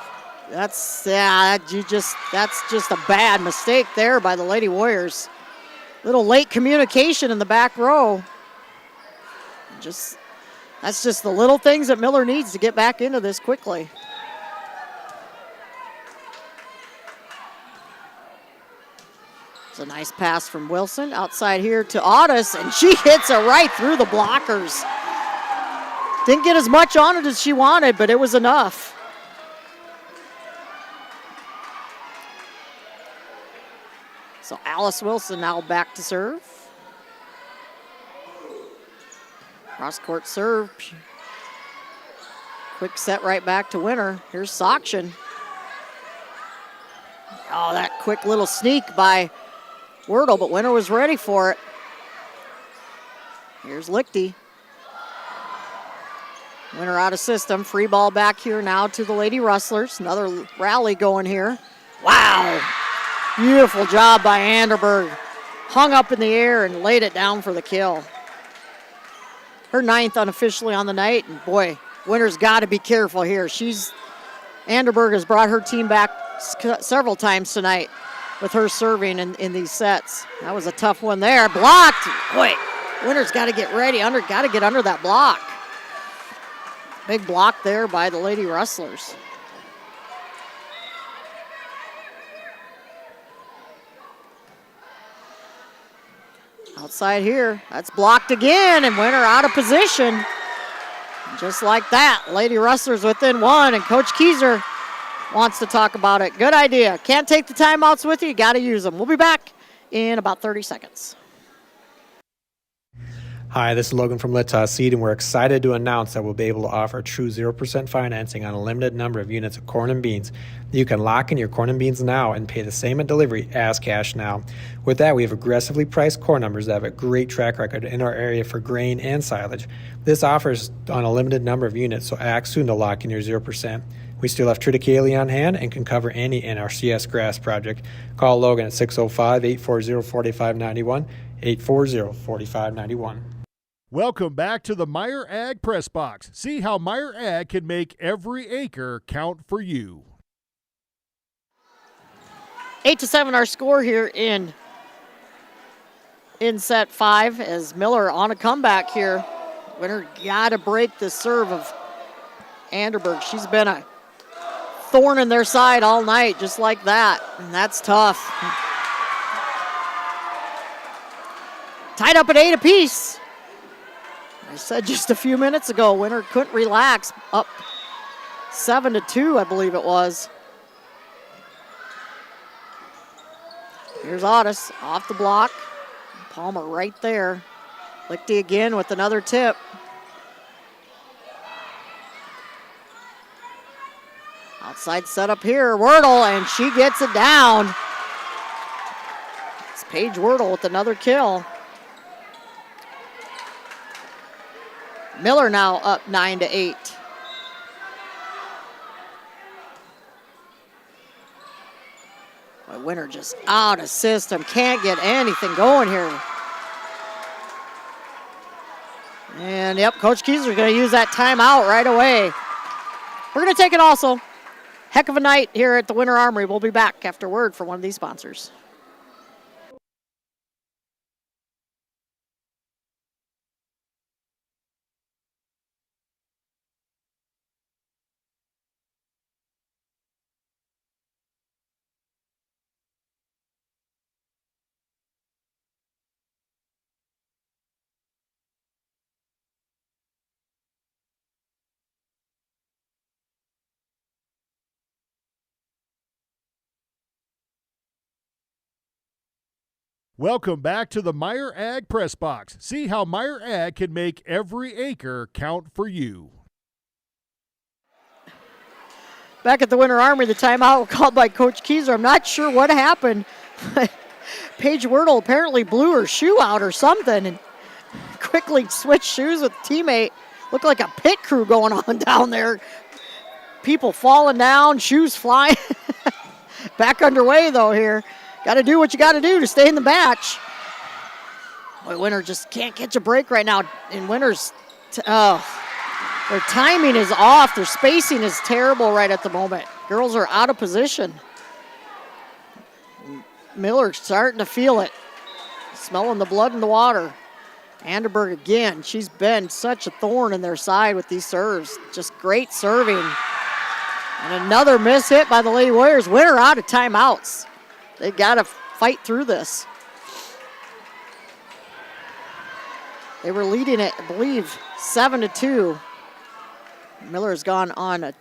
That's just a bad mistake there by the Lady Warriors. Little late communication in the back row. That's just the little things that Miller needs to get back into this quickly. It's a nice pass from Wilson outside here to Otis, and she hits it right through the blockers. Didn't get as much on it as she wanted, but it was enough. So Alice Wilson now back to serve. Cross-court serve. Quick set right back to Winter. Here's Sokshin. Oh, that quick little sneak by Wordle, but Winter was ready for it. Here's Lichty. Winter out of system. Free ball back here now to the Lady Rustlers. Another rally going here. Wow. Beautiful job by Anderberg. Hung up in the air and laid it down for the kill. Her 9th unofficially on the night, and boy, Winter's got to be careful here. Anderberg has brought her team back several times tonight with her serving in these sets. That was a tough one there. Blocked. Boy, Winner's got to get ready, got to get under that block. Big block there by the Lady Rustlers. Outside here, that's blocked again, and Winner out of position. And just like that, Lady Rustlers within one, and Coach Keyser wants to talk about it. Good idea. Can't take the timeouts with you got to use them. We'll be back in about 30 seconds. Hi, this is Logan from Litas Seed, and we're excited to announce that we'll be able to offer true 0% financing on a limited number of units of corn and beans. You can lock in your corn and beans now and pay the same at delivery as cash now. With that, we have aggressively priced corn numbers that have a great track record in our area for grain and silage. This offer is on a limited number of units, so act soon to lock in your 0%. We still have triticale on hand and can cover any NRCS grass project. Call Logan at 605-840-4591, 840-4591. Welcome back to the Meyer Ag Press Box. See how Meyer Ag can make every acre count for you. 8-7 our score here in set 5 as Miller on a comeback here. Winner got to break the serve of Anderberg. She's been a thorn in their side all night, just like that, and that's tough. Tied up at 8 apiece. I said just a few minutes ago, Winner couldn't relax. Up 7-2, I believe it was. Here's Otis off the block. Palmer right there. Lichty again with another tip. Outside setup here, Wordle, and she gets it down. It's Paige Wordle with another kill. Miller now up 9-8. Winner just out of system. Can't get anything going here. And yep, Coach Keyser's going to use that timeout right away. We're going to take it also. Heck of a night here at the Winter Armory. We'll be back after word from one of these sponsors. Welcome back to the Meyer Ag Press Box. See how Meyer Ag can make every acre count for you. Back at the Winter Armory, the timeout called by Coach Keyser. I'm not sure what happened. Paige Wordle apparently blew her shoe out or something and quickly switched shoes with a teammate. Looked like a pit crew going on down there. People falling down, shoes flying. Back underway, though, here. Got to do what you got to do to stay in the match. Boy, Winter just can't catch a break right now. And Winter's, their timing is off. Their spacing is terrible right at the moment. Girls are out of position. Miller's starting to feel it. Smelling the blood in the water. Anderberg again. She's been such a thorn in their side with these serves. Just great serving. And another miss hit by the Lady Warriors. Winter out of timeouts. They got to fight through this. They were leading it, I believe, 7-2. Miller has gone on a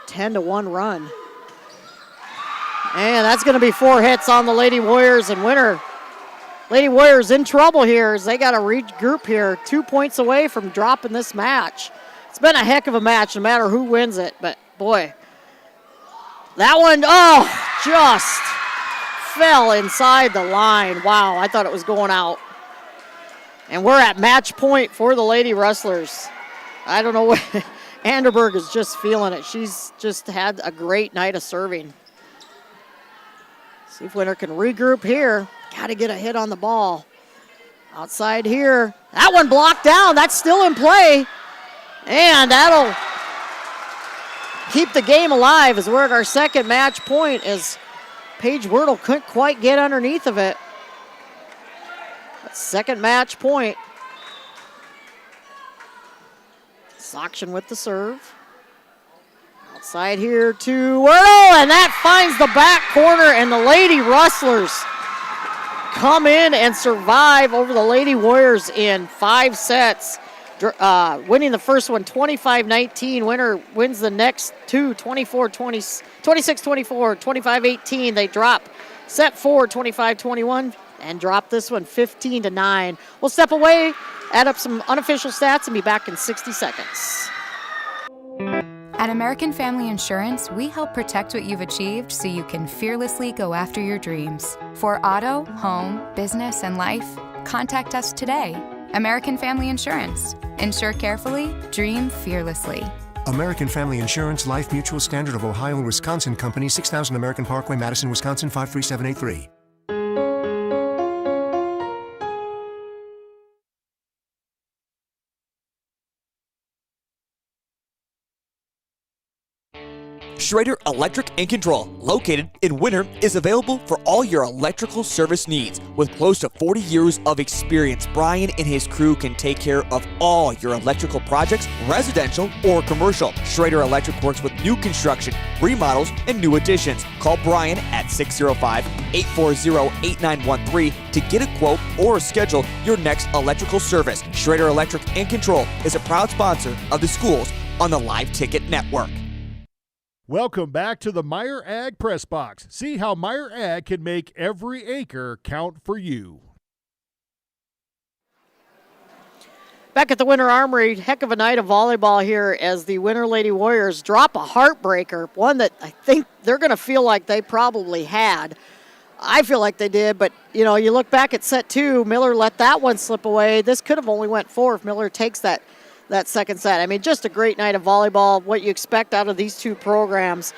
10-1 run. And that's going to be 4 hits on the Lady Warriors, and Winter. Lady Warriors in trouble here as they got to regroup here. 2 points away from dropping this match. It's been a heck of a match no matter who wins it, but boy. That one, just fell inside the line. Wow, I thought it was going out. And we're at match point for the Lady Rustlers. I don't know what, Anderberg is just feeling it. She's just had a great night of serving. See if Winter can regroup here. Got to get a hit on the ball. Outside here. That one blocked down. That's still in play. And that'll keep the game alive as we're at our second match point as Paige Wordle couldn't quite get underneath of it. Second match point. Soction with the serve. Outside here to Wordle, and that finds the back corner, and the Lady Rustlers come in and survive over the Lady Warriors in 5 sets, winning the first one 25-19. Winner wins the next two 26-24, 25-18. They drop set 4 25-21 and drop this one 15-9. We'll step away, add up some unofficial stats, and be back in 60 seconds. At American Family Insurance, we help protect what you've achieved so you can fearlessly go after your dreams. For auto, home, business, and life, contact us today. American Family Insurance. Insure carefully, dream fearlessly. American Family Insurance, Life Mutual, Standard of Ohio and Wisconsin Company, 6000 American Parkway, Madison, Wisconsin, 53783. Schrader Electric and Control, located in Winter, is available for all your electrical service needs. With close to 40 years of experience, Brian and his crew can take care of all your electrical projects, residential or commercial. Schrader Electric works with new construction, remodels, and new additions. Call Brian at 605-840-8913 to get a quote or schedule your next electrical service. Schrader Electric and Control is a proud sponsor of the schools on the Live Ticket Network. Welcome back to the Meyer Ag Press Box. See how Meyer Ag can make every acre count for you. Back at the Winter Armory, heck of a night of volleyball here as the Winter Lady Warriors drop a heartbreaker, one that I think they're going to feel like they probably had. I feel like they did, but, you know, you look back at set 2, Miller let that one slip away. This could have only went 4 if Miller takes that second set. I mean, just a great night of volleyball, what you expect out of these two programs.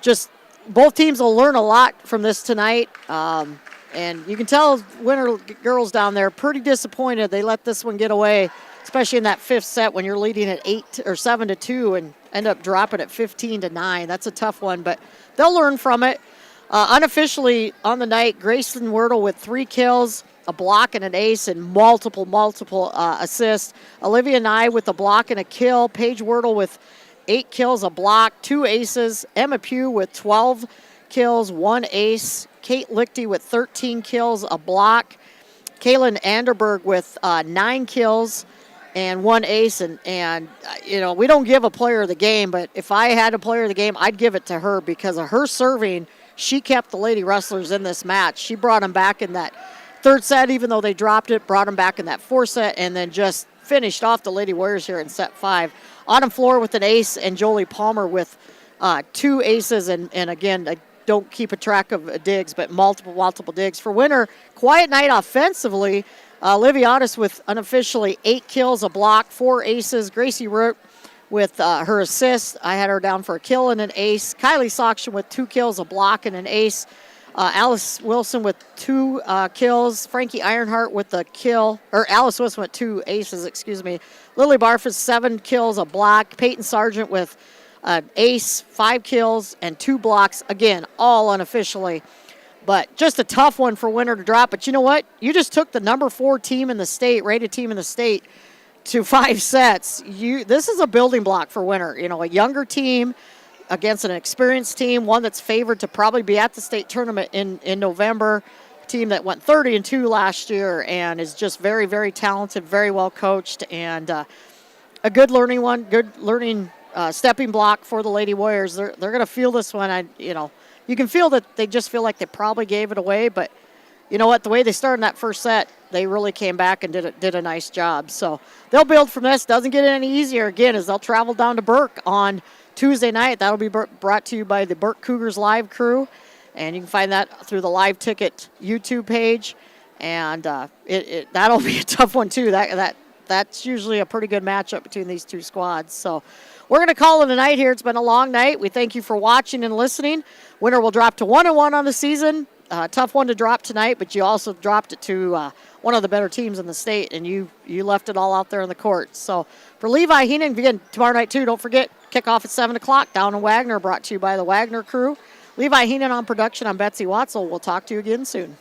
Just both teams will learn a lot from this tonight. And you can tell Winter girls down there pretty disappointed they let this one get away, especially in that 5th set when you're leading at 8 or 7-2 and end up dropping at 15-9. That's a tough one, but they'll learn from it. Unofficially on the night, Grayson Wordle with 3 kills, a block and an ace, and multiple assists. Olivia Nye with a block and a kill. Paige Wordle with 8 kills, a block, 2 aces. Emma Pugh with 12 kills, 1 ace. Kate Lichty with 13 kills, a block. Kaylin Anderberg with 9 kills and 1 ace. And you know, we don't give a player of the game, but if I had a player of the game, I'd give it to her because of her serving. She kept the Lady Rustlers in this match. She brought them back in that 3rd set, even though they dropped it, brought them back in that 4th set, and then just finished off the Lady Warriors here in set 5. Autumn Floor with an ace, and Jolie Palmer with 2 aces, and again, I don't keep a track of digs, but multiple digs. For Winter, quiet night offensively. Livy Otis with unofficially 8 kills, a block, 4 aces. Gracie Root with her assist. I had her down for a kill and an ace. Kylie Soction with 2 kills, a block, and an ace. Alice Wilson with 2 kills. Frankie Ironheart with a kill. Or Alice Wilson with 2 aces, excuse me. Lily Barfus, 7 kills, a block. Peyton Sargent with an ace, 5 kills, and 2 blocks. Again, all unofficially. But just a tough one for Winter to drop. But you know what? You just took the number 4 team in the state, rated team in the state, to 5 sets. This is a building block for Winter. You know, a younger team against an experienced team, one that's favored to probably be at the state tournament in November, a team that went 30-2 last year and is just very, very talented, very well coached, and a good learning stepping block for the Lady Warriors. They're going to feel this one. You can feel that they just feel like they probably gave it away, but you know what? The way they started in that 1st set, they really came back and did a nice job. So they'll build from this. Doesn't get any easier again as they'll travel down to Burke on Tuesday night. That'll be brought to you by the Burke Cougars Live crew, and you can find that through the Live Ticket YouTube page. And that'll be a tough one too. That's usually a pretty good matchup between these two squads. So we're going to call it a night here. It's been a long night. We thank you for watching and listening. Winter will drop to 1-1 on the season. Tough one to drop tonight, but you also dropped it to one of the better teams in the state, and you left it all out there in the court. So for Levi Heenan, again, tomorrow night too, don't forget, kickoff at 7 o'clock down in Wagner, brought to you by the Wagner crew. Levi Heenan on production. I'm Betsy Watzel. We'll talk to you again soon.